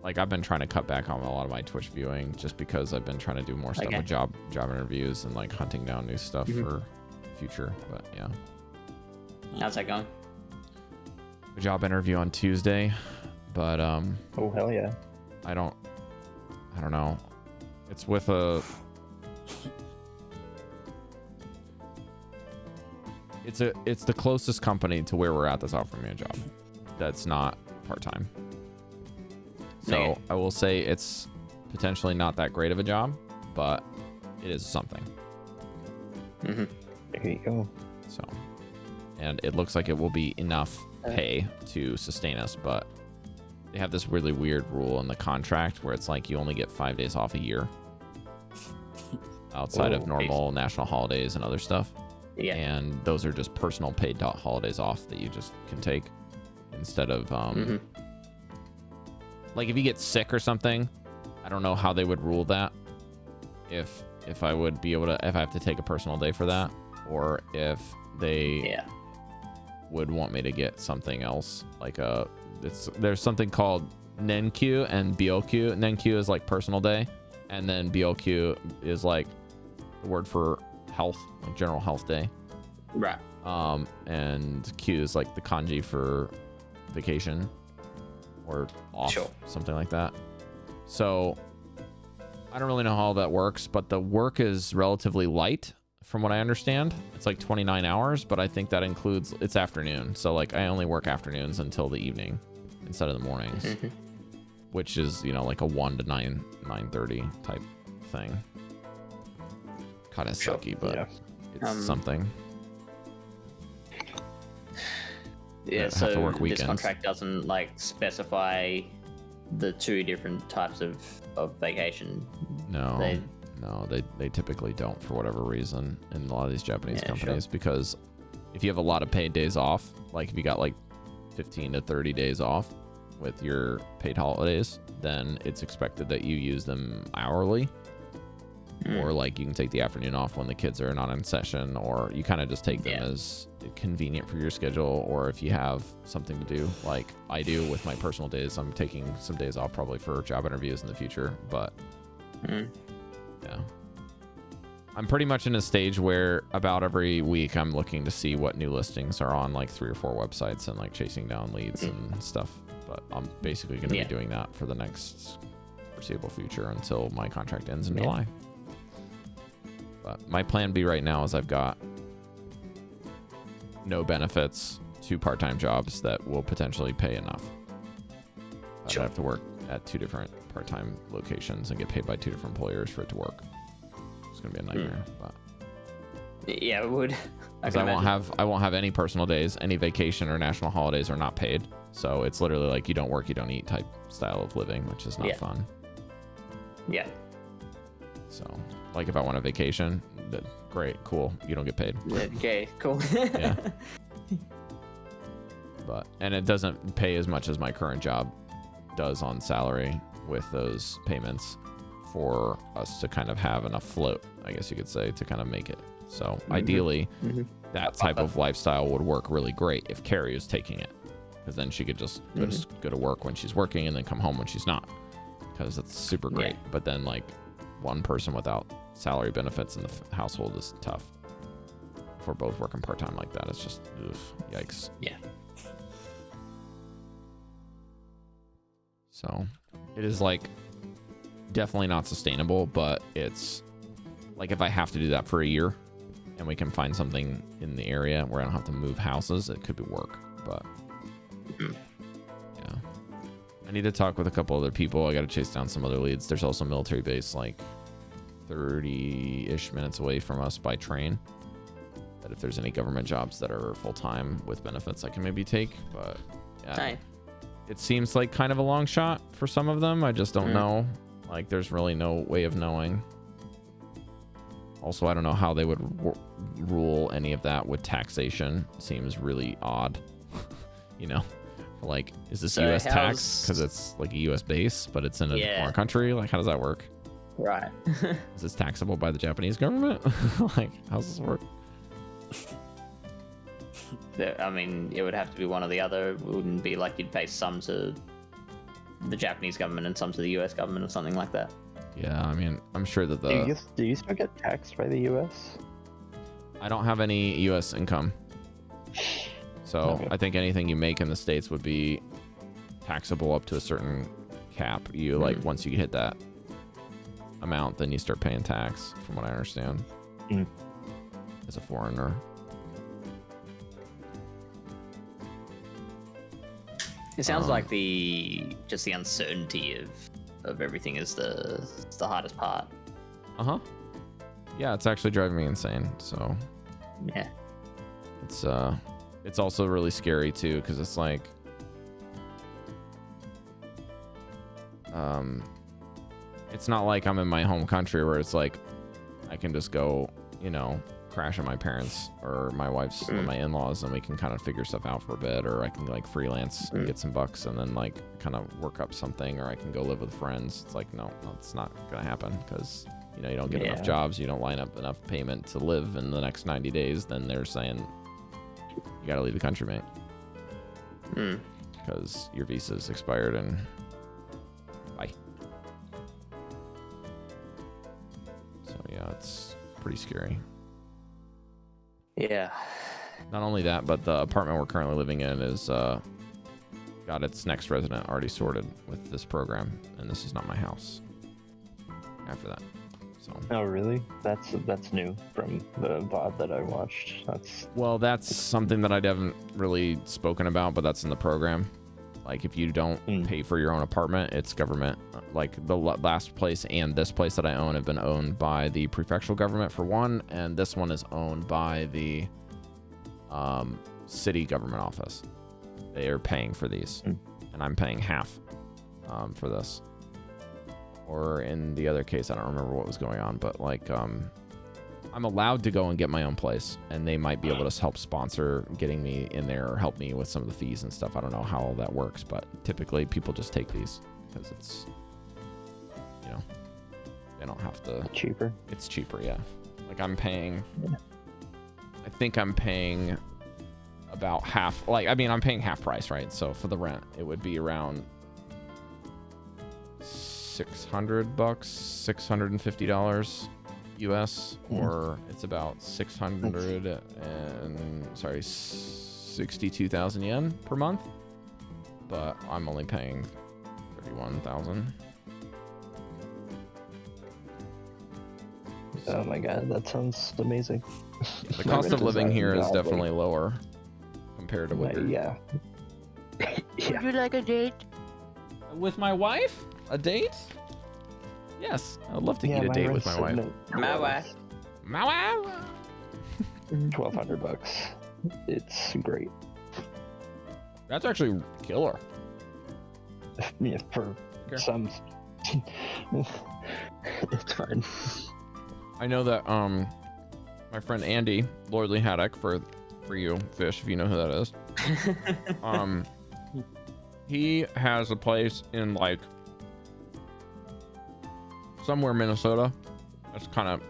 like I've been trying to cut back on a lot of my Twitch viewing just because I've been trying to do more stuff with job interviews and like hunting down new stuff for future. But yeah, how's that going? A job interview on Tuesday, but oh hell yeah, I don't know, it's with a it's the closest company to where we're at that's offering me a job that's not part-time. So I will say it's potentially not that great of a job, but it is something. There you go. So, and it looks like it will be enough pay to sustain us, but they have this really weird rule in the contract where it's like you only get 5 days off a year outside of normal national holidays and other stuff. Yeah. And those are just personal paid holidays off that you just can take instead of like if you get sick or something. I don't know how they would rule that, if I would be able to, if I have to take a personal day for that, or if they would want me to get something else like there's something called Nenkyu and Byokyu. Nenkyu is like personal day, and then Byokyu is like the word for health, like general health day. Right. And Q is like the kanji for vacation or off, something like that. So I don't really know how all that works, but the work is relatively light from what I understand. It's like 29 hours, but I think that includes, it's afternoon. So like I only work afternoons until the evening instead of the mornings, which is, you know, like a 1 to 9:30 type thing. Kind of sucky, but it's something. Yeah, so this contract doesn't like specify the two different types of vacation. No, they typically don't for whatever reason in a lot of these Japanese companies, because if you have a lot of paid days off, like if you got like 15 to 30 days off with your paid holidays, then it's expected that you use them hourly. Or like you can take the afternoon off when the kids are not in session, or you kind of just take them as convenient for your schedule, or if you have something to do like I do with my personal days. I'm taking some days off probably for job interviews in the future, but yeah, I'm pretty much in a stage where about every week I'm looking to see what new listings are on like 3 or 4 websites and like chasing down leads and stuff. But I'm basically going to be doing that for the next foreseeable future until my contract ends in July. But my plan B right now is I've got no benefits, 2 part-time jobs that will potentially pay enough. I have to work at 2 different part-time locations and get paid by 2 different employers for it to work. It's gonna be a nightmare. But yeah, it would. I won't have any personal days, any vacation or national holidays are not paid. So it's literally like you don't work, you don't eat type style of living, which is not fun. Yeah. So, like if I want a vacation, great, cool, you don't get paid. Okay, cool. Yeah. And it doesn't pay as much as my current job does on salary with those payments for us to kind of have enough float, I guess you could say, to kind of make it. So ideally, that type of lifestyle would work really great if Cari is taking it, because then she could just go to work when she's working and then come home when she's not, because it's super great. But then like one person without salary benefits in the household is tough. If we're both working part-time like that, it's just yikes. Yeah. So it is like definitely not sustainable, but it's like if I have to do that for a year and we can find something in the area where I don't have to move houses, it could be work. But yeah, I need to talk with a couple other people. I got to chase down some other leads. There's also a military base like 30-ish minutes away from us by train. That if there's any government jobs that are full-time with benefits, I can maybe take. But yeah, it seems like kind of a long shot for some of them. I just don't know. Like, there's really no way of knowing. Also, I don't know how they would rule any of that with taxation. Seems really odd. You know, like, is this U.S. tax because it's like a U.S. base, but it's in a foreign country? Like, how does that work? Right. Is this taxable by the Japanese government? Like, how's this work? I mean, it would have to be one or the other. It wouldn't be like you'd pay some to the Japanese government and some to the US government or something like that. Yeah, I mean, I'm sure that the... Do you still get taxed by the US? I don't have any US income. So I think anything you make in the States would be taxable up to a certain cap. You like, once you hit that amount, then you start paying tax, from what I understand. As a foreigner. It sounds like the uncertainty of everything is the hardest part. Yeah, it's actually driving me insane. So yeah, it's also really scary too, because it's like it's not like I'm in my home country where it's like I can just go, you know, crash at my parents or my wife's or my in-laws and we can kind of figure stuff out for a bit, or I can like freelance and get some bucks and then like kind of work up something, or I can go live with friends. It's like, no, it's not gonna happen, because you know, you don't get enough jobs, you don't line up enough payment to live in the next 90 days, then they're saying you gotta leave the country, mate, because your visa's expired and bye. So yeah, it's pretty scary. Yeah. Not only that, but the apartment we're currently living in is got its next resident already sorted with this program, and this is not my house after that. So. Oh really? That's new from the VOD that I watched. That's something that I haven't really spoken about, but that's in the program. Like, if you don't pay for your own apartment, it's government. Like, the last place and this place that I own have been owned by the prefectural government for one, and this one is owned by the city government office. They are paying for these, and I'm paying half for this. Or in the other case, I don't remember what was going on, but like I'm allowed to go and get my own place, and they might be able to help sponsor getting me in there or help me with some of the fees and stuff. I don't know how all that works, but typically people just take these because it's, you know, they don't have to. Cheaper. It's cheaper, yeah. Like I'm paying, I think I'm paying about half. Like, I mean, I'm paying half price, right? So for the rent, it would be around $600, $650 US, or it's about 62,000 yen per month, but I'm only paying 31,000. Oh my god, that sounds amazing. Yeah, the cost of living here is definitely lower compared to what yeah. Would you like a date? With my wife? A date? Yes, I'd love to eat a date with my wife. My wife. My wife. $1,200. It's great. That's actually killer. Yeah, for some, it's fine. I know that my friend Andy, Lordly Haddock, for you, Fish, if you know who that is. He has a place in like somewhere Minnesota. That's kind of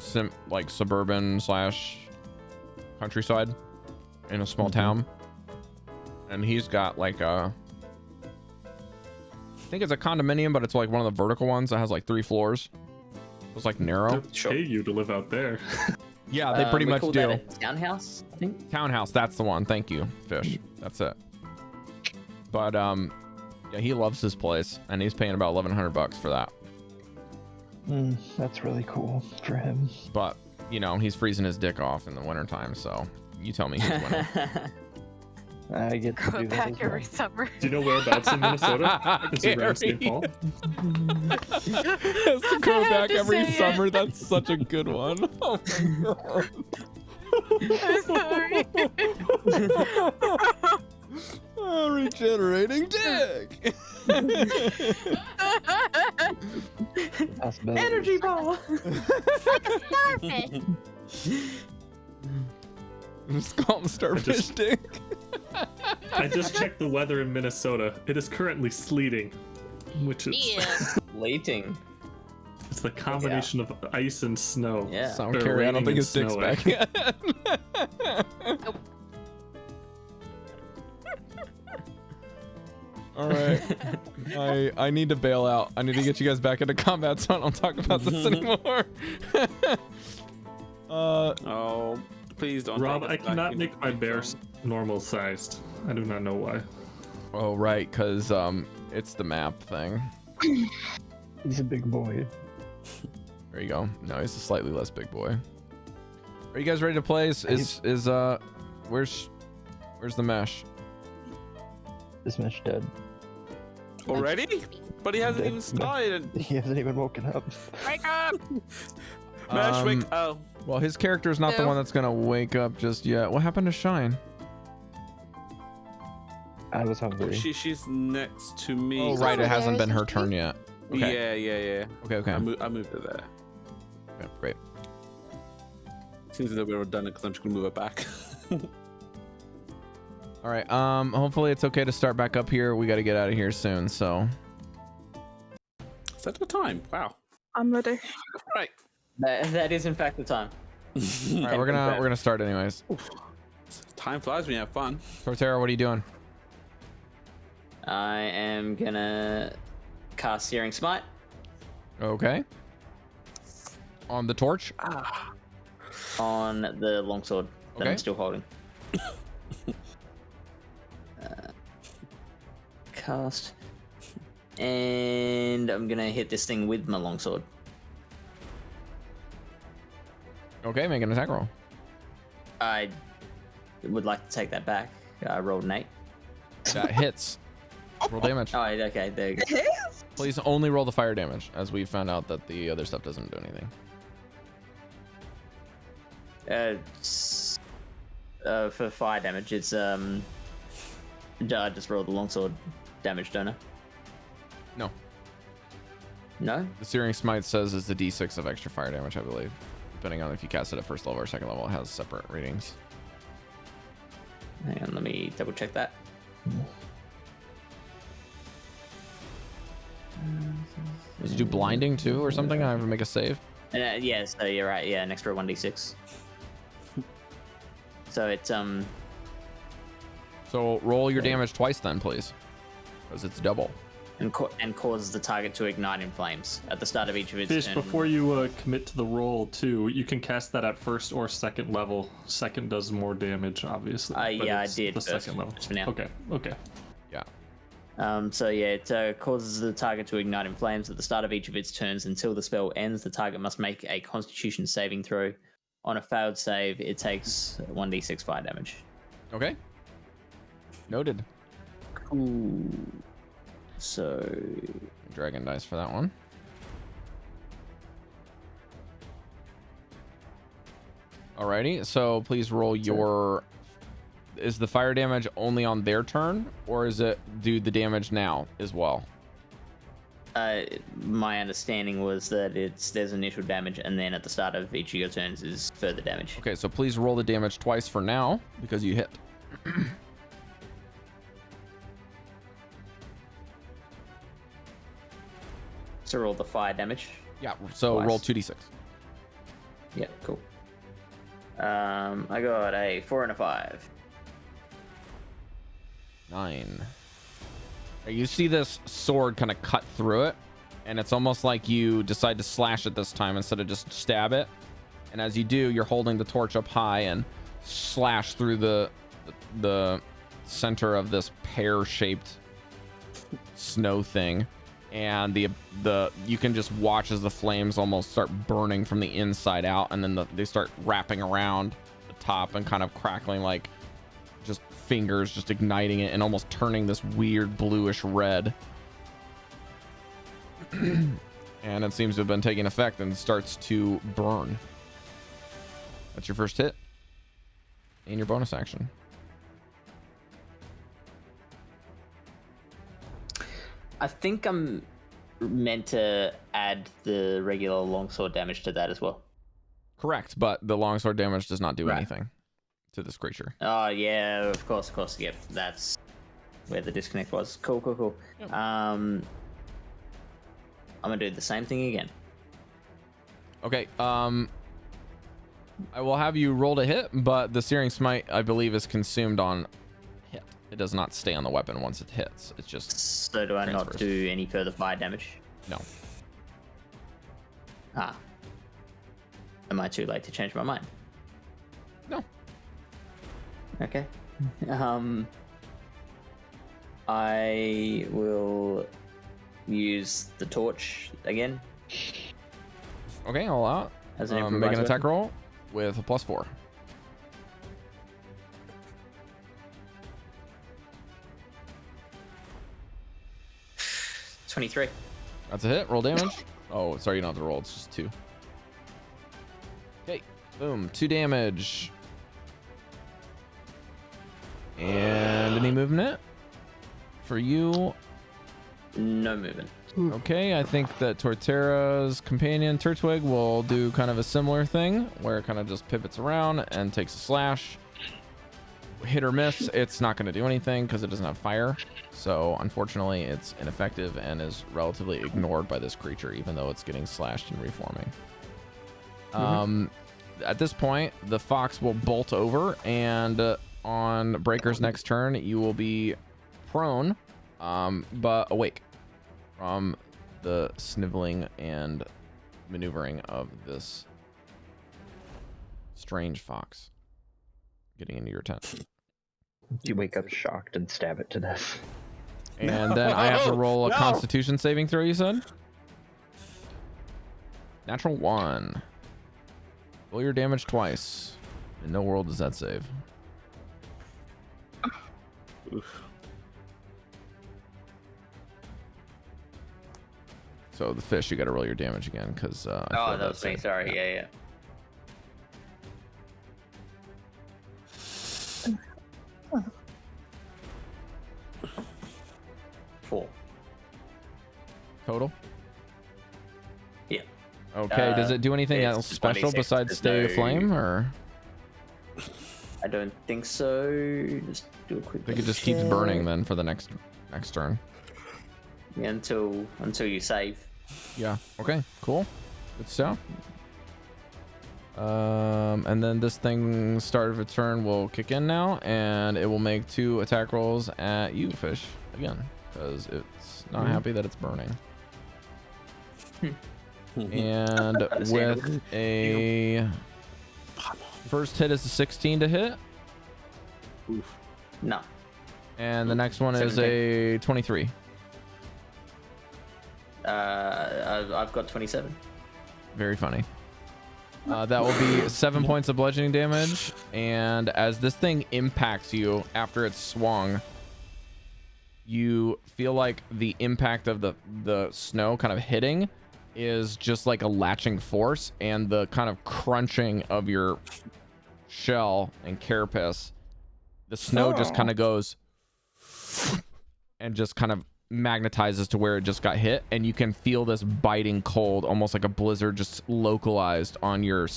like suburban / countryside in a small town, and he's got like a, I think it's a condominium, but it's like one of the vertical ones that has like 3 floors. It's like narrow. Pay you to live out there. Yeah, they pretty much do. That a townhouse, I think. Townhouse, that's the one. Thank you, Fish. That's it. But yeah, he loves his place, and he's paying about $1,100 for that. That's really cool for him. But, you know, he's freezing his dick off in the wintertime, so you tell me who's winning. I get to Go do that back as well. every summer. Do you know whereabouts in Minnesota? Is it around St. Paul? Has to go back every summer. That's such a good one. Oh my god. I'm sorry. Oh, regenerating dick. Energy ball. Starfish. Just call him starfish dick. I just checked the weather in Minnesota. It is currently sleeting, which is Slating. it's the combination of ice and snow. Yeah. Sound Or Cari, I don't raining think and his dick's snowing. back yet. All right. I need to bail out. I need to get you guys back into combat so I don't talk about this anymore. Oh, please don't. Rob, take us I back cannot into make my bear normal sized. I do not know why. Oh, right, because it's the map thing. He's a big boy. There you go. No, he's a slightly less big boy. Are you guys ready to play? Where's the mesh? This mesh dead. Already? But he hasn't even started. He hasn't even woken up. Wake up! Mesh, wake up. Well, his character's not the No. one that's gonna wake up just yet. What happened to Shine? I was hungry. She's next to me. Oh, right, it hasn't been her turn yet. Okay. Yeah. Okay. I moved it there. Okay, great. Seems a little bit redundant because I'm just gonna move it back. All right. Hopefully it's okay to start back up here. We got to get out of here soon. So. Is that the time? Wow. I'm ready. Right. That is in fact the time. All right, we're gonna start anyways. Time flies when you have fun. Torterra, what are you doing? I am gonna cast Searing Smite. Okay. On the torch. On the longsword that Okay. I'm still holding. Cast. And I'm gonna hit this thing with my longsword. Okay, make an attack roll. I would like to take that back. I rolled an 8. That hits. Roll damage. Oh, okay, there you go. Please only roll the fire damage, as we found out that the other stuff doesn't do anything. For fire damage, it's I just rolled the longsword damage, don't I? No. No? The Searing Smite says is the d6 of extra fire damage, I believe. Depending on if you cast it at first level or second level, it has separate readings. Hang on, let me double check that. Does it do blinding too or something? I have to make a save. Yeah, so you're right. Yeah, an extra 1d6. So it's So roll your damage twice then, please, because it's double. and causes the target to ignite in flames at the start of each of its Fish, turns. before you commit to the roll too, you can cast that at first or second level. Second does more damage, obviously. but Yeah, I it's did the first, second level. just for now. Okay. Yeah. So yeah, it causes the target to ignite in flames at the start of each of its turns. Until the spell ends, the target must make a Constitution saving throw. On a failed save, it takes 1d6 fire damage. Okay. Noted. Ooh. So Dragon dice for that one. Alrighty, so please roll your... Is the fire damage only on their turn, or is it do the damage now as well? my understanding was that there's initial damage, and then at the start of each of your turns is further damage. Okay, so please roll the damage twice for now, because you hit. So roll the fire damage. Yeah, so Twice. roll 2d6. Yeah, cool. I got a 4 and a 5. 9. You see this sword kind of cut through it, and it's almost like you decide to slash it this time instead of just stab it. And as you do, you're holding the torch up high and slash through the center of this pear-shaped snow thing, and the you can just watch as the flames almost start burning from the inside out, and then they start wrapping around the top and kind of crackling, like just fingers just igniting it and almost turning this weird bluish red. And it seems to have been taking effect and starts to burn. That's your first hit and your bonus action. I think I'm meant to add the regular longsword damage to that as well. Correct, but the longsword damage does not do anything to this creature. Oh yeah, of course. Yep, that's where the disconnect was. Cool. Yep. I'm gonna do the same thing again. Okay. I will have you roll to hit, but the Searing Smite, I believe, is consumed on hit. It does not stay on the weapon once it hits. It's just. So do I not do any further fire damage? No. Am I too late to change my mind? No. Okay. I will use the torch again. Okay, I'll allow it. As an make an attack roll with a +4. $23. That's a hit. Roll damage. Oh, sorry, you don't have to roll. It's just 2. Okay, boom, 2 damage. And any movement for you? No movement. Okay, I think that Torterra's companion Turtwig will do kind of a similar thing where it kind of just pivots around and takes a slash. Hit or miss, it's not going to do anything because it doesn't have fire. So unfortunately, it's ineffective and is relatively ignored by this creature, even though it's getting slashed and reforming. At this point, the fox will bolt over, and on Breker's next turn, you will be prone, but awake from the sniveling and maneuvering of this strange fox getting into your tent. You wake up shocked and stab it to death. And then I have to roll a Constitution saving throw, you said? Natural 1. Roll your damage twice. In no world does that save. Oof. So the fish, you got to roll your damage again because. That was me. Sorry. Yeah. 4 total. Yeah. Okay. Does it do anything else special besides stay aflame, or? I don't think so. Just do a quick. I think it just keeps burning then for the next turn. Yeah, until you save. Yeah. Okay. Cool. Good stuff. And then this thing, start of a turn, will kick in now, and it will make 2 attack rolls at you, fish, again, because it's not happy that it's burning. And with a first hit is a 16 to hit. Oof. No. And the next one is a 23. I've got 27. Very funny. That will be 7 points of bludgeoning damage, and as this thing impacts you after it's swung, you feel like the impact of the snow kind of hitting is just like a latching force, and the kind of crunching of your shell and carapace, the snow just kind of goes and just kind of magnetizes to where it just got hit, and you can feel this biting cold, almost like a blizzard, just localized on your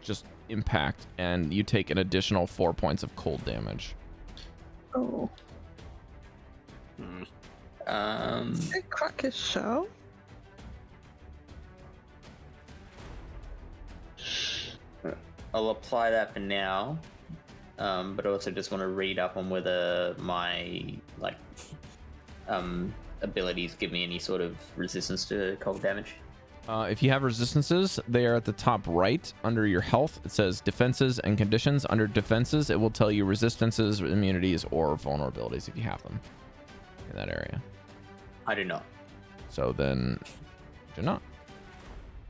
just impact, and you take an additional 4 points of cold damage. Oh. Um. Did it crack his shell? I'll apply that for now, but I also just want to read up on whether my abilities give me any sort of resistance to cold damage. If you have resistances, they are at the top right under your health. It says defenses and conditions. Under defenses, it will tell you resistances, immunities, or vulnerabilities if you have them in that area. I do not. So then, do not.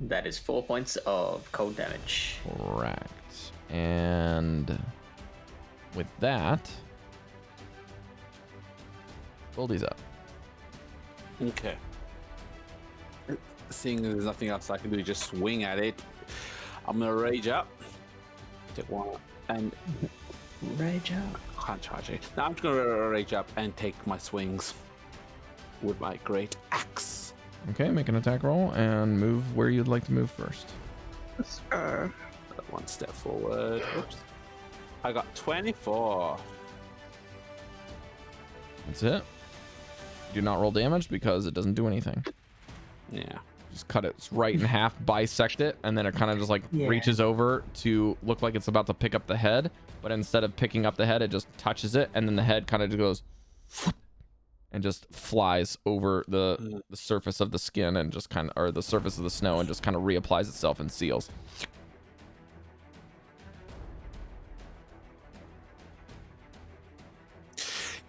That is 4 points of cold damage. Correct. And with that, Goldy's up. Okay. Seeing there's nothing else I can do, just swing at it. I'm gonna rage up. Take one and Rage up. can't charge it. Now I'm just gonna rage up and take my swings with my great axe. Okay, make an attack roll and move where you'd like to move first. Let's go. One step forward. Oops. I got 24. That's it. Do not roll damage because it doesn't do anything. Yeah. Just cut it right in half, bisect it, and then it kind of just like reaches over to look like it's about to pick up the head, but instead of picking up the head, it just touches it, and then the head kind of just goes and just flies over the surface of the skin and just kind of, or the surface of the snow, and just kind of reapplies itself and seals.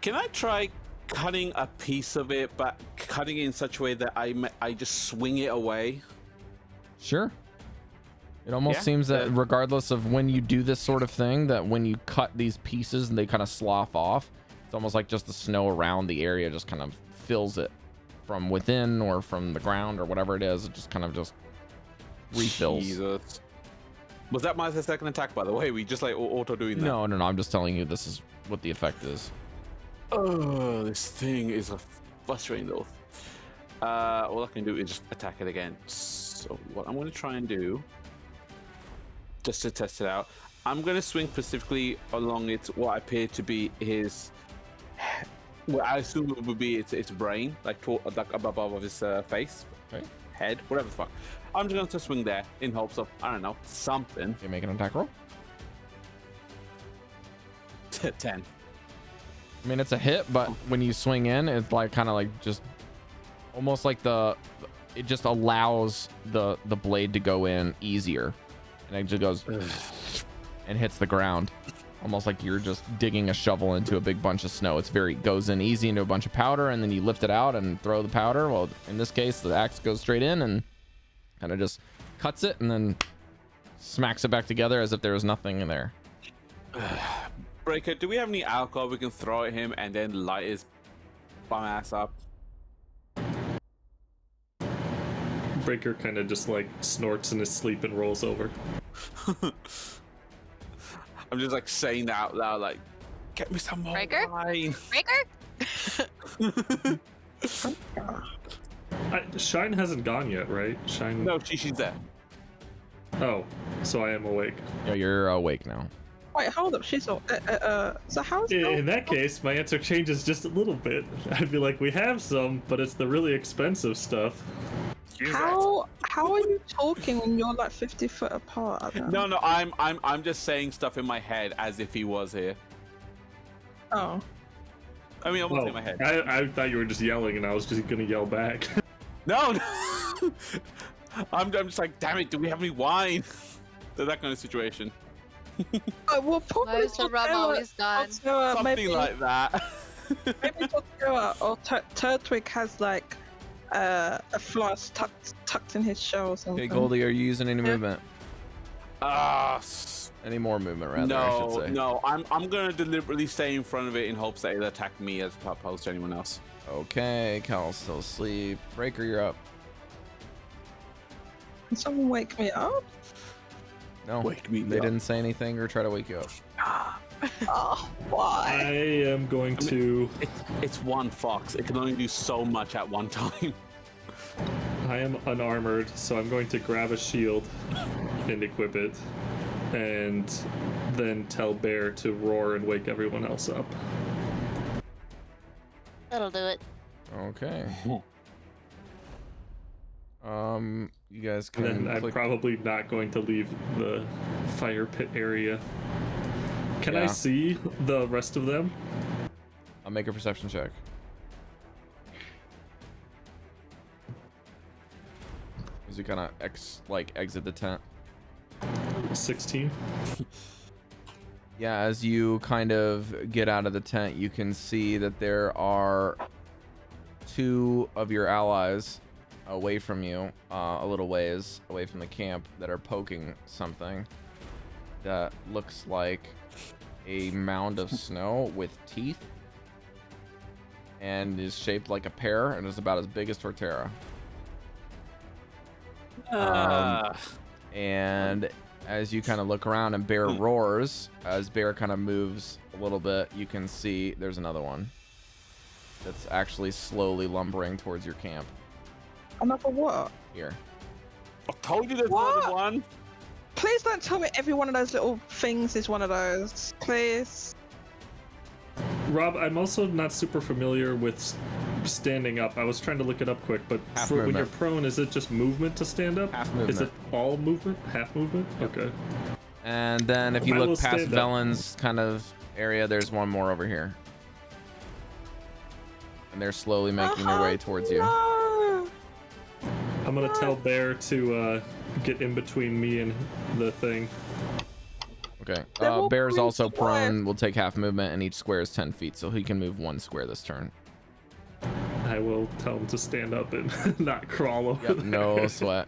Can I try cutting a piece of it, but cutting it in such a way that I just swing it away? Sure. It almost seems that regardless of when you do this sort of thing, that when you cut these pieces and they kind of slough off, it's almost like just the snow around the area just kind of fills it from within or from the ground or whatever it is. It just kind of just refills. Jesus. Was that my second attack, by the way? We just like auto doing that? No. I'm just telling you this is what the effect is. Oh, this thing is frustrating though. All I can do is just attack it again. So what I'm going to try and do, just to test it out, I'm going to swing specifically along what appeared to be his, well, I assume it would be its brain, like above of his face, head, whatever the fuck. I'm just going to swing there in hopes of, I don't know, something. You make an attack roll? 10. I mean, it's a hit, but when you swing in, it's like kind of like just almost like it just allows the blade to go in easier, and it just goes and hits the ground, almost like you're just digging a shovel into a big bunch of snow. It's goes in easy into a bunch of powder, and then you lift it out and throw the powder. Well, in this case, the axe goes straight in and kind of just cuts it and then smacks it back together as if there was nothing in there. Breker, do we have any alcohol we can throw at him and then light his bum ass up? Breker kind of just like snorts in his sleep and rolls over. I'm just like saying that out loud, like, get me some more Breker? wine. Breker? Shine hasn't gone yet, right? Shine. No, she's there. Oh, so I am awake. Yeah, you're awake now. Wait, hold up. She's all. So how's In that case, my answer changes just a little bit. I'd be like, we have some, but it's the really expensive stuff. How are you talking when you're like 50 foot apart? No, I'm just saying stuff in my head as if he was here. Oh. I mean, almost in my head. I thought you were just yelling, and I was just gonna yell back. No. I'm just like, damn it, do we have any wine? That kind of situation. Well, probably Why is the rum always gone? Something maybe, like that. Maybe Tortilla or Turtwig has like a flask tucked in his shell or something. Okay, Goldy, are you using any movement? Any more movement, rather? I should say. No. I'm gonna deliberately stay in front of it in hopes that it'll attack me as opposed to anyone else. Okay, Cal's still asleep. Breker, you're up. Can someone wake me up? No, wake me they up. didn't say anything or try to wake you up. Oh, why? I am going to. It's one fox. It can only do so much at one time. I am unarmored, so I'm going to grab a shield and equip it, and then tell Bear to roar and wake everyone else up. That'll do it. Okay. You guys can. And then I'm probably not going to leave the fire pit area. Can I see the rest of them? I'll make a perception check. As you kind of exit the tent. 16. Yeah, as you kind of get out of the tent, you can see that there are two of your allies away from you, a little ways away from the camp, that are poking something that looks like a mound of snow with teeth and is shaped like a pear and is about as big as Torterra. And as you kind of look around and Bear roars, as Bear kind of moves a little bit, you can see there's another one that's actually slowly lumbering towards your camp. Another what? Here. I told you there's another one. Please don't tell me every one of those little things is one of those. Please. Rob, I'm also not super familiar with standing up. I was trying to look it up quick, but when you're prone, is it just movement to stand up? Half movement. Is it all movement? Half movement? Okay. And then if you look past Velen's kind of area, there's one more over here. And they're slowly making their way towards you. No. I'm gonna tell Bear to get in between me and the thing. Okay. Bear's also prone, will take half movement, and each square is 10 feet, so he can move one square this turn. I will tell him to stand up and not crawl over there. No sweat.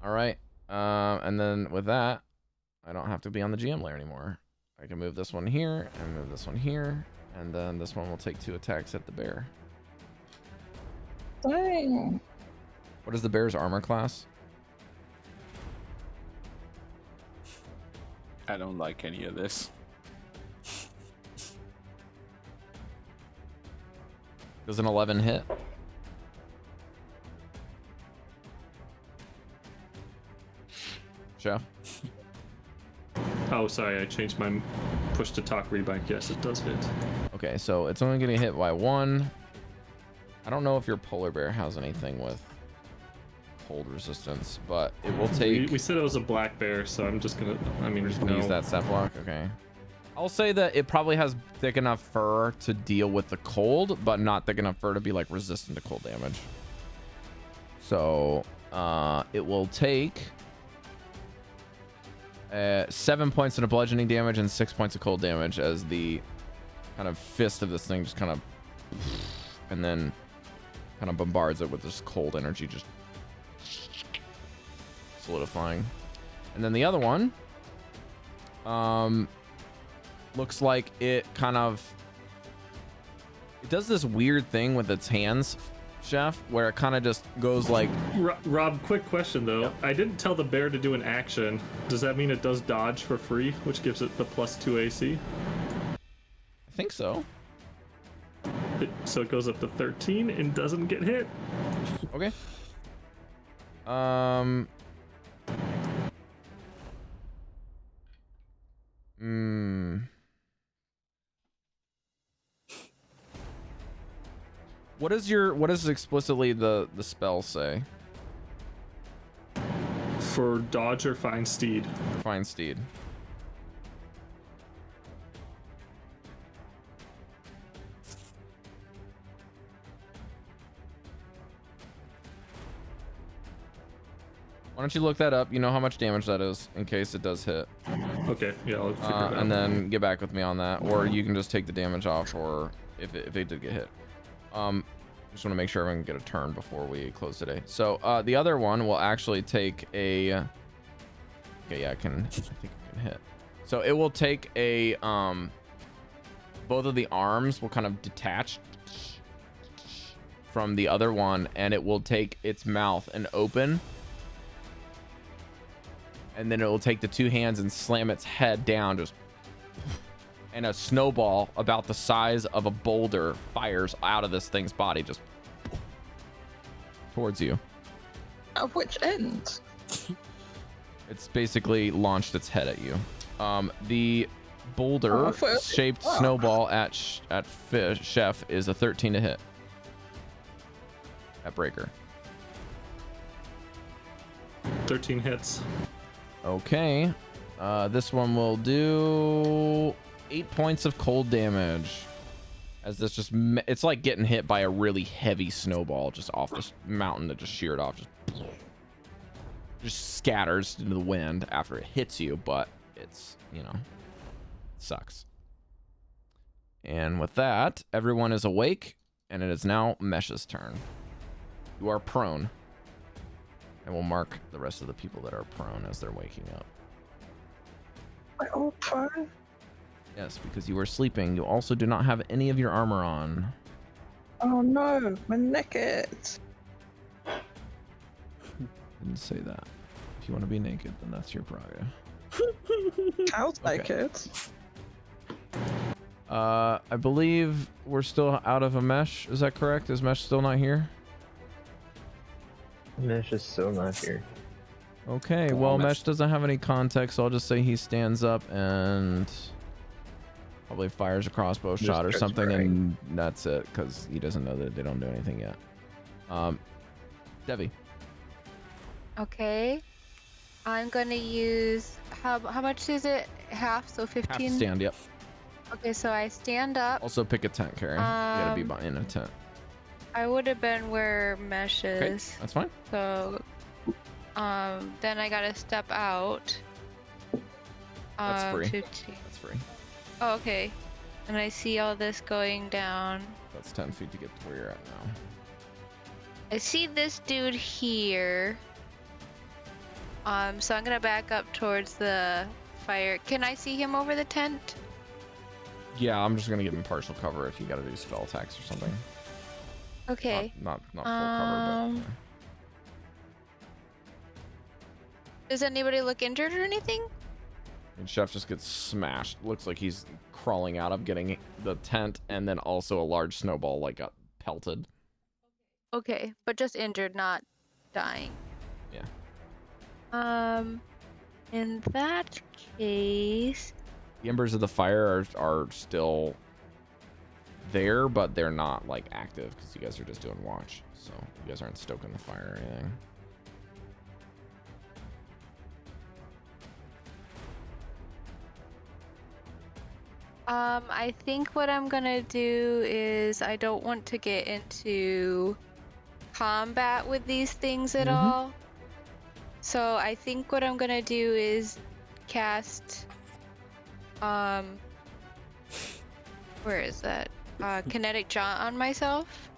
All right. And then with that, I don't have to be on the GM layer anymore. I can move this one here, and move this one here, and then this one will take 2 attacks at the bear. Dang. What is the bear's armor class? I don't like any of this. Does an 11 hit? Chef? Oh, sorry, I changed my push to talk rebind. Yes, it does hit. Okay, so it's only getting hit by 1. I don't know if your polar bear has anything with cold resistance, but it will take... We said it was a black bear, so I'm just gonna... I mean, we're just gonna use that stat block. Okay. I'll say that it probably has thick enough fur to deal with the cold, but not thick enough fur to be like resistant to cold damage. So it will take 7 points of bludgeoning damage and 6 points of cold damage as the kind of fist of this thing just kind of, and then kind of bombards it with this cold energy, just solidifying. And then the other one looks like it kind of, it does this weird thing with its hands, Chef, where it kind of just goes like... Rob, quick question though. Yep. I didn't tell the bear to do an action. Does that mean it does dodge for free, which gives it the +2 AC? I think so. So it goes up to 13 and doesn't get hit. Okay. What does explicitly the spell say? For dodge or find steed? Find steed. Why don't you look that up? You know how much damage that is in case it does hit. Okay, yeah, I'll figure it out. And then get back with me on that, or you can just take the damage off, or if it did get hit. Just want to make sure everyone can get a turn before we close today. So the other one will actually take a... Okay, yeah, I think it can hit. So it will take a... Both of the arms will kind of detach from the other one, and it will take its mouth and open. And then it will take the 2 hands and slam its head down, just... And a snowball about the size of a boulder fires out of this thing's body, just towards you. At which end? It's basically launched its head at you. The boulder-shaped snowball at Chef is a 13 to hit. At Breker. 13 hits. Okay. This one will do 8 points of cold damage, as this just it's like getting hit by a really heavy snowball just off this mountain that just sheared off, just scatters into the wind after it hits you, but it's, you know, it sucks. And with that, everyone is awake, and it is now Mesh's turn. You are prone. And we'll mark the rest of the people that are prone as they're waking up. We're all prone? Yes, because you were sleeping. You also do not have any of your armor on. Oh no, we're naked. Didn't say that. If you want to be naked, then that's your prerogative. How's naked? I believe we're still out of a mesh. Is that correct? Is Mesh still not here? Mesh is still not here. Okay, well, Mesh doesn't have any context, so I'll just say he stands up and probably fires a crossbow shot or something, and that's it, because he doesn't know that they don't do anything yet. Devii. Okay. I'm gonna use how much is it? Half, so 15. Half stand, yep. Okay, so I stand up. Also pick a tent, Cari. You gotta be in a tent. I would have been where Mesh is. Okay, that's fine. So, then I gotta step out. That's free. 15. That's free. Oh, okay. And I see all this going down. That's 10 feet to get to where you're at now. I see this dude here. So I'm gonna back up towards the fire. Can I see him over the tent? Yeah, I'm just gonna give him partial cover if you gotta do spell attacks or something. Okay. Not full cover, but... Does anybody look injured or anything? And Chef just gets smashed. Looks like he's crawling out of getting the tent, and then also a large snowball like got pelted. Okay, but just injured, not dying. Yeah. In that case... The embers of the fire are still there, but they're not like active because you guys are just doing watch. So you guys aren't stoking the fire or anything. I think what I'm gonna do is I don't want to get into combat with these things at all. So I think what I'm gonna do is cast where is that? Kinetic Jaunt on myself.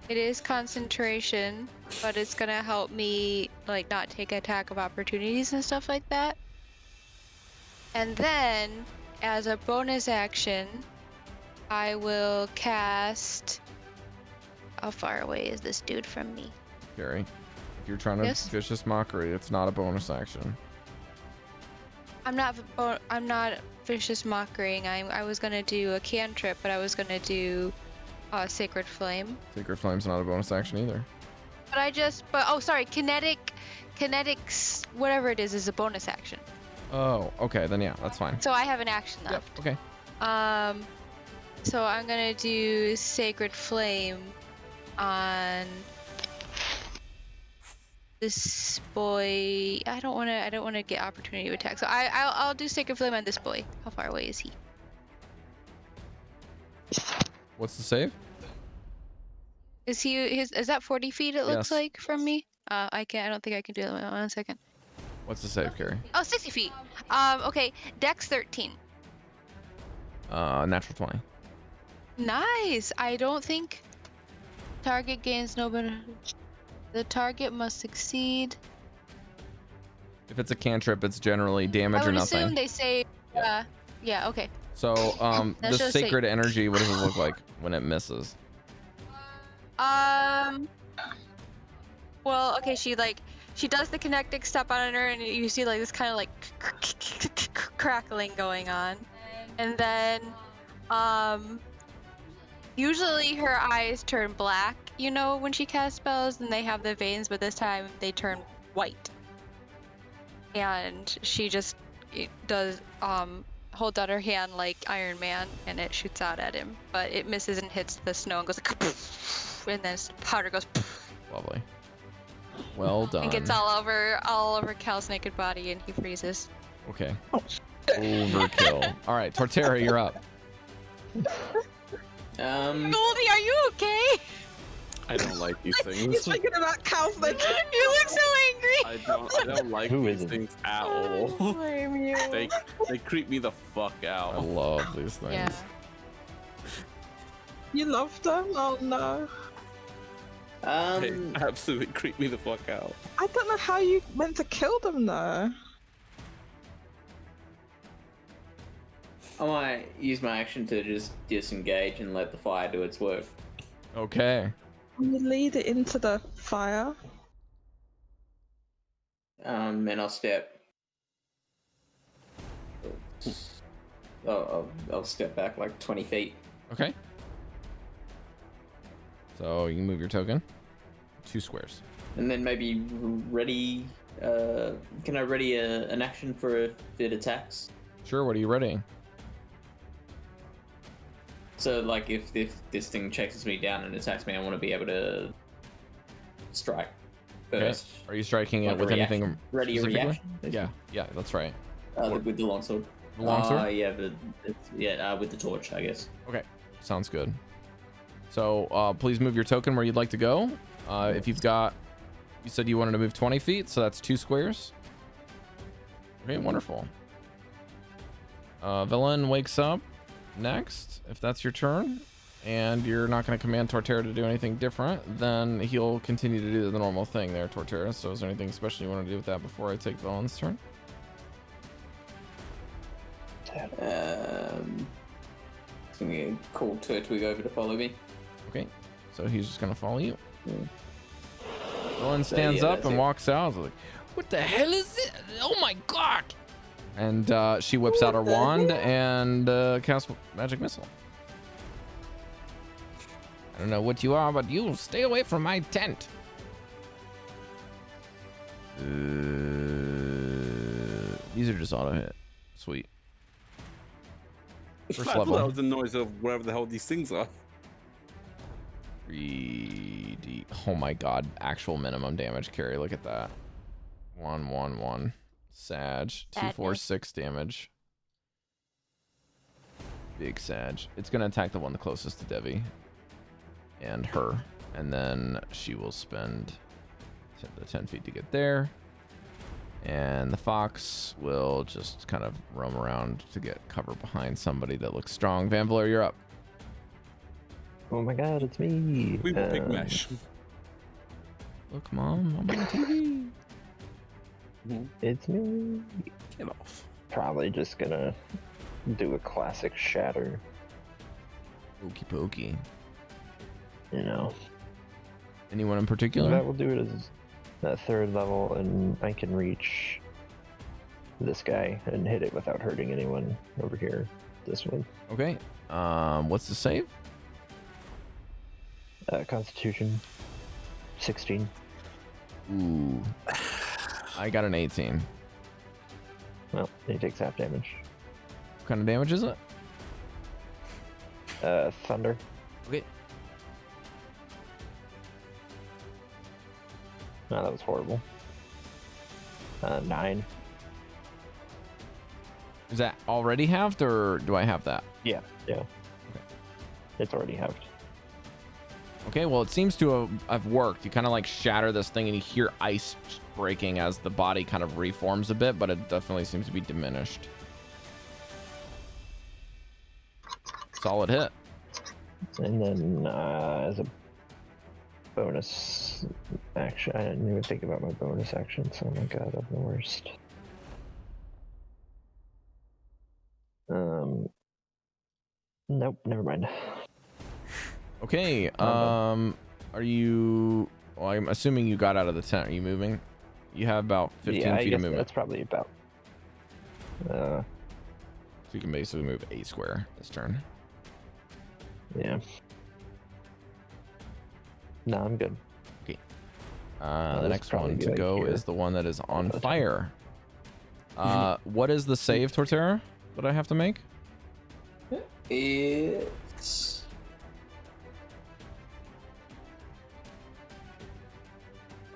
It is concentration, but it's gonna help me like not take attack of opportunities and stuff like that. And then as a bonus action, I will cast... How far away is this dude from me? Cari, if you're trying to vicious mockery, it's not a bonus action. I'm not vicious mockerying. I was gonna do a cantrip, but I was gonna do Sacred Flame. Sacred Flame's not a bonus action either. But oh sorry, kinetics, whatever it is a bonus action. Oh, okay, then yeah, that's fine. So I have an action left. Yep, okay. So I'm gonna do Sacred Flame on this boy. I don't wanna get opportunity to attack. So I'll do Sacred Flame on this boy. How far away is he? What's the save? Is that 40 feet? It looks like from me. I don't think I can do that. 1 second. What's the save, Cari? Oh, 60 feet. Okay. Dex 13. Natural 20. Nice. I don't think target gains no benefit. The target must succeed. If it's a cantrip, it's generally damage or nothing. I would assume they say, yeah, okay. So, the sacred energy, what does it look like when it misses? Well, okay, she does the kinetic step on her, and you see like this kind of like crackling going on, and then usually her eyes turn black, you know, when she casts spells, and they have the veins, but this time they turn white, and she just does holds out her hand like Iron Man, and it shoots out at him, but it misses and hits the snow and goes like, and then powder goes. Lovely. Well done. And gets all over Cal's naked body, and he freezes. Okay. Overkill. All right, Torterra, you're up. Goldy, are you okay? I don't like these things. He's thinking about Cal's naked. You look so angry. I don't like these things at all. Blame you. They creep me the fuck out. I love these things. Yeah. You love them? Oh no. They absolutely creep me the fuck out. I don't know how you meant to kill them though. I might use my action to just disengage and let the fire do its work. Okay. Can you lead it into the fire? And I'll step. I'll step back like 20 feet. Okay. So you can move your token 2 squares. And then maybe ready. Can I ready an action for if it attacks? Sure. What are you readying? So, like, if this thing chases me down and attacks me, I want to be able to strike first. Okay. Are you striking it with anything? Ready a reaction? Yeah, that's right. With the longsword. The longsword? Yeah, but with the torch, I guess. Okay, sounds good. So, please move your token where you'd like to go. If you've got, you said you wanted to move 20 feet, so that's 2 squares. Okay, wonderful. Villain wakes up next, if that's your turn, and you're not going to command Torterra to do anything different, then he'll continue to do the normal thing there, Torterra. So is there anything special you want to do with that before I take Villain's turn? It's gonna be call Turtwig over to follow me. Okay, so he's just going to follow you. Villain stands up and walks out. Like, what the hell is it? Oh my god! And she whips out her wand and casts magic missile. I don't know what you are, but you stay away from my tent. These are just auto hit. Sweet. First I level. thought that was the noise of wherever the hell these things are. 3D. Oh my god! Actual minimum damage, Cari. Look at that. 1/1/1. Sag. 2/4/6 damage. Big Sag. It's gonna attack the one the closest to Devii and her, and then she will spend the 10 feet to get there, and the fox will just kind of roam around to get cover behind somebody that looks strong. Vanvalor, you're up. Oh my god, it's me. We will pick Mesh. Look, Mom, I'm on TV. It's me. Get off. Probably just gonna do a classic shatter. Okey pokey. You know. Anyone in particular? That will do it as a 3rd level, and I can reach this guy and hit it without hurting anyone over here. This one. Okay. What's the save? Constitution 16. Ooh. I got an 18. Well, he takes half damage. What kind of damage is it? Thunder. Okay. No, that was horrible. 9. Is that already halved, or do I have that? Yeah. Okay. It's already halved. Okay, well, it seems to have worked. You kind of like shatter this thing and you hear ice breaking as the body kind of reforms a bit, but it definitely seems to be diminished. Solid hit. And then as a bonus action, I didn't even think about my bonus actions. Oh my god, I'm the worst. Nope, never mind. Okay, are you... Well, I'm assuming you got out of the tent. Are you moving? You have about 15 feet of movement. That's probably about... So you can basically move 8 square this turn. Yeah. No, I'm good. Okay. The next one to go is the one that is on fire. What is the save, Torterra, that I have to make? It's...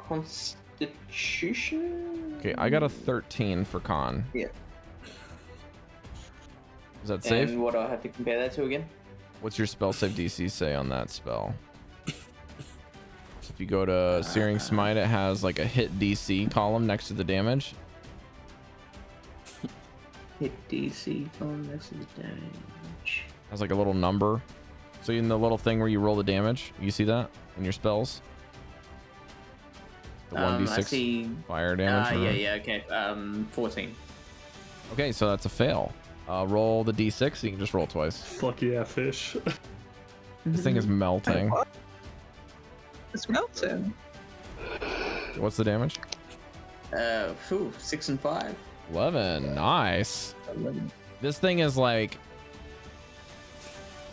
Constitution? Okay, I got a 13 for con. Yeah. Is that safe? And what do I have to compare that to again? What's your spell save DC say on that spell? So if you go to Searing Smite, it has like a hit DC column next to the damage. Hit DC column next to the damage. Has like a little number. So in the little thing where you roll the damage, you see that in your spells? The 1d6 fire damage. Yeah, okay. 14. Okay, so that's a fail. Roll the d6. You can just roll twice. Fuck yeah, fish. This thing is melting. It's melting. What's the damage? 6 and 5. 11. Nice. 11. This thing is like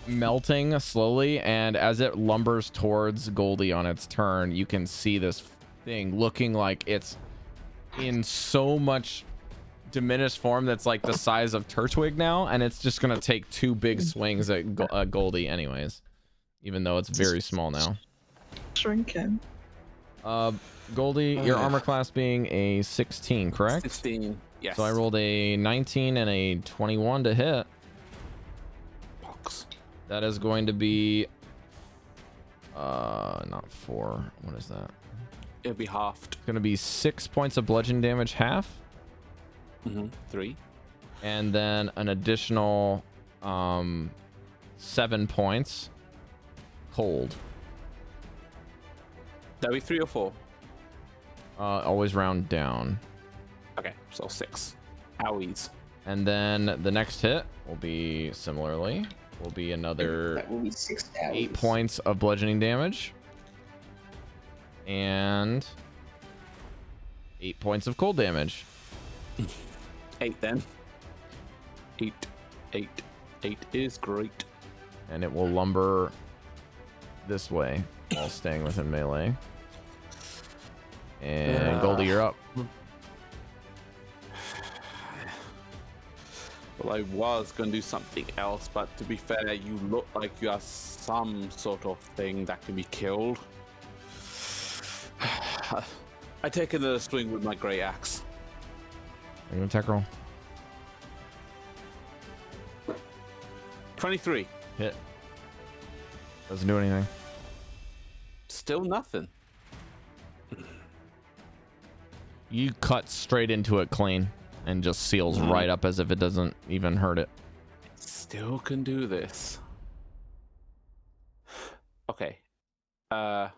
melting slowly, and as it lumbers towards Goldy on its turn, you can see this thing looking like it's in so much diminished form that's like the size of Turtwig now, and it's just gonna take 2 big swings at Goldy anyways, even though it's very small now. Shrinking. Goldy, your armor class being a 16, correct? 16, yes. So I rolled a 19 and a 21 to hit. Box. That is going to be not 4. What is that? It'll be halved. It's gonna be 6 points of bludgeoning damage, half. 3. And then an additional 7 points cold. That'll be 3 or 4. Always round down. Okay, so 6. Owies. And then the next hit will be another That will be 6 hours. 8 points of bludgeoning damage. And 8 points of cold damage. 8 then. 8 is great. And it will lumber this way while staying within melee. And Goldy, you're up. Well, I was going to do something else, but to be fair, you look like you have some sort of thing that can be killed. I take another swing with my great axe. Make an attack roll. 23. Hit. Doesn't do anything. Still nothing. You cut straight into it clean and just seals right up as if it doesn't even hurt it. Still can do this. Okay. Can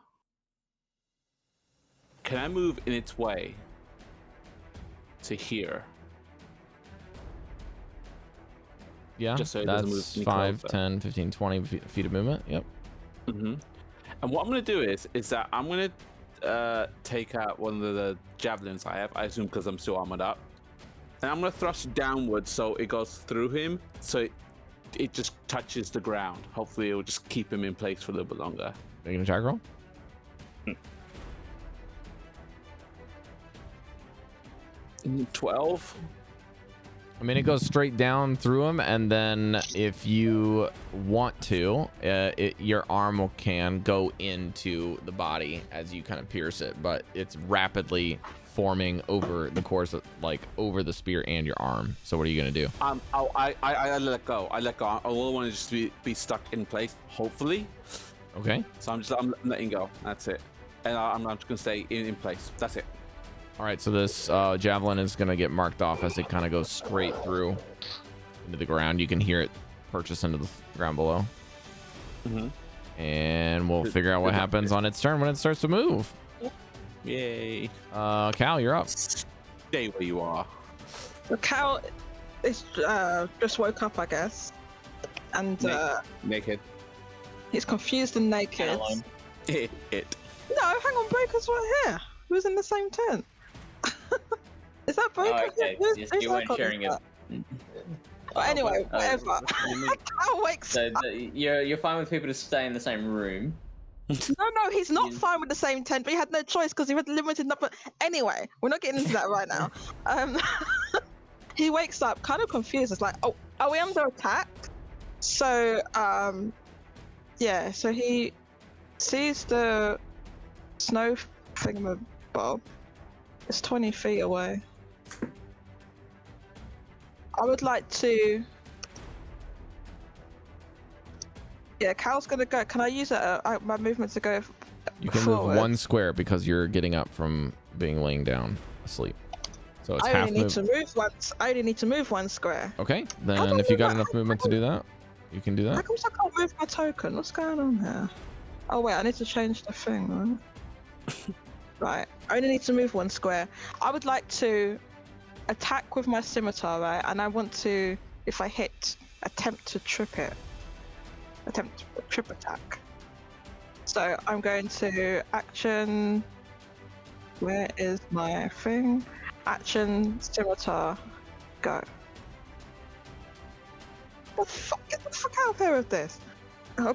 I move in its way to here? Yeah, Just so it doesn't move that's any 5, closer. 10, 15, 20 feet of movement. Yep. And what I'm going to do is that I'm going to take out one of the javelins I have, I assume because I'm still armored up. And I'm going to thrust downwards so it goes through him, so it just touches the ground. Hopefully it will just keep him in place for a little bit longer. Make an attack roll. 12. I mean, it goes straight down through him, and then if you want to, your arm can go into the body as you kind of pierce it, but it's rapidly forming over the course of, like, over the spear and your arm. So what are you gonna do? I let go. I let go. I only want to just be stuck in place, hopefully. Okay. So I'm letting go. That's it. And I'm just gonna stay in place. That's it. All right, so this javelin is gonna get marked off as it kind of goes straight through into the ground. You can hear it purchase into the ground below. And we'll figure out what happens on its turn when it starts to move. Yay. Cal, you're up. Stay where you are. So Cal is just woke up, I guess, and naked. He's confused and naked. It. No, hang on, Breker's right here. We was in the same tent. Is that Breker? Oh, okay. Who's You weren't sharing it. But anyway, whatever. Cal wakes So up. you're fine with people to stay in the same room. No, he's not fine with the same tent, but he had no choice because he had limited number. Anyway, we're not getting into that right now. He wakes up kind of confused. It's like, oh, are we under attack? So, yeah, so he sees the snow thingamabob. It's 20 feet away. I would like to... Yeah, Cal's gonna go. Can I use my movement to go You can forward? move 1 square because you're getting up from being laying down asleep. So it's I half only need move. to move once. I only need to move 1 square. Okay, How then come if you got that- enough movement to do that, you can do How that. come I can't move my token? What's going on here? Oh wait, I need to change the thing, right? Right. I only need to move 1 square. I would like to attack with my scimitar, right? And I want to, if I hit, attempt to trip it. Attempt a trip attack. So I'm going to action. Where is my thing? Action, scimitar, go. Get the fuck out of here with this. Oh,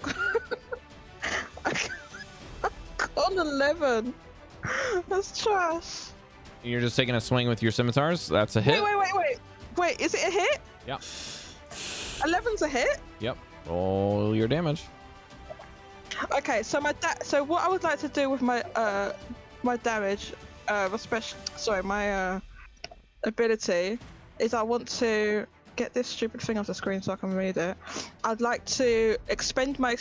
I got 11. That's trash. You're just taking a swing with your scimitars. That's a hit. Wait, is it a hit? Yep. 11's a hit? Yep. Roll your damage. Okay, so so what I would like to do with my my damage, my ability, is I want to get this stupid thing off the screen so I can read it. I'd like to expend my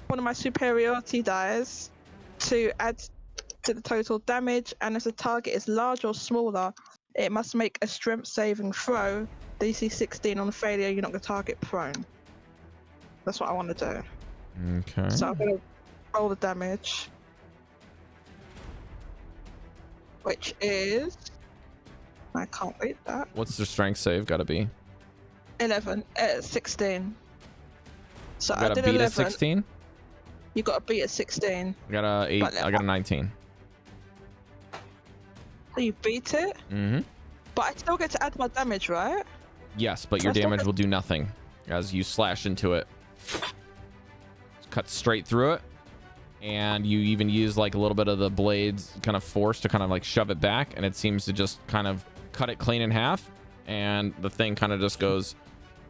one of my superiority dice to add to the total damage, and if the target is large or smaller, it must make a strength saving throw. DC 16 on failure, you knock the target prone. That's what I want to do. Okay. So I'm gonna roll the damage, which is, I can't read that. What's the strength save gotta be? 16. So You got I did a beat 11. at 16? You got a beat at 16. I got a 8. I got a 19. So you beat it? Mm-hmm. But I still get to add my damage, right? Yes, but your damage will do nothing as you slash into it. Cut straight through it, and you even use like a little bit of the blade's kind of force to kind of like shove it back, and it seems to just kind of cut it clean in half, and the thing kind of just goes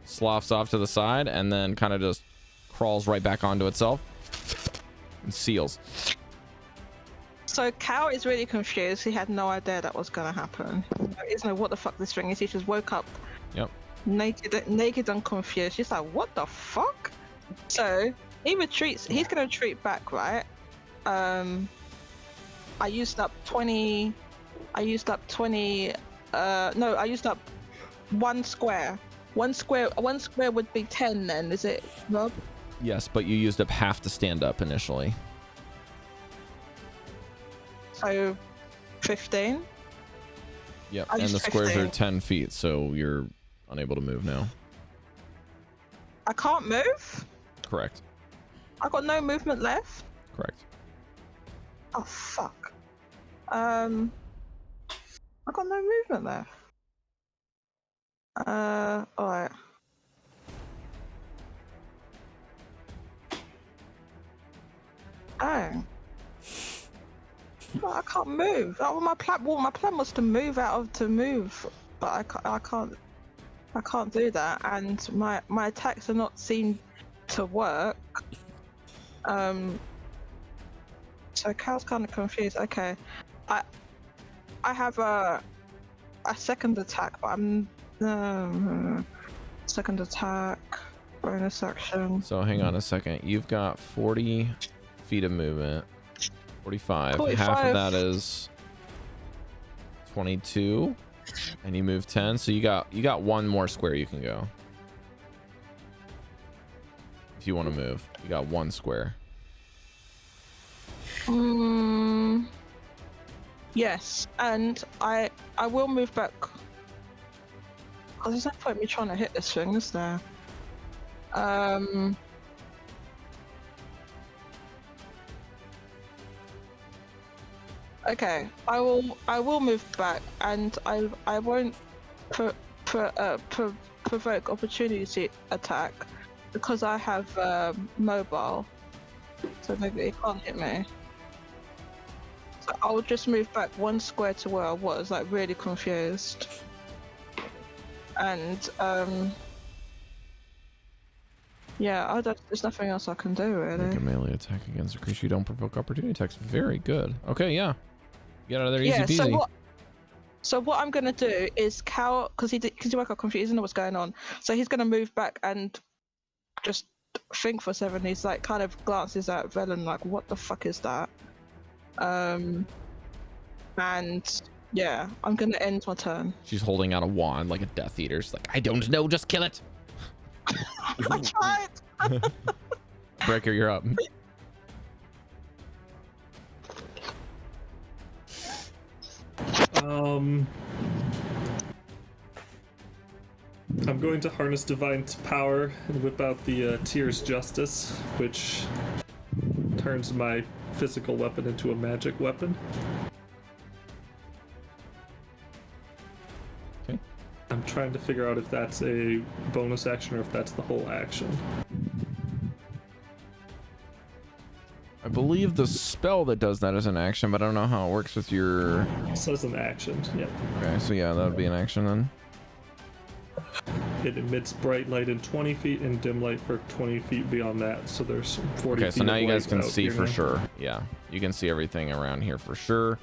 sloughs off to the side and then kind of just crawls right back onto itself and seals. So Cal is really confused. He had no idea that was gonna happen. He doesn't know what the fuck this thing is. He just woke up naked and confused. He's like, what the fuck? So he retreats. He's gonna retreat back, right? I used up 20. I used up 20. No, I used up 1 square. 1 square would be 10 then, is it, Rob? Yes, but you used up half to stand up initially. So 15. Yep, and the squares are 10 feet, so you're unable to move now. I can't move? Correct. I got no movement left? Correct. Oh fuck. I got no movement left. Alright. Dang. Well, I can't move. Oh, my plan was to move but I can't do that, and my attacks are not seem to work. So Cal's kind of confused. Okay, I have a second attack, but I'm second attack bonus action. So hang on a second. You've got 40 feet of movement. 45. Half of that is 22, and you move 10. So you got 1 more square you can go. If you want to move, you got 1 square. Yes, and I will move back. There's no point in me trying to hit this thing, is there? Okay, I will move back, and I won't provoke opportunity attack because I have mobile, so maybe it can't hit me. So I'll just move back 1 square to where I was, like really confused. And yeah, there's nothing else I can do really. Make a melee attack against a creature you don't provoke opportunity attacks. Very good. Okay, yeah. Get out of there easy peasy. So what I'm gonna do is Cal, because he woke up confused, he doesn't know what's going on. So he's gonna move back and just think for a second. He's like kind of glances at Velen like, what the fuck is that? And yeah, I'm gonna end my turn. She's holding out a wand like a Death Eater. She's like, I don't know, just kill it. I tried. Breker, you're up. I'm going to harness divine power and whip out the Tears Justice, which turns my physical weapon into a magic weapon. Okay. I'm trying to figure out if that's a bonus action or if that's the whole action. I believe the spell that does that is an action, but I don't know how it works with your... It says an action, yeah. Okay, so yeah, that would be an action then. It emits bright light in 20 feet and dim light for 20 feet beyond that, so there's 40 feet. Okay, so now of you guys light can out see here for now. sure. Yeah, you can see everything around here for sure.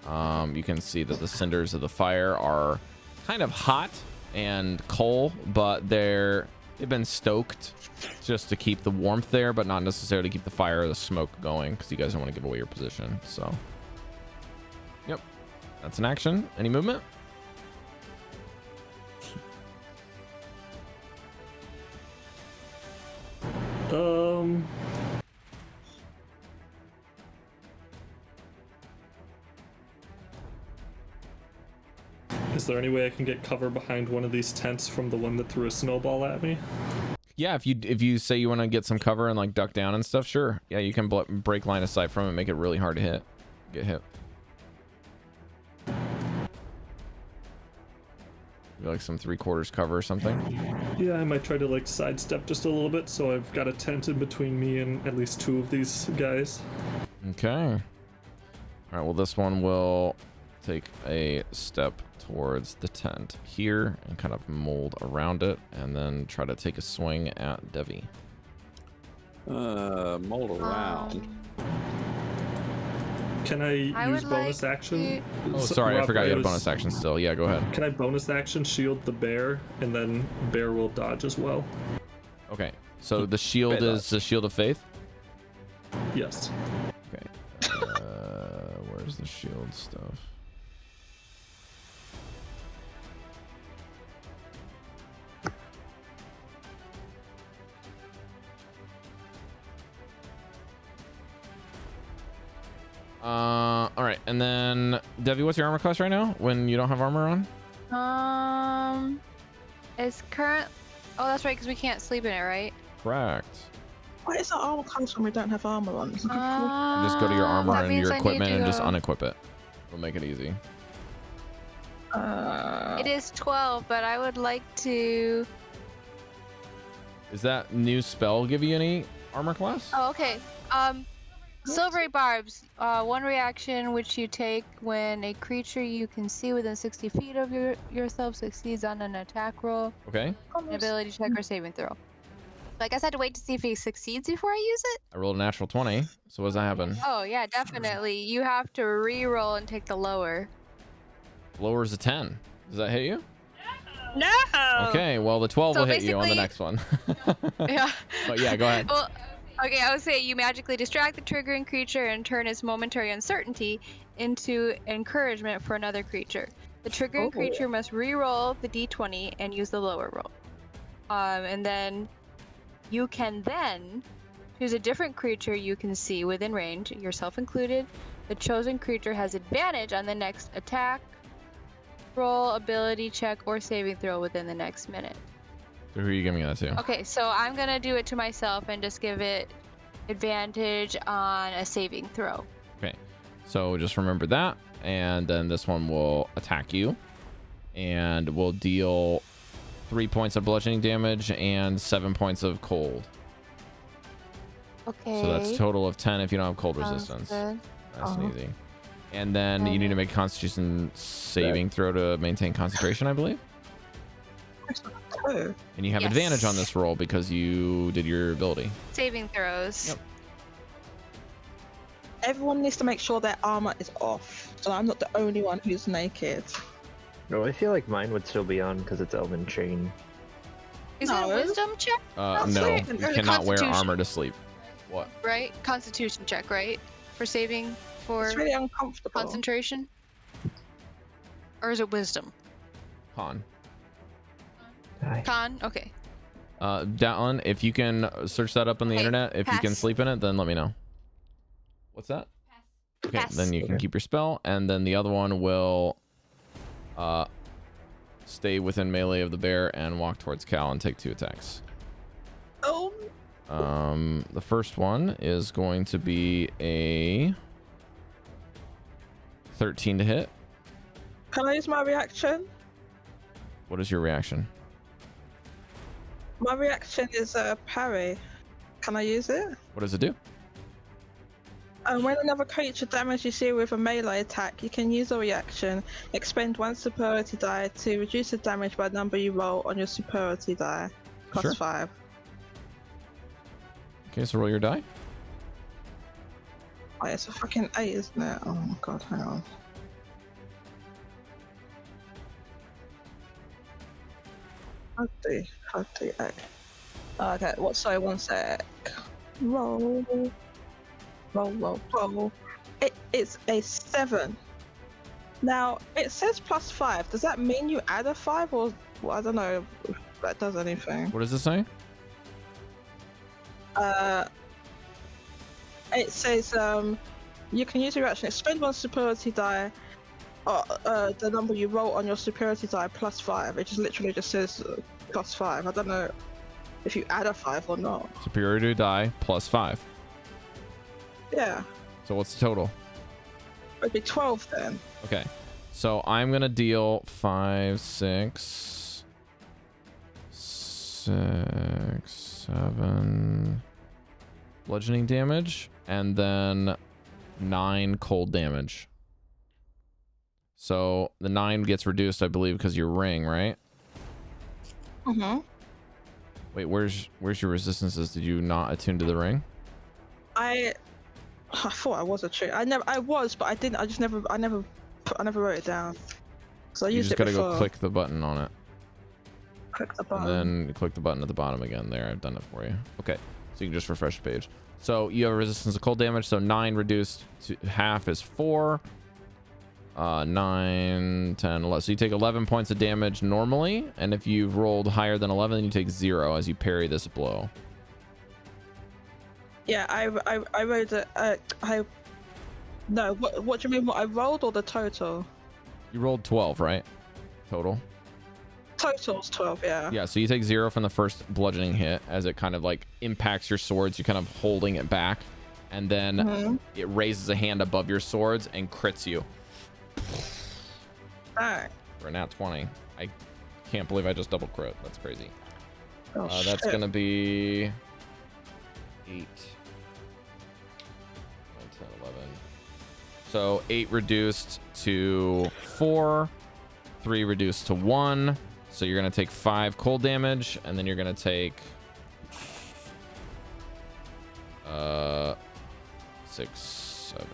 You can see that the cinders of the fire are kind of hot and coal, but they've been stoked just to keep the warmth there, but not necessarily keep the fire or the smoke going, because you guys don't want to give away your position. So, yep, that's an action. Any movement? Is there any way I can get cover behind one of these tents from the one that threw a snowball at me? Yeah, if you say you want to get some cover and like duck down and stuff, sure. Yeah, you can break line of sight from it, make it really hard to get hit. You like some 3/4 cover or something? Yeah, I might try to like sidestep just a little bit, so I've got a tent in between me and at least 2 of these guys. Okay. All right, well, this one will take a step towards the tent here and kind of mold around it, and then try to take a swing at Devii. Mold around. Can I use bonus action? Oh, sorry, I forgot you had bonus action still. Yeah, go ahead. Can I bonus action shield the bear, and then bear will dodge as well? Okay, so the shield is the shield of faith? Yes. Okay. Where's the shield stuff? All right, and then Devii, what's your armor class right now when you don't have armor on? It's current. Oh, that's right, because we can't sleep in it, right? Correct. Where is the armor comes when we don't have armor on? Just go to your armor and your equipment and just unequip it. It'll make it easy. It is 12, but I would like to. Is that new spell give you any armor class? Oh, okay. Silvery Barbs, one reaction which you take when a creature you can see within 60 feet of yourself succeeds on an attack roll. Okay. An ability check or saving throw. So I guess I had to wait to see if he succeeds before I use it? I rolled a natural 20, so what does that happen? Oh, yeah, definitely. You have to re-roll and take the lower. Lower's a 10. Does that hit you? No! Okay, well, the 12 So will hit you on the next one. Yeah. But yeah, go ahead. Well, okay, I would say you magically distract the triggering creature and turn its momentary uncertainty into encouragement for another creature. The triggering creature must re-roll the d20 and use the lower roll. And then you can then choose a different creature you can see within range, yourself included. The chosen creature has advantage on the next attack, roll, ability check, or saving throw within the next minute. So who are you giving that to? Okay, so I'm gonna do it to myself and just give it advantage on a saving throw. Okay, so just remember that, and then this one will attack you, and will deal 3 points of bludgeoning damage and 7 points of cold. Okay. So that's a total of 10 if you don't have cold resistance. Good. Nice and easy. And then you need to make a Constitution saving throw to maintain concentration, I believe. And you have advantage on this roll because you did your ability. Saving throws. Yep. Everyone needs to make sure their armor is off, so I'm not the only one who's naked. No, I feel like mine would still be on because it's Elven Chain. Is it a wisdom check? No, you Or cannot wear Constitution, armor to sleep. What? Right? Constitution check, right? For saving for It's really uncomfortable. concentration? Or is it wisdom? Con. Con? Okay. Dallan, if you can search that up on the internet, if you can pass. sleep in it, then let me know. What's that? Okay, Pass. then you can keep your spell, and then the other one will stay within melee of the bear and walk towards Cal and take 2 attacks. Oh. The first one is going to be a 13 to hit. Can I use my reaction? What is your reaction? My reaction is parry. Can I use it? What does it do? When another creature damages you with a melee attack, you can use a reaction, expend 1 superiority die to reduce the damage by the number you roll on your superiority die, plus Sure. 5. Okay, so roll your die. Oh, it's a fucking 8, isn't it? Oh my god, hang on. How do 8. Okay, what? Sorry, 1 sec. Roll. It's a 7. Now, it says plus 5. Does that mean you add a 5, or well, I don't know if that does anything. What does it say? It says you can use your reaction, expend 1 superiority die, the number you roll on your superiority die plus 5. It just literally just says plus 5. I don't know if you add a 5 or not. Superiority die plus 5. Yeah. So what's the total? It'd be 12 then. Okay. So I'm going to deal 5, 6, 7 bludgeoning damage, and then 9 cold damage. So the 9 gets reduced, I believe, because your ring, right? Mm-hmm. Wait, where's your resistances? Did you not attune to the ring? I thought I was a tree. I was, but I didn't. I never wrote it down. So I You used just it gotta before. go click the button on it. Click the button. And then click the button at the bottom again. There, I've done it for you. Okay, so you can just refresh the page. So you have a resistance to cold damage, so 9 reduced to half is 4. 9, 10, 11. So you take 11 points of damage normally, and if you've rolled higher than 11, then you take 0 as you parry this blow. Yeah, I wrote it. No, what do you mean? What I rolled or the total? You rolled 12, right? Total. Total's 12, yeah. Yeah, so you take 0 from the first bludgeoning hit as it kind of like impacts your swords. You're kind of holding it back, and then it raises a hand above your swords and crits you. Alright. For a nat 20. I can't believe I just double crit. That's crazy. Oh, That's shit. gonna be 8, 9, 10, 11. So 8 reduced to 4, 3 reduced to 1. So you're gonna take 5 cold damage, and then you're gonna take 6, 7,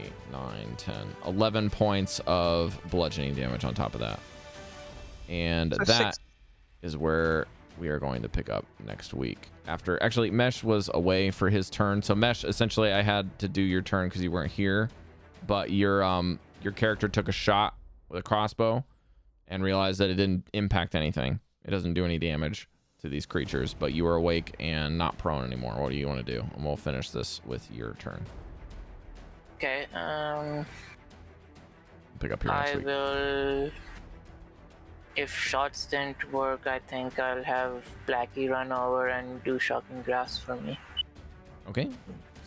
8, 9, 10, 11 points of bludgeoning damage on top of that. And So that 6. is where we are going to pick up next week. After, actually, Mesh was away for his turn. So Mesh, essentially, I had to do your turn because you weren't here. But your character took a shot with a crossbow and realized that it didn't impact anything. It doesn't do any damage to these creatures, but you are awake and not prone anymore. What do you want to do? And we'll finish this with your turn. Okay, Pick up here next week. I will. If shots didn't work, I think I'll have Blackie run over and do shocking grasp for me. Okay.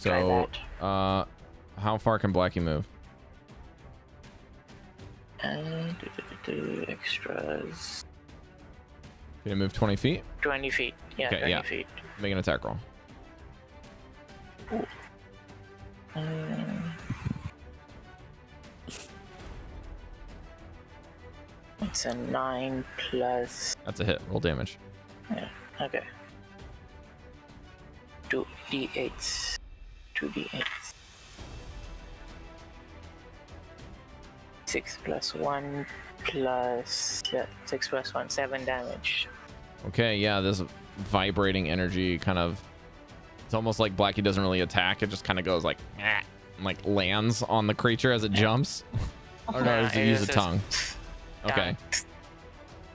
Try So, that. how far can Blackie move? And extras. Can he move 20 feet? 20 feet. Yeah, Okay, 20 yeah. feet. Make an attack roll. It's a 9 plus. That's a hit. Roll damage. Yeah, okay. 2d8s. 2d8s. 6 plus 1 plus. Yeah, 6 plus 1, 7 damage. Okay, yeah, this vibrating energy kind of, it's almost like Blackie doesn't really attack. It just kind of goes like, and like lands on the creature as it jumps. Or no, does it use the tongue? Okay.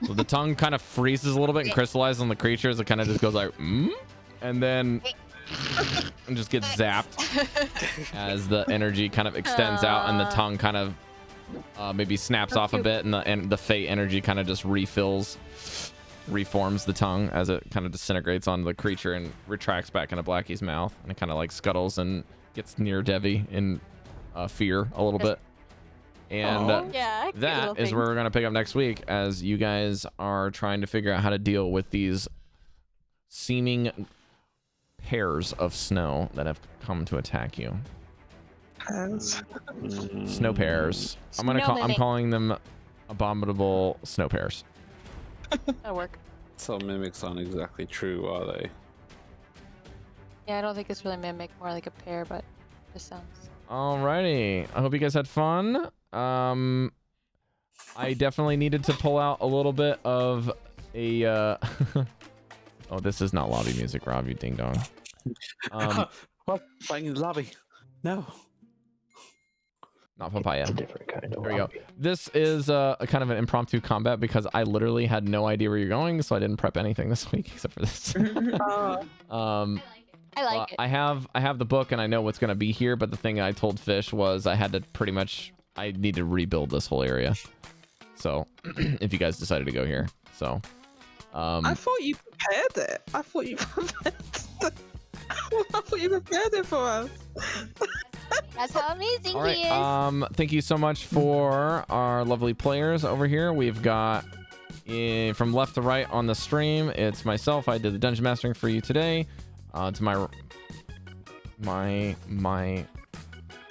So the tongue kind of freezes a little bit and crystallizes on the creature as it kind of just goes like, and then and just gets zapped as the energy kind of extends out and the tongue kind of maybe snaps off a bit, and the fey energy kind of just reforms the tongue as it kind of disintegrates on the creature and retracts back into Blackie's mouth, and it kind of like scuttles and gets near Devii in fear a little bit. And that is where we're going to pick up next week, as you guys are trying to figure out how to deal with these seeming pairs of snow that have come to attack you. Snow pairs. I'm calling them abominable snow pairs. That'll work. So mimics aren't exactly true, are they? Yeah, I don't think it's really mimic, more like a pair, but this sounds. Alrighty. I hope you guys had fun. I definitely needed to pull out a little bit of a oh, this is not lobby music, Rob, you ding dong. What? Playing in the lobby? No. Not papaya. It's a different kind of There we go. This is a kind of an impromptu combat because I literally had no idea where you're going, so I didn't prep anything this week except for this. I like it. I have the book and I know what's gonna be here, but the thing I told Fish was I had to I need to rebuild this whole area. So if you guys decided to go here, so I thought you prepared it. I thought you prepared it for us. That's how amazing all right, he is. thank you so much for our lovely players over here. We've got from left to right on the stream, it's myself. I did the dungeon mastering for you today. To my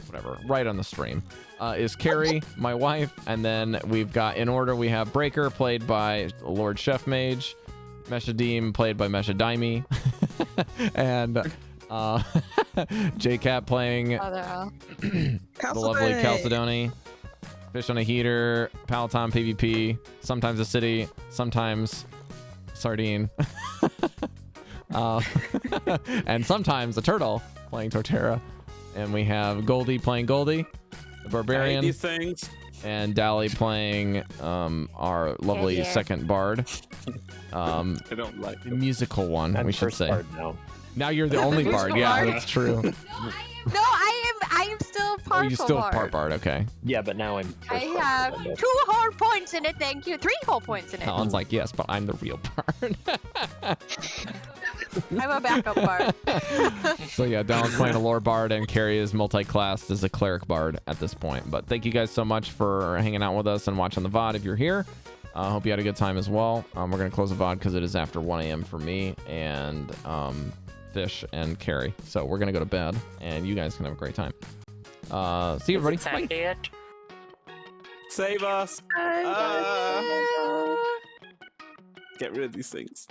whatever, right on the stream is Cari, my wife, and then we've got in order we have Breker, played by lordchefmage, Meshadieme, played by Meshadieme, and JCat playing the lovely Chalcedony, Fish on a heater, Paladin PvP, sometimes a city, sometimes sardine. And sometimes a turtle playing Torterra, and we have Goldy playing Goldy, the Barbarian, these things, and Dallan playing our lovely second bard. I don't like the musical one. I'm we should first say. bard now You're the only bard. Yeah, that's true. No, I am still partial Oh, you still bard. part bard. Okay. Yeah, but now I'm I have 2 whole points in it. Thank you. 3 whole points in it. Dallan's like, yes, but I'm the real bard. I'm a backup bard. So yeah, Dallan's playing a lore bard, and Cari is multi-classed as a cleric bard at this point. But thank you guys so much for hanging out with us and watching the VOD if you're here. I hope you had a good time as well. We're going to close the VOD because it is after 1 a.m. for me and Fish and Cari. So we're going to go to bed, and you guys can have a great time. See you, everybody. Bye. Save us! Get rid of these things.